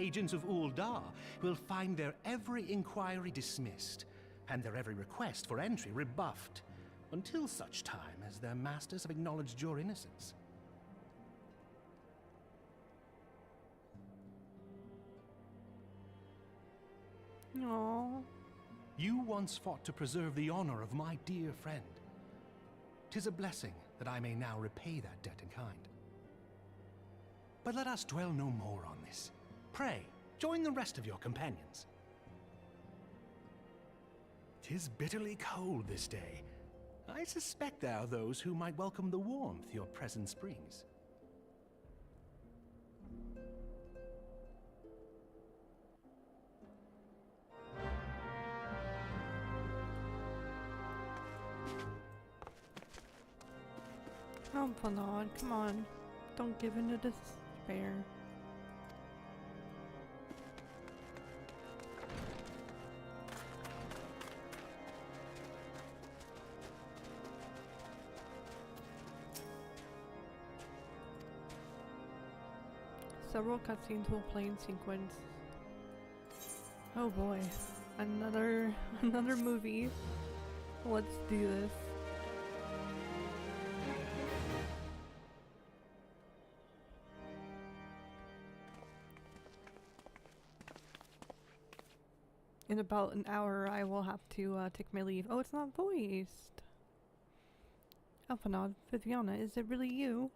agents of Uldar will find their every inquiry dismissed, and their every request for entry rebuffed, until such time as their masters have acknowledged your innocence. Aww. You once fought to preserve the honor of my dear friend. 'Tis a blessing that I may now repay that debt in kind. But let us dwell no more on this. Pray, join the rest of your companions. 'Tis bitterly cold this day. I suspect there are those who might welcome the warmth your presence brings. Oh, Bernard, come on. Don't give in to despair. Several cutscenes will play in sequence. Oh boy. Another movie. Let's do this. In about an hour, I will have to take my leave. Oh, it's not voiced. Alphanod, Viviana, is it really you?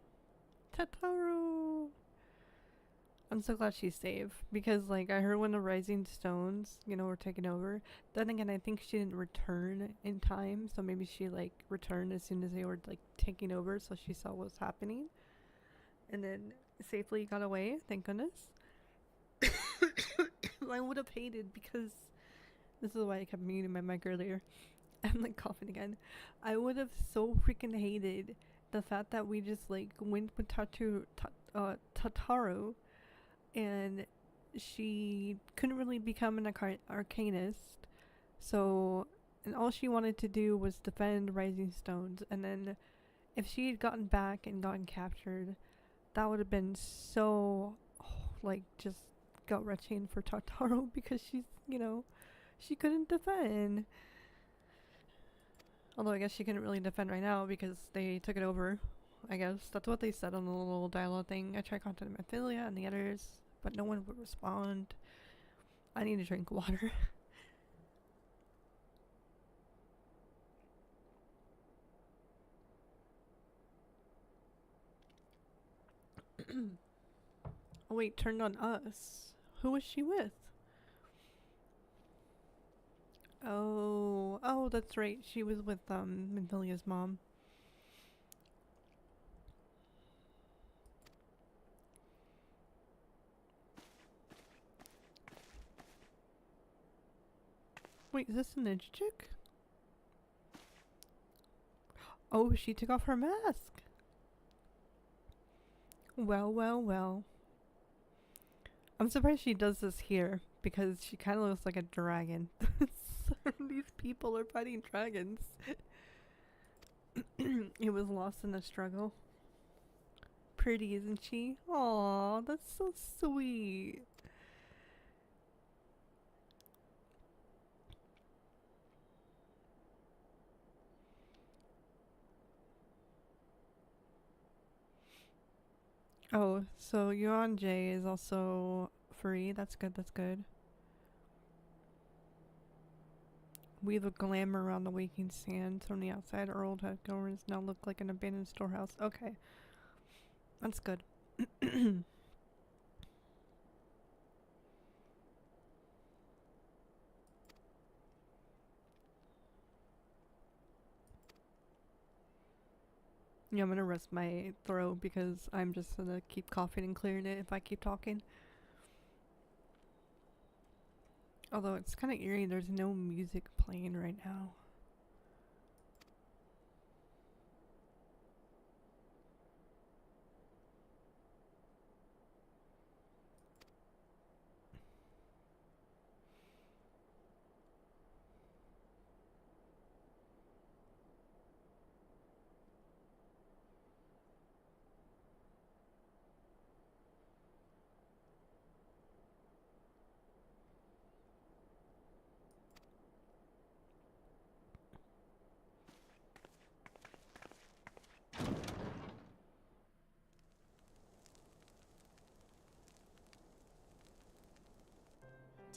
Tataru! I'm so glad she's safe, because like I heard when the Rising Stones, you know, were taken over. Then again, I think she didn't return in time, so maybe she like returned as soon as they were like taking over, so she saw what was happening, and then safely got away. Thank goodness. I would have hated, because this is why I kept muting my mic earlier. I'm like coughing again. I would have so freaking hated the fact that we just like went with Tataru, and she couldn't really become an arcanist, so, and all she wanted to do was defend Rising Stones, and then if she had gotten back and gotten captured, that would have been so, like, just gut-wrenching for Tataru, because she's, you know, she couldn't defend. Although I guess she couldn't really defend right now because they took it over. I guess that's what they said on the little dialogue thing. I tried contacting Ophelia and the others, but no one would respond. I need to drink water. Oh wait, turned on us. Who was she with? Oh, that's right. She was with Minthilia's mom. Wait, is this an Ninja chick? Oh, she took off her mask. Well, well, well. I'm surprised she does this here, because she kind of looks like a dragon. These people are fighting dragons. It was lost in the struggle. Pretty, isn't she? Aw, that's so sweet. Oh, so Yuan J is also free. That's good, that's good. Weave a glamour around the waking sands. From the outside, our old headquarters now look like an abandoned storehouse. Okay. That's good. Yeah, I'm gonna rest my throat because I'm just gonna keep coughing and clearing it if I keep talking. Although it's kind of eerie, there's no music playing right now.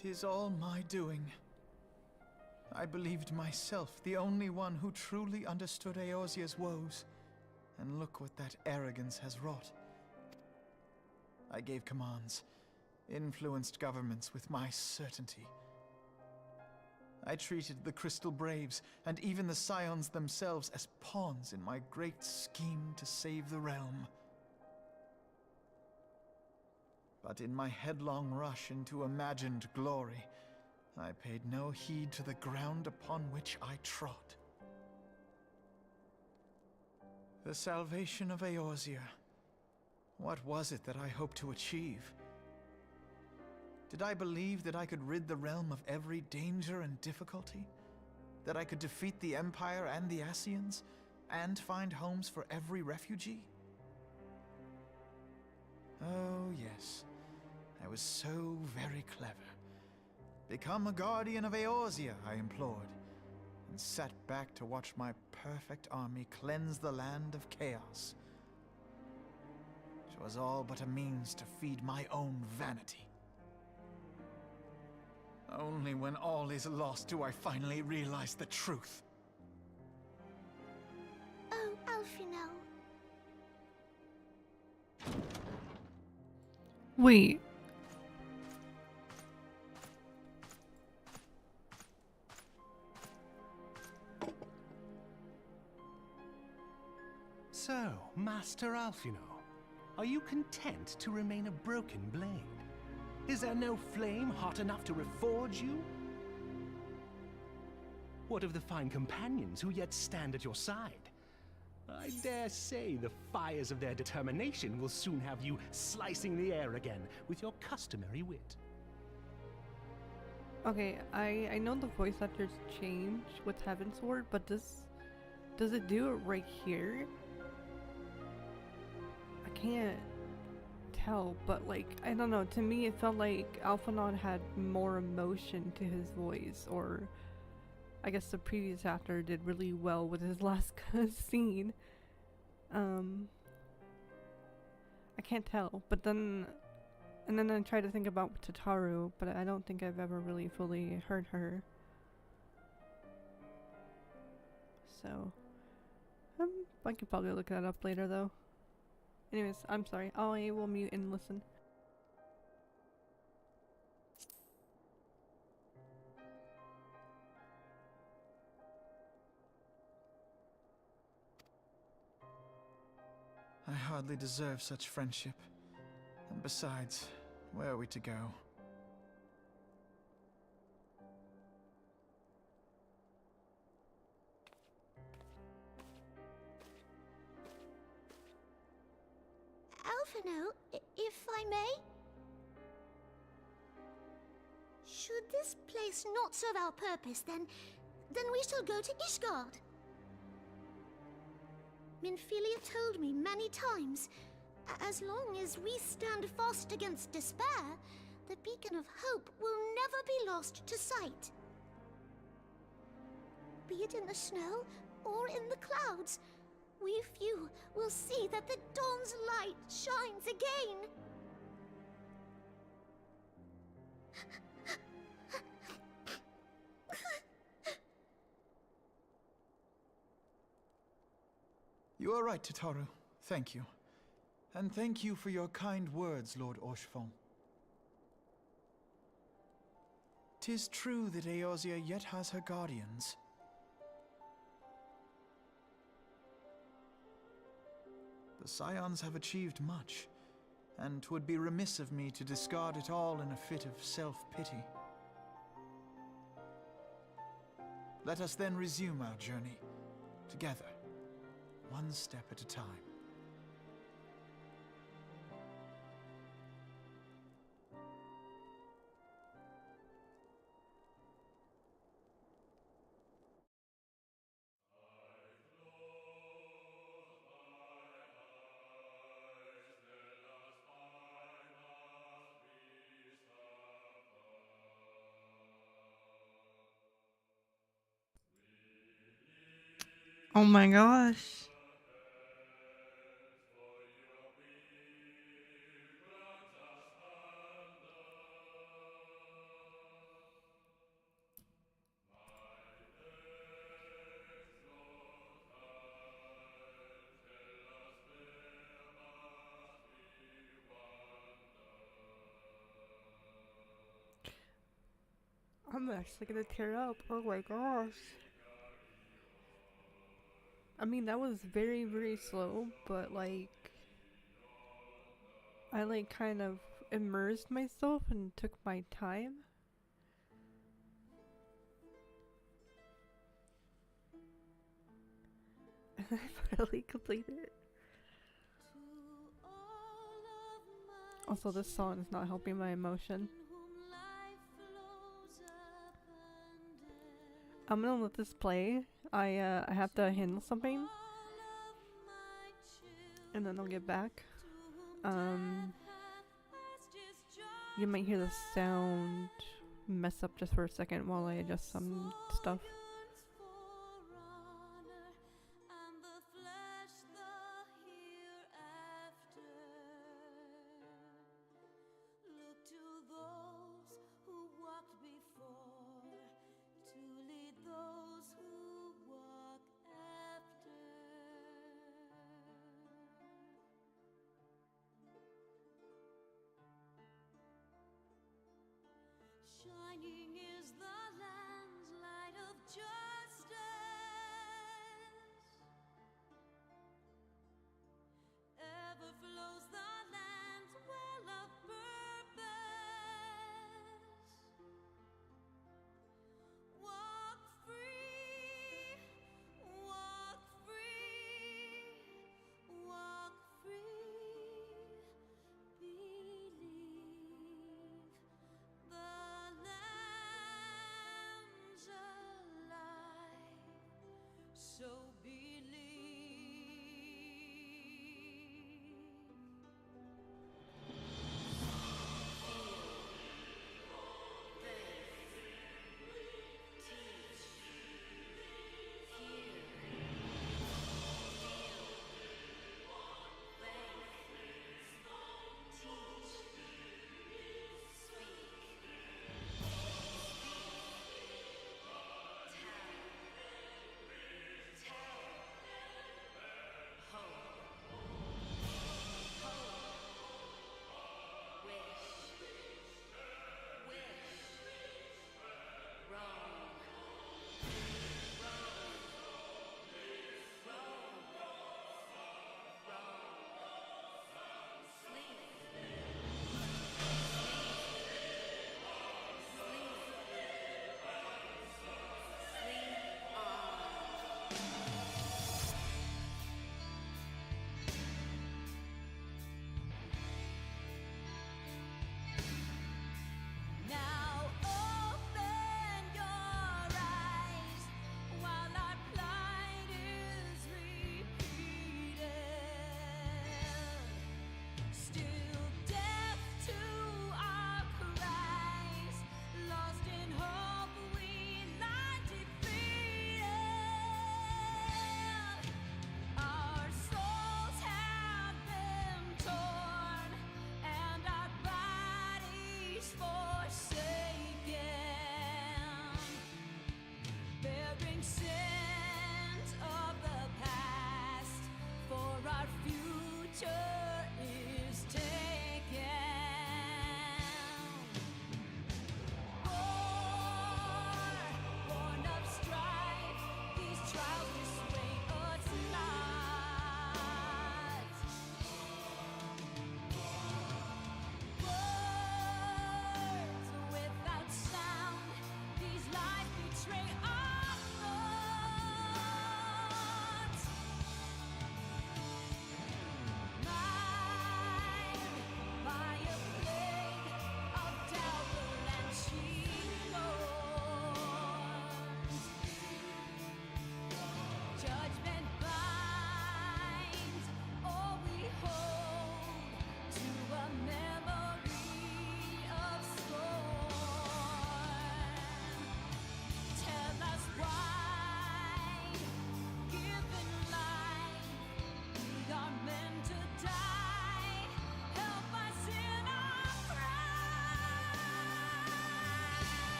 'Tis all my doing. I believed myself the only one who truly understood Eorzea's woes, and look what that arrogance has wrought. I gave commands, influenced governments with my certainty. I treated the Crystal Braves, and even the Scions themselves, as pawns in my great scheme to save the realm. But in my headlong rush into imagined glory, I paid no heed to the ground upon which I trod. The salvation of Eorzea. What was it that I hoped to achieve? Did I believe that I could rid the realm of every danger and difficulty? That I could defeat the Empire and the Ascians, and find homes for every refugee? Oh, yes. I was so very clever. Become a guardian of Eorzea, I implored, and sat back to watch my perfect army cleanse the land of chaos. It was all but a means to feed my own vanity. Only when all is lost do I finally realize the truth. Oh, Alphino. Wait. So, Master Alphino, are you content to remain a broken blade? Is there no flame hot enough to reforge you? What of the fine companions who yet stand at your side? I dare say the fires of their determination will soon have you slicing the air again with your customary wit. Okay, I know the voice actors change with Heavensward, but does it do it right here? I can't tell, but like, I don't know, to me it felt like Alphinaud had more emotion to his voice, or I guess the previous actor did really well with his last scene. I can't tell, but then I try to think about Tataru, but I don't think I've ever really fully heard her. So, I could probably look that up later though. Anyways, I'm sorry. I will mute and listen. I hardly deserve such friendship. And besides, where are we to go? Alphino, if I may? Should this place not serve our purpose, then we shall go to Ishgard. Minfilia told me many times, as long as we stand fast against despair, the beacon of hope will never be lost to sight. Be it in the snow or in the clouds, we few will see that the dawn's light shines again. You are right, Tataru. Thank you. And thank you for your kind words, Lord Orchefon. 'Tis true that Eorzea yet has her guardians. The Scions have achieved much, and 'twould be remiss of me to discard it all in a fit of self-pity. Let us then resume our journey, together, one step at a time. Oh my gosh. I'm actually gonna tear up. Oh my gosh. I mean, that was very, very slow, but like, I like kind of immersed myself and took my time. And I finally completed it. Also, this song is not helping my emotion. I'm gonna let this play. I have to handle something, and then I'll get back. You might hear the sound mess up just for a second while I adjust some stuff. Shining is the land's light of joy.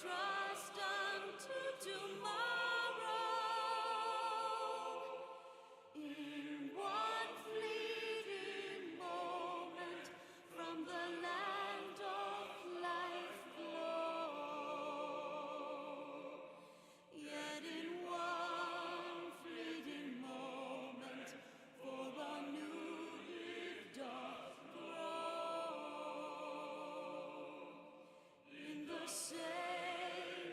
trust unto tomorrow. In one fleeting moment from the land of life glow, yet in one fleeting moment for anew it doth grow. In the same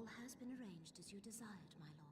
All has been arranged as you desired, my lord.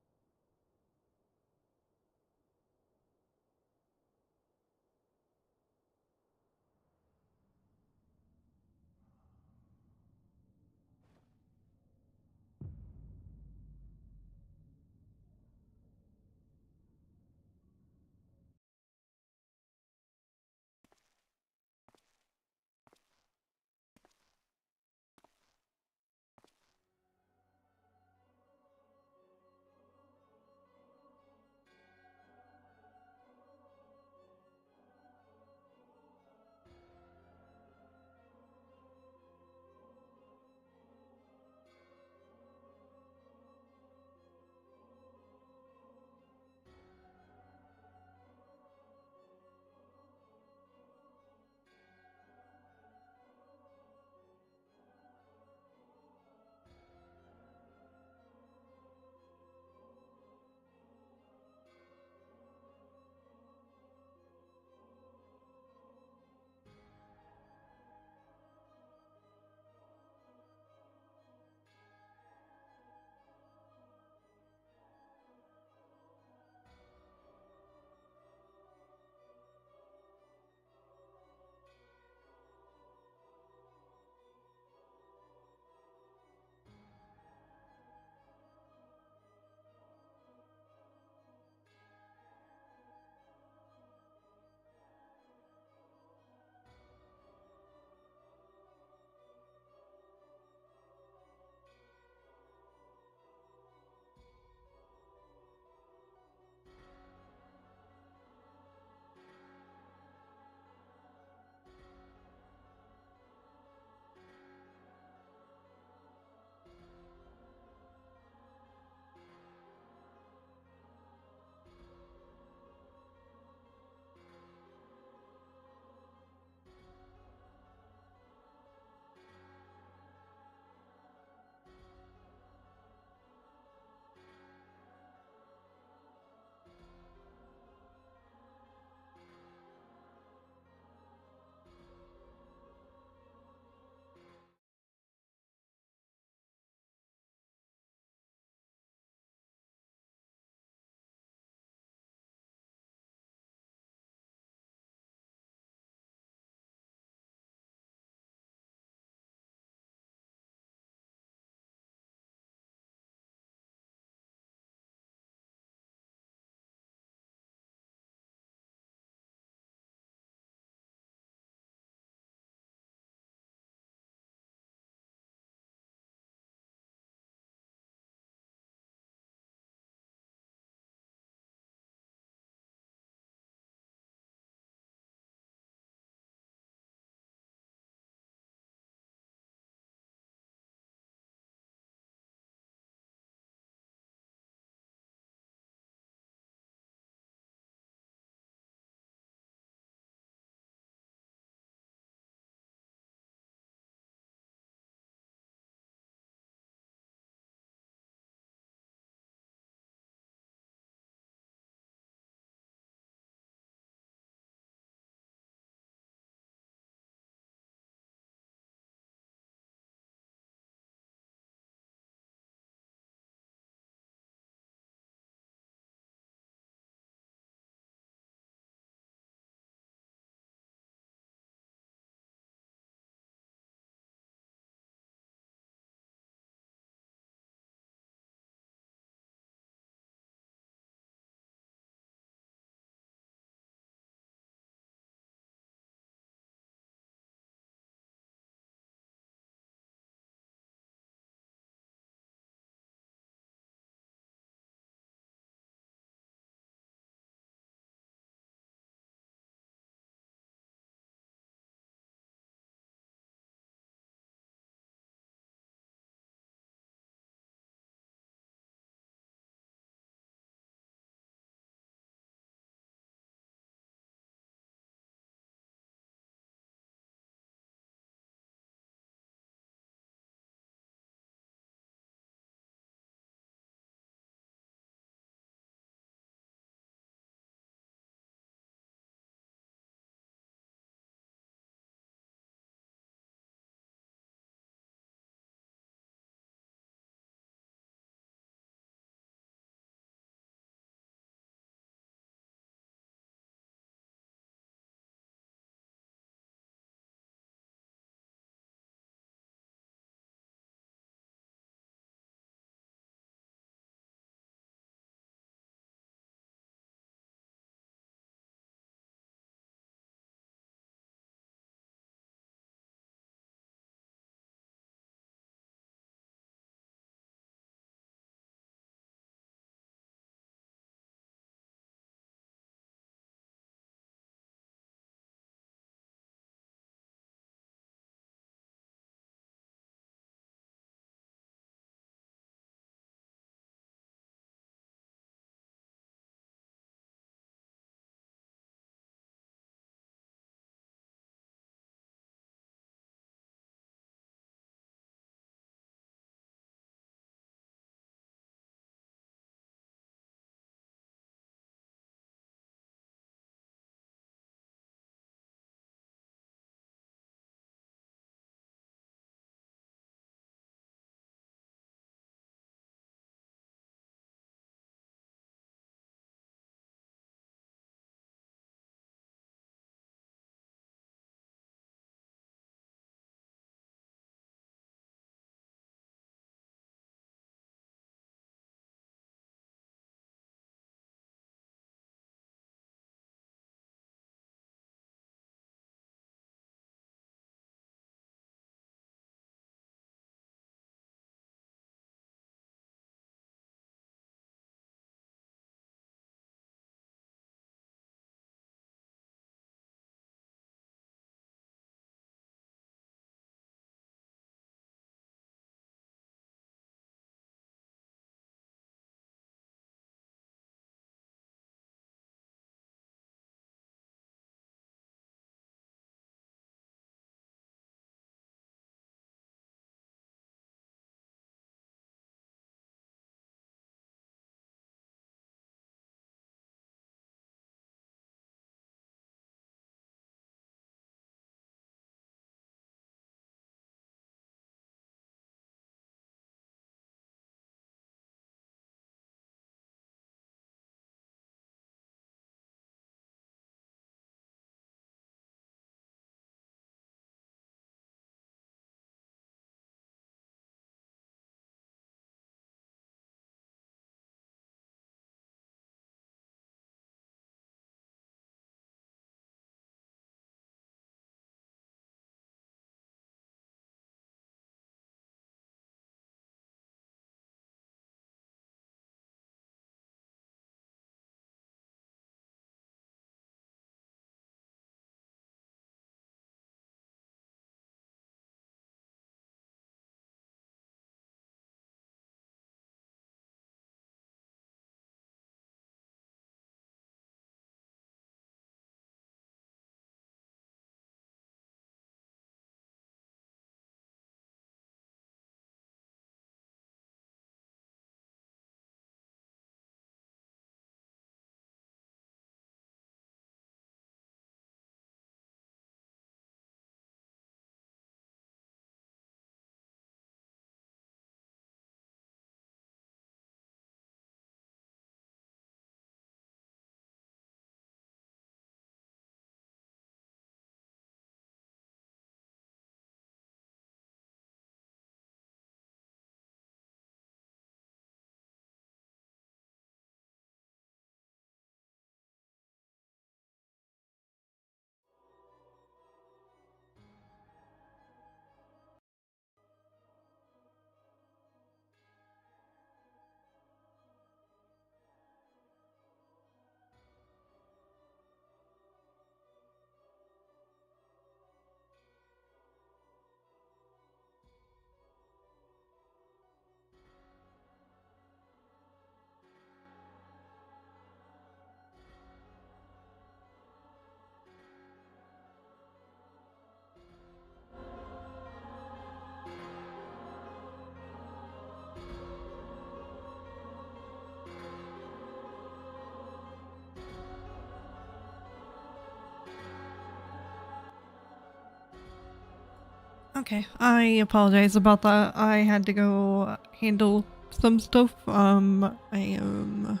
Okay, I apologize about that. I had to go handle some stuff. I am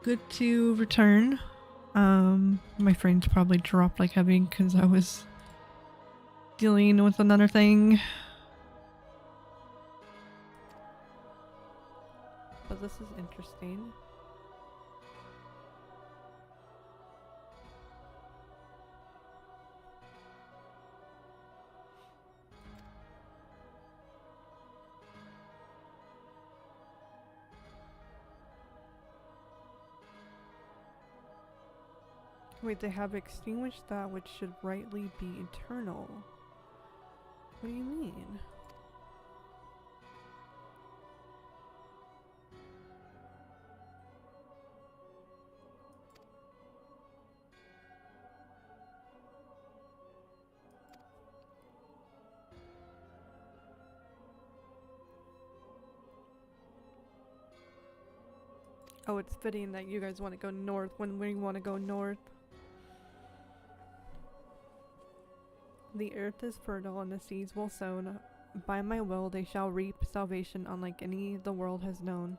good to return. My friends probably dropped like heavy because I was dealing with another thing. But this is interesting. Wait, they have extinguished that which should rightly be eternal. What do you mean? Oh, it's fitting that you guys want to go north when we want to go north. The earth is fertile and the seeds well sown. By my will they shall reap salvation unlike any the world has known.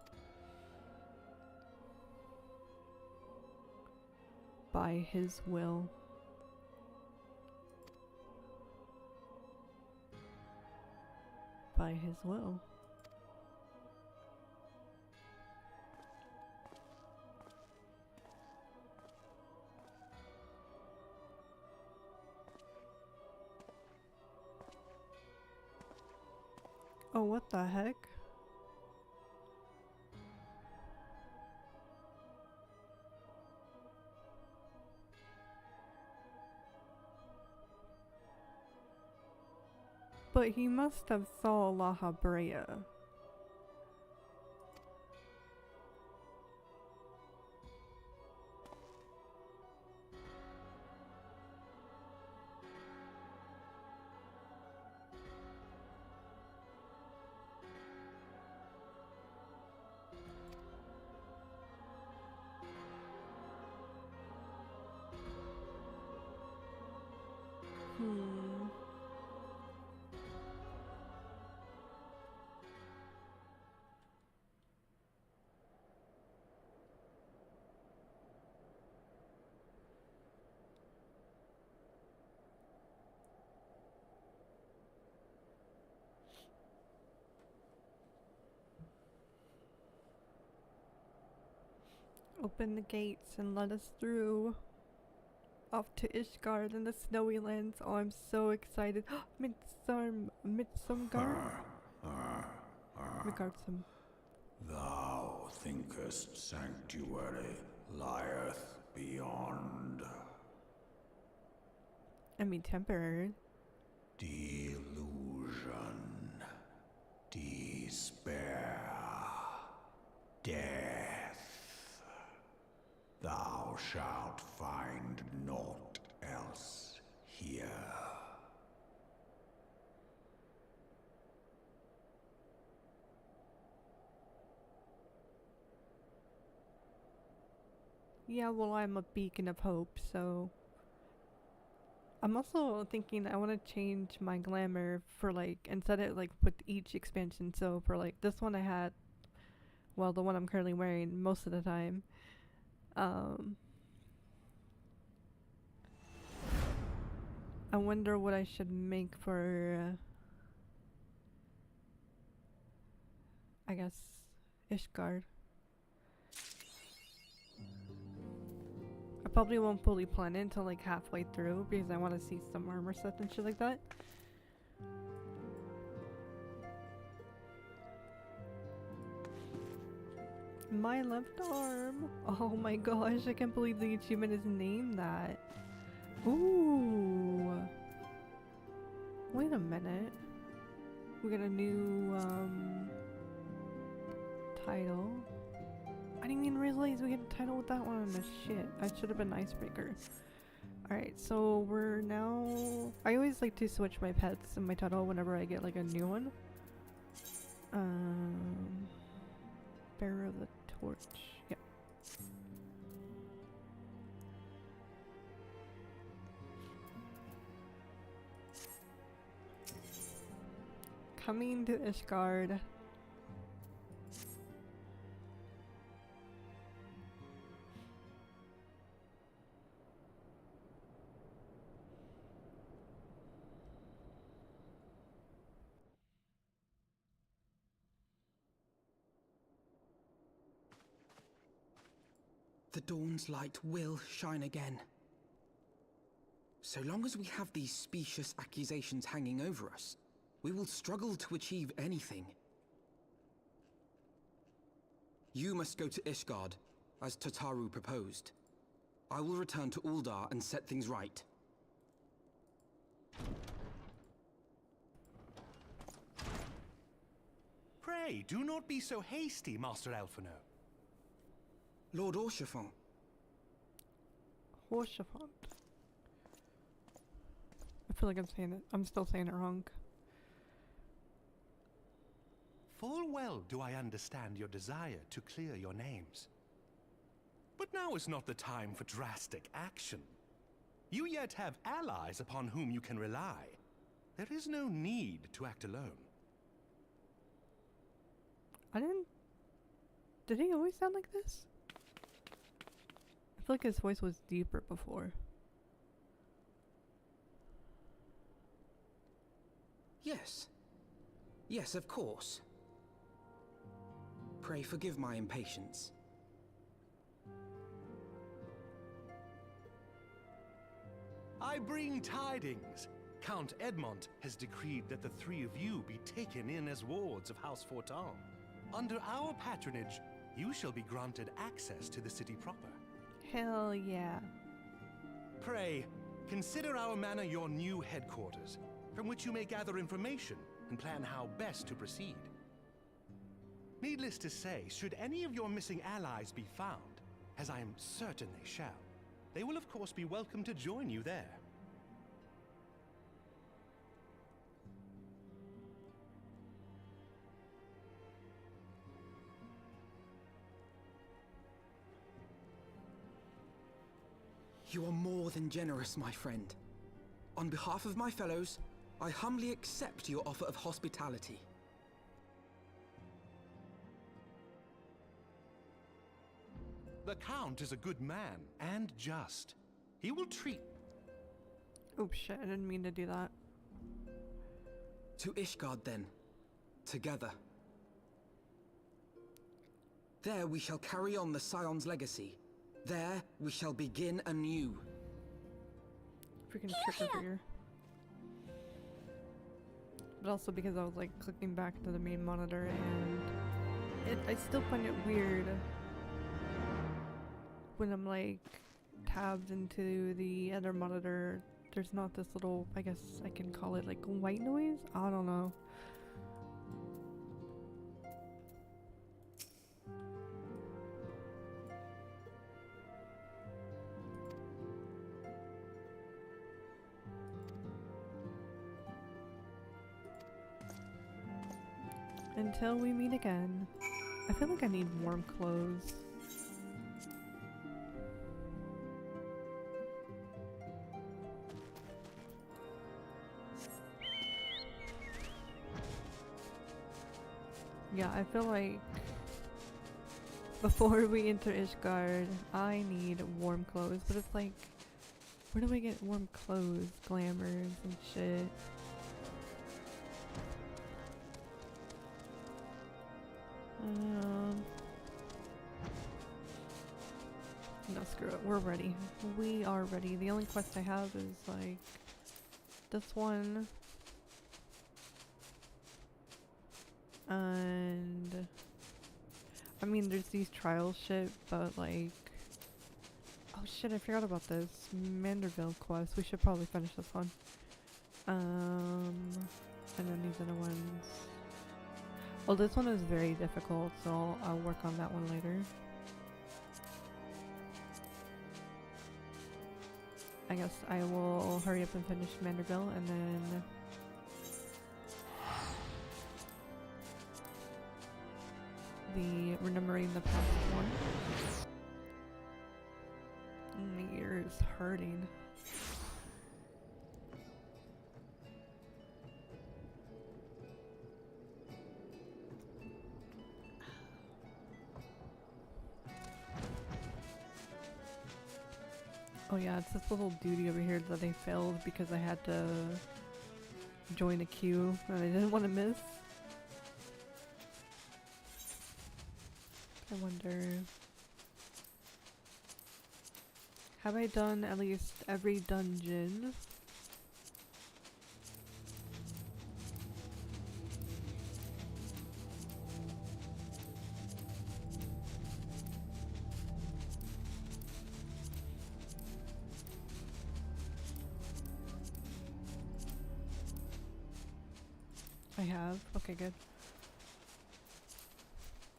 By his will. By his will. Oh, what the heck? But he must have saw La Habrea. Open the gates and let us through. Off to Ishgard and the snowy lands. Oh, I'm so excited. Midsumgar? Migardsum. Thou thinkest sanctuary lieth beyond. I mean temporary. Delusion. Despair. Death. Thou shalt find naught else here. Yeah, well, I'm a beacon of hope, so... I'm also thinking I want to change my glamour for, like, instead of, like, with each expansion. So, for, like, this one I had... Well, the one I'm currently wearing most of the time. I wonder what I should make for... I guess... Ishgard. I probably won't fully plan it until like halfway through because I want to see some armor sets and shit like that. My left arm. Oh my gosh, I can't believe the achievement is named that. Ooh. Wait a minute. We got a new title. I didn't even realize we had a title with that one on the shit. I should have been Icebreaker. Alright, so we're now... I always like to switch my pets and my title whenever I get like a new one. Bearer of the Torch. Yep. coming to Ishgard. The dawn's light will shine again. So long as we have these specious accusations hanging over us, we will struggle to achieve anything. You must go to Ishgard, as Tataru proposed. I will return to Uldar and set things right. Pray, do not be so hasty, Master Alphino. Lord Orchefant. Orchefant. I feel like I'm still saying it wrong. Full well do I understand your desire to clear your names. But now is not the time for drastic action. You yet have allies upon whom you can rely. There is no need to act alone. Did he always sound like this? I feel like his voice was deeper before. Yes. Yes, of course. Pray forgive my impatience. I bring tidings. Count Edmond has decreed that the three of you be taken in as wards of House Fortin. Under our patronage, you shall be granted access to the city proper. Hell yeah. Pray, consider our manor your new headquarters, from which you may gather information and plan how best to proceed. Needless to say, should any of your missing allies be found, as I am certain they shall, they will of course be welcome to join you there. You are more than generous, my friend. On behalf of my fellows, I humbly accept your offer of hospitality. The Count is a good man, and just. He will treat... Oh shit, I didn't mean to do that. To Ishgard, then. Together. There we shall carry on the Scion's legacy. There we shall begin anew. Freaking trigger. But also because I was like clicking back to the main monitor and I still find it weird when I'm like tabbed into the other monitor. There's not this little, I guess I can call it like white noise? I don't know. Until we meet again. I feel like I need warm clothes. Yeah, I feel like before we enter Ishgard, I need warm clothes. But it's like, where do I get warm clothes, glamours, and shit? No, screw it. We're ready. We are ready. The only quest I have is like this one. And I mean, there's these trial shit, but like, oh shit, I forgot about this Manderville quest. We should probably finish this one. And then these other ones. Oh, this one is very difficult, so I'll work on that one later. I guess I will hurry up and finish Manderville, and then the remembering the past one. My ear is hurting. Oh yeah, it's this little duty over here that I failed because I had to join a queue and I didn't want to miss. I wonder... Have I done at least every dungeon? I have? Okay, good.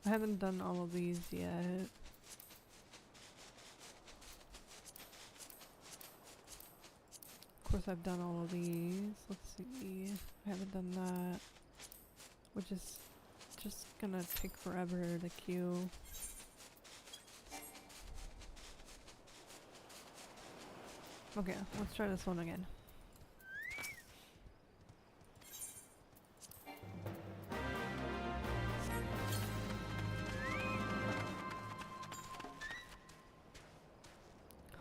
I haven't done all of these yet. Of course I've done all of these. Let's see. I haven't done that. Which is just gonna take forever to queue. Okay, let's try this one again.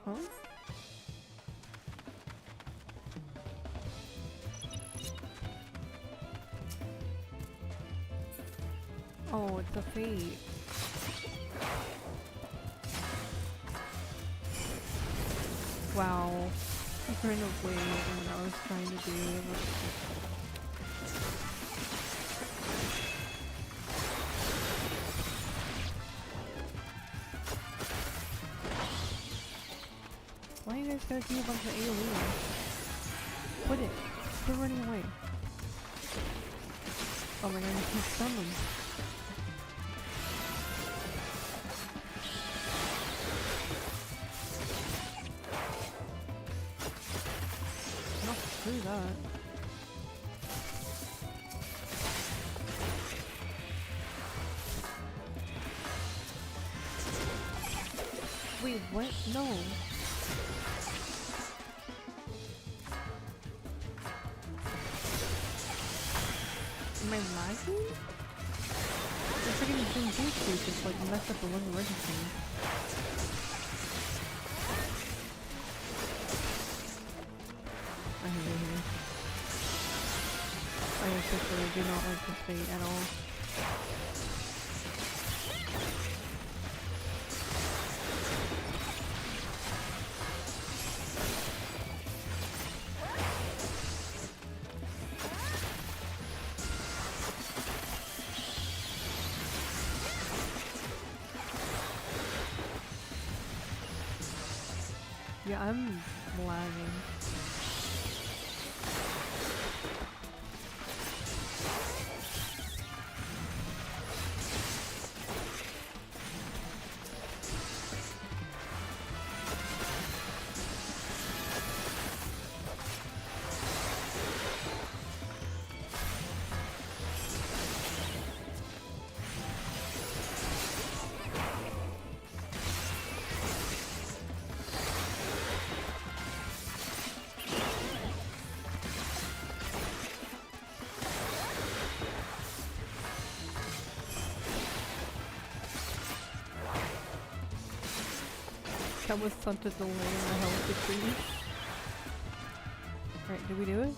Huh? Oh, it's a fate. Wow. I ran away when I was trying to do it. Why you guys gotta do a bunch of AoE? Quit it. Quit running away. Oh my god, I can stun them. Not through that. Wait, what? No. Am I lagging? The freaking thing just like messed up the one emergency. I hate it here. I officially do not like this fate at all. Yeah, I'm lagging. That was such a delay in the health decrease. Alright, did we do it?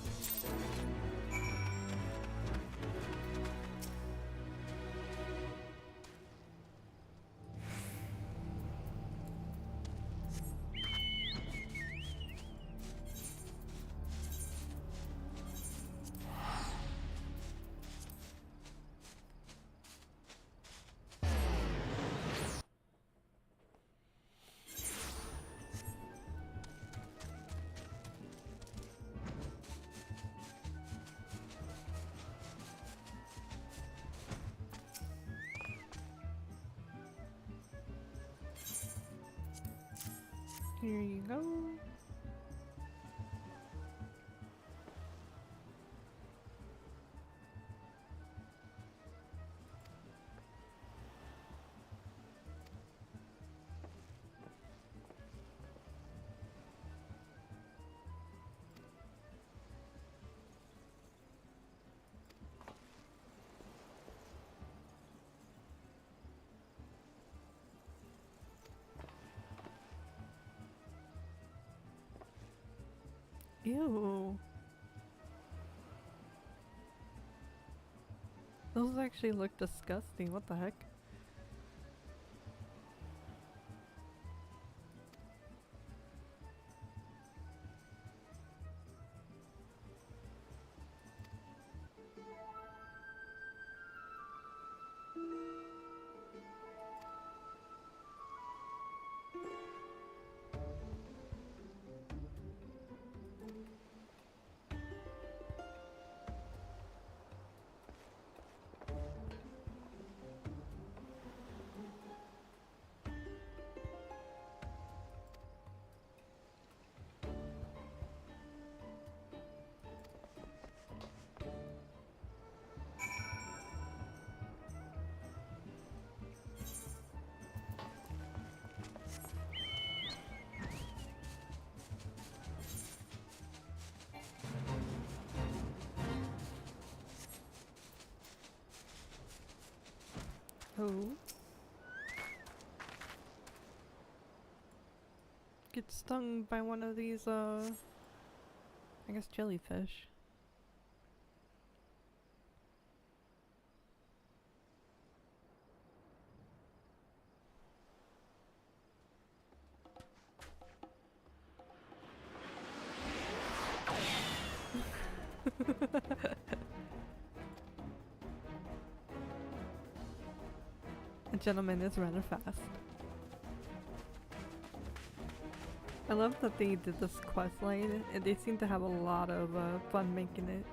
Here you go. Ew. Those actually look disgusting. What the heck? Oh. Get stung by one of these, I guess jellyfish. A gentleman is rather fast. I love that they did this quest line, and they seem to have a lot of fun making it.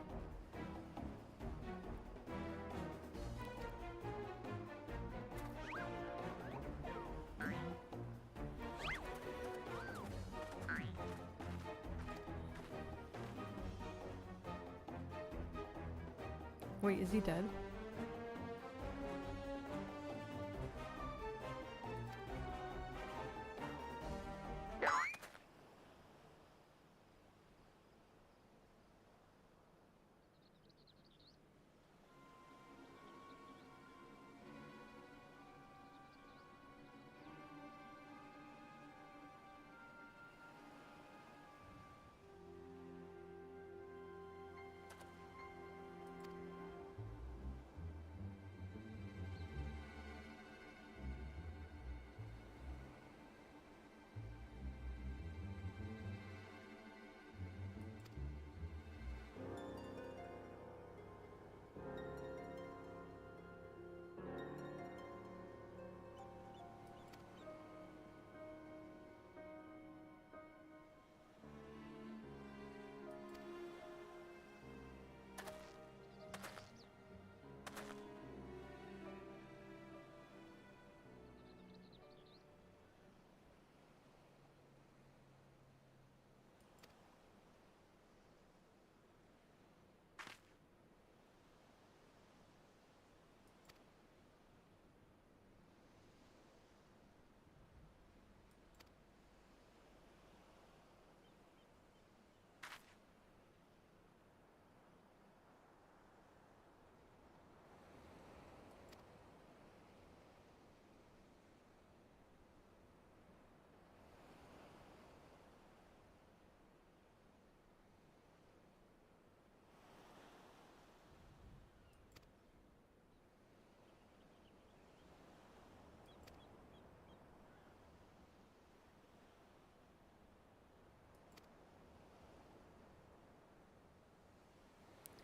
Wait, is he dead?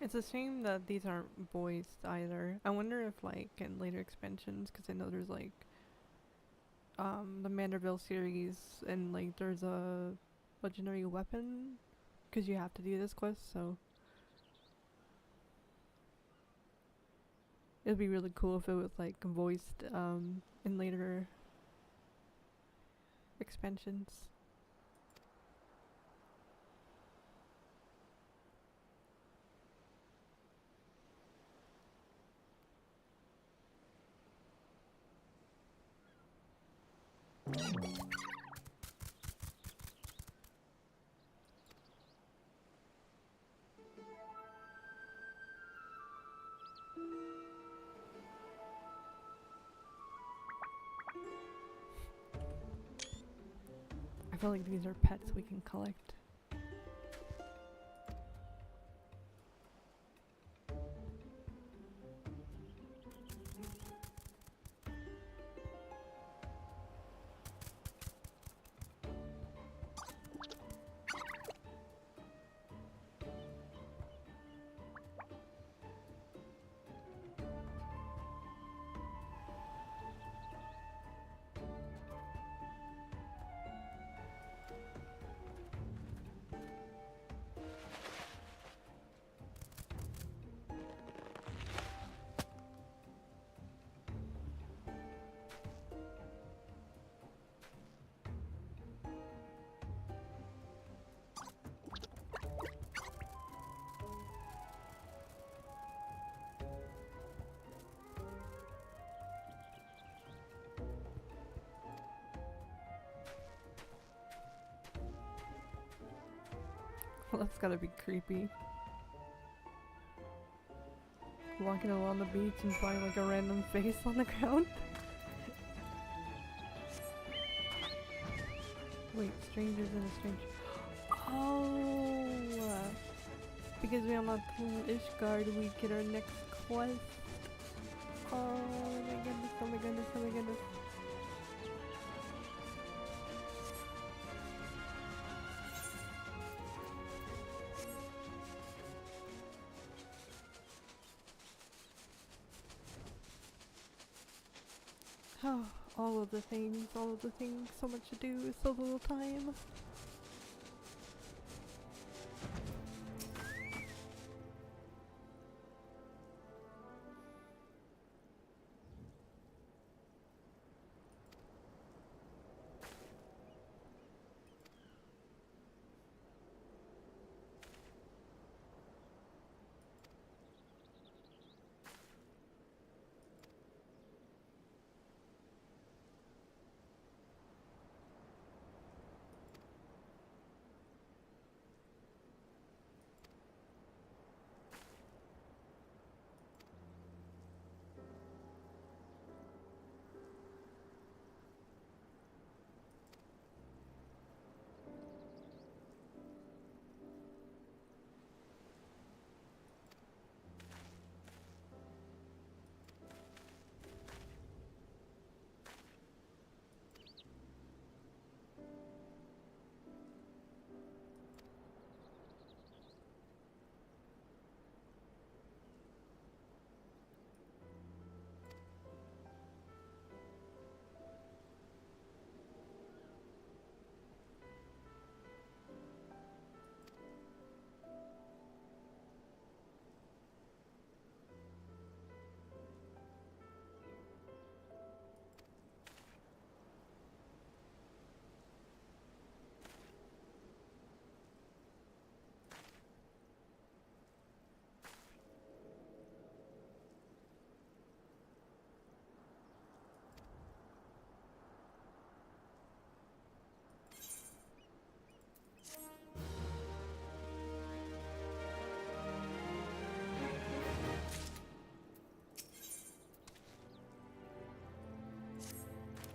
It's a shame that these aren't voiced either. I wonder if like in later expansions, because I know there's like the Manderville series and like there's a legendary weapon because you have to do this quest, so it'd be really cool if it was like voiced in later expansions. I feel like these are pets we can collect. That's gotta be creepy. Walking along the beach and find like a random face on the ground. Wait, strangers in a strange. Oh, because we unlocked Ishgard, we get our next quest. Oh my goodness! Oh my goodness! Oh my goodness! Oh, all of the things, so much to do, so little time.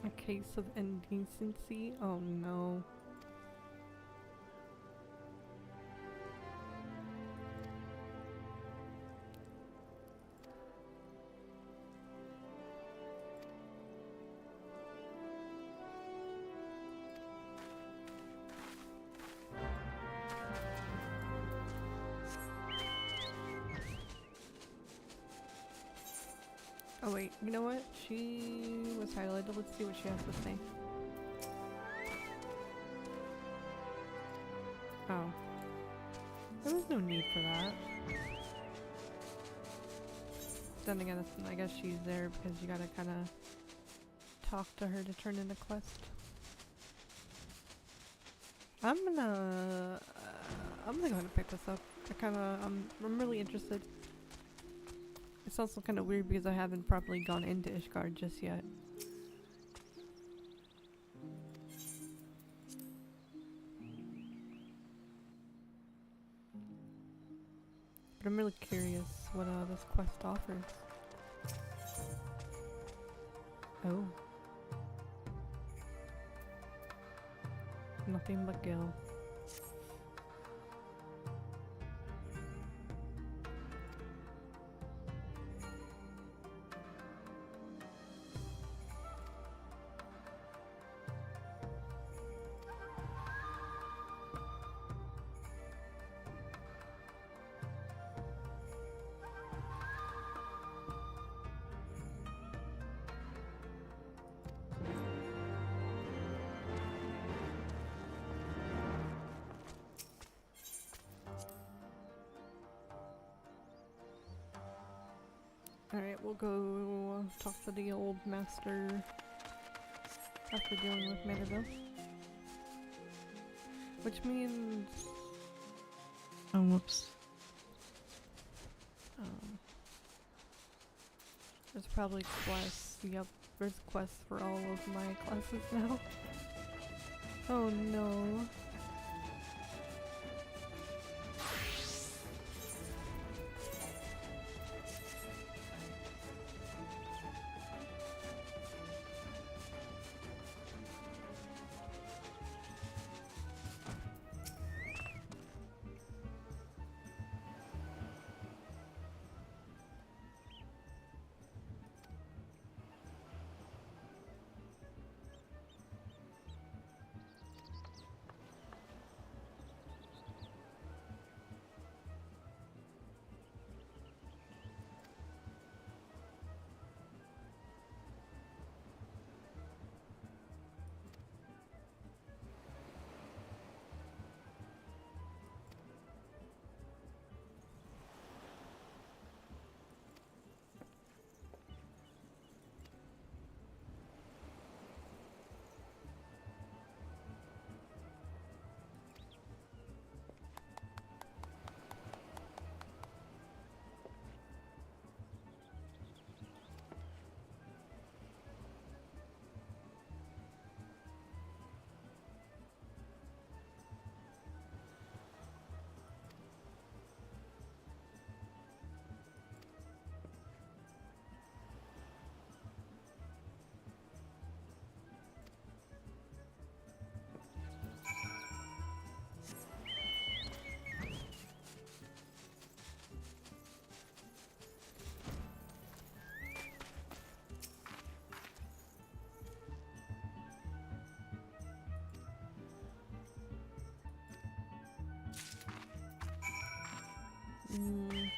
A case of indecency? Oh no. Oh wait, you know what? She was highlighted. Let's see what she has to say. Oh. There was no need for that. Then again, I guess she's there because you gotta kinda talk to her to turn in the quest. I'm gonna go ahead and pick this up. I'm really interested. It's also kind of weird because I haven't properly gone into Ishgard just yet. But I'm really curious what this quest offers. Oh. Nothing but Gil. Alright, we'll go talk to the old master after dealing with Manderville. Which means... Oh, whoops. There's probably quests. Yep, there's quests for all of my classes now. Oh no. Mhm.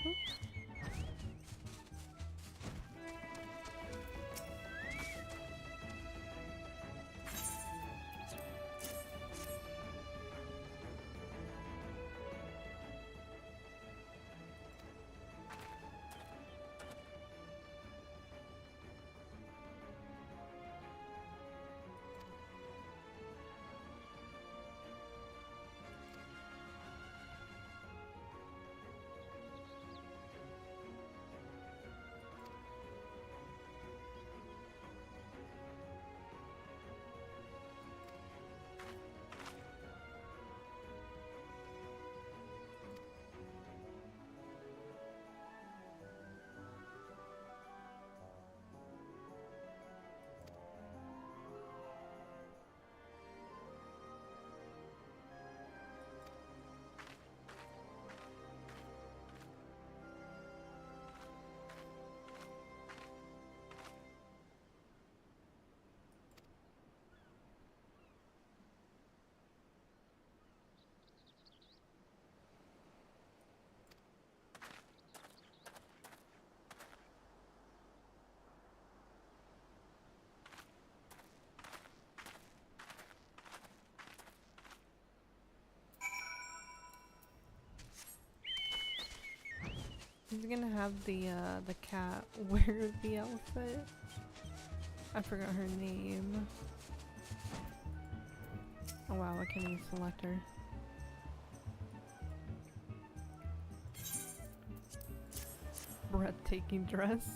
He's gonna have the cat wear the outfit. I forgot her name. Oh wow, I can't even select her. Breathtaking dress.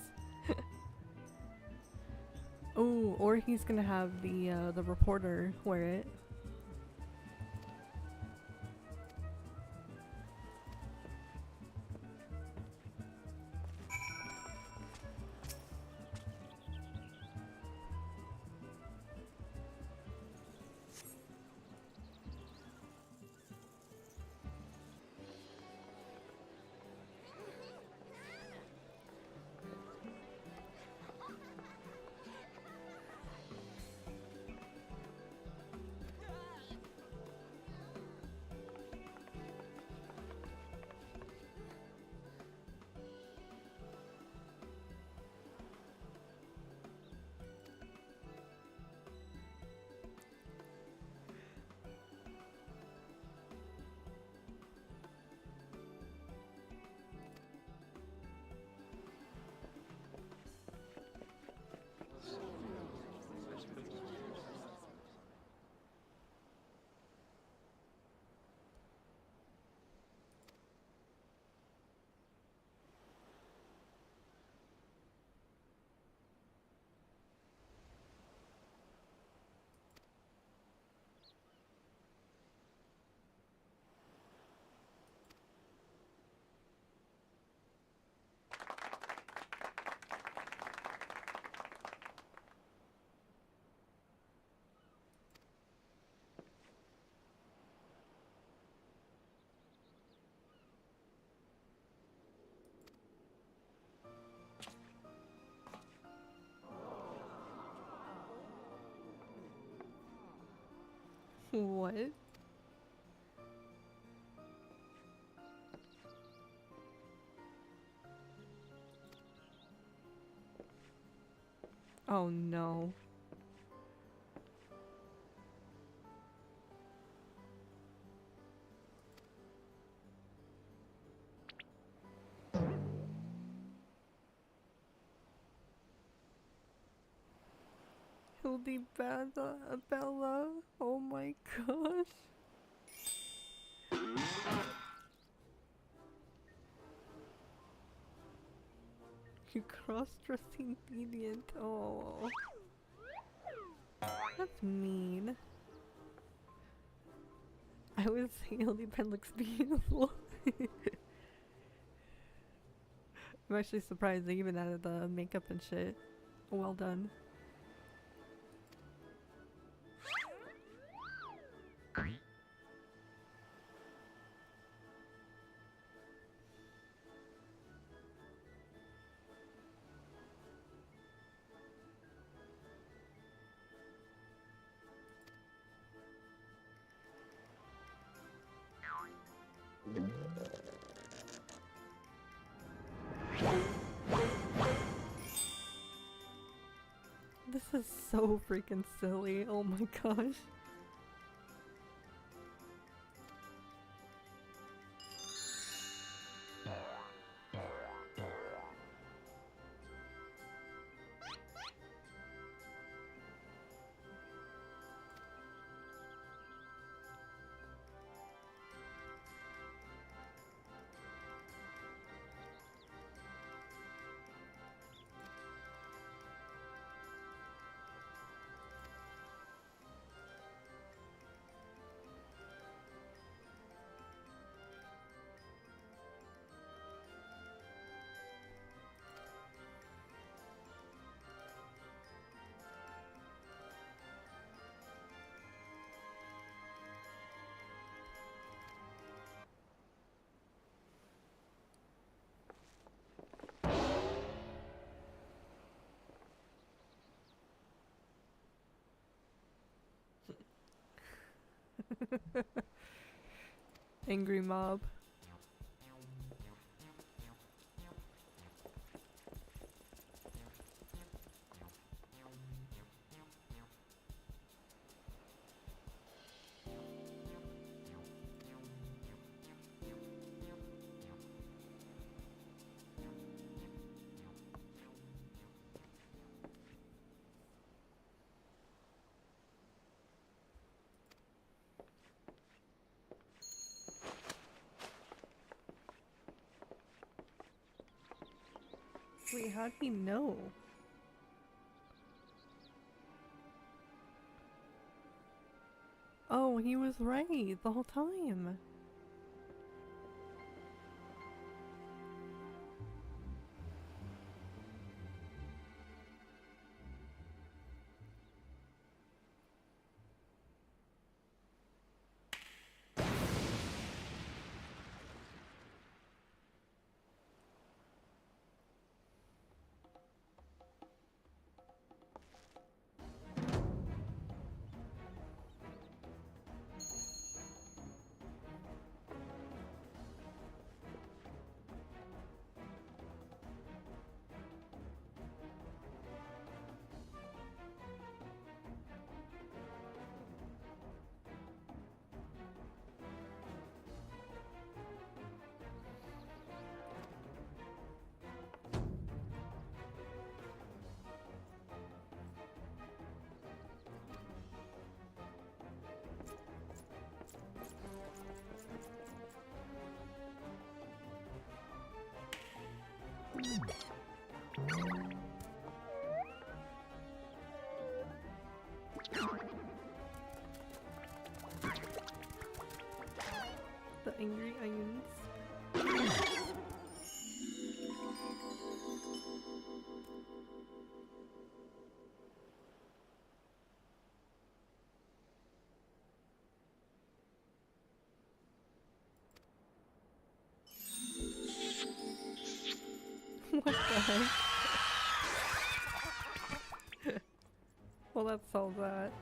Oh, or he's gonna have the reporter wear it. What? Oh no. Hildy Bella. Oh my gosh. You cross-dressing deviant. Oh. That's mean. I would say Hildy Bella looks beautiful. I'm actually surprised they even added the makeup and shit. Well done. is so freaking silly. Oh my gosh. Angry mob. Wait, how'd he know? Oh, he was right the whole time. The angry onions. What the heck? Well, that solves that.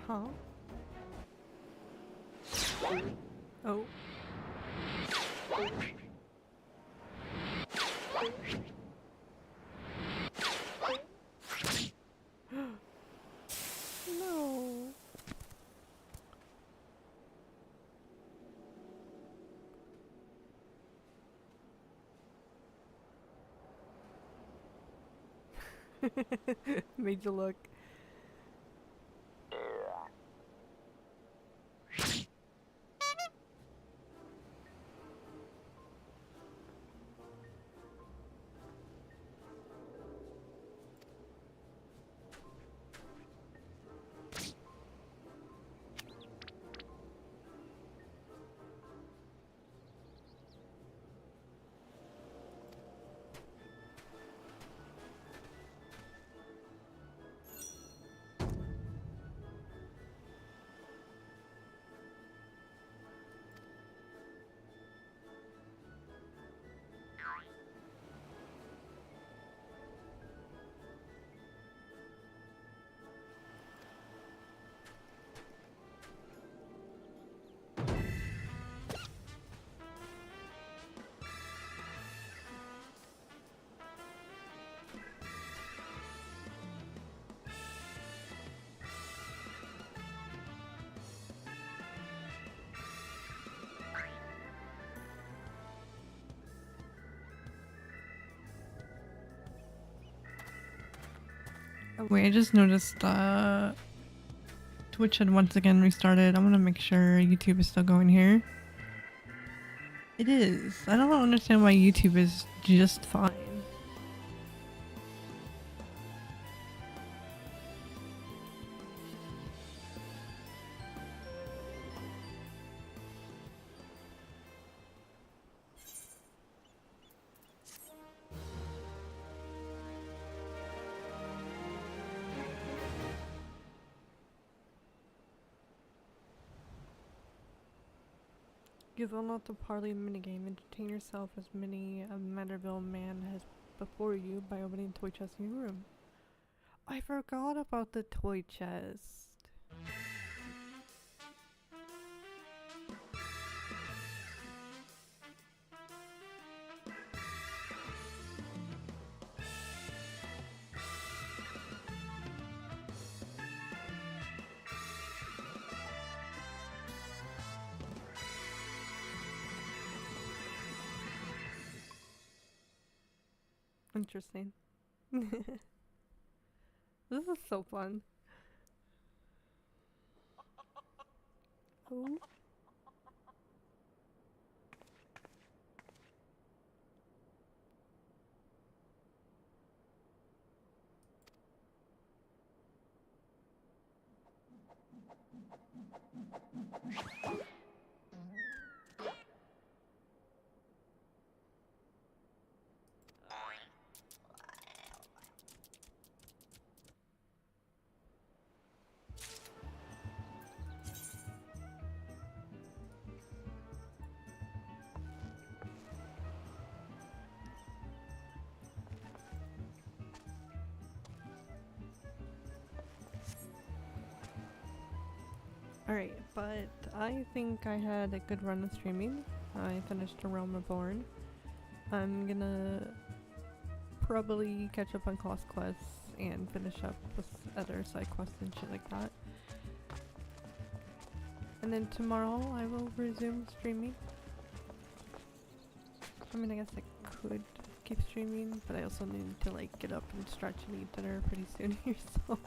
Huh? Oh. No. Made you look. Oh, wait, I just noticed Twitch had once again restarted. I'm gonna make sure YouTube is still going here. It is. I don't understand why YouTube is just fine. You will not the parley minigame. Entertain yourself as many a Matterville man has before you by opening toy chest in your room. I forgot about the toy chest. Interesting. This is so fun. Oh. Alright, but I think I had a good run of streaming. I finished A Realm Reborn. I'm gonna probably catch up on Class quests and finish up with other side quests and shit like that. And then tomorrow I will resume streaming. I mean, I guess I could keep streaming, but I also need to like get up and stretch and eat dinner pretty soon here, so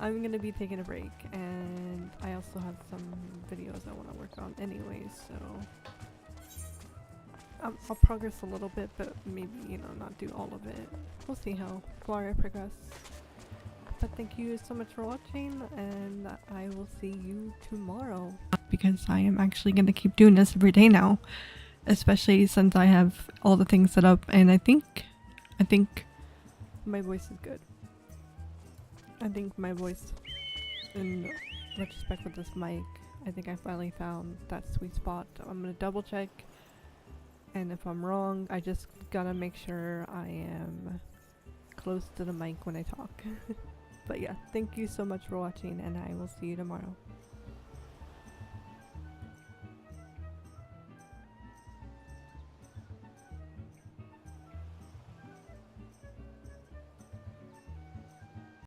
I'm gonna be taking a break, and I also have some videos I want to work on anyways, so I'll progress a little bit, but maybe, you know, not do all of it. We'll see how far I progress. But thank you so much for watching, and I will see you tomorrow, because I am actually gonna keep doing this every day now, especially since I have all the things set up, and I think my voice is good. I think my voice, in retrospect with this mic, I think I finally found that sweet spot. I'm gonna double check, and if I'm wrong, I just gotta make sure I am close to the mic when I talk. But yeah, thank you so much for watching, and I will see you tomorrow.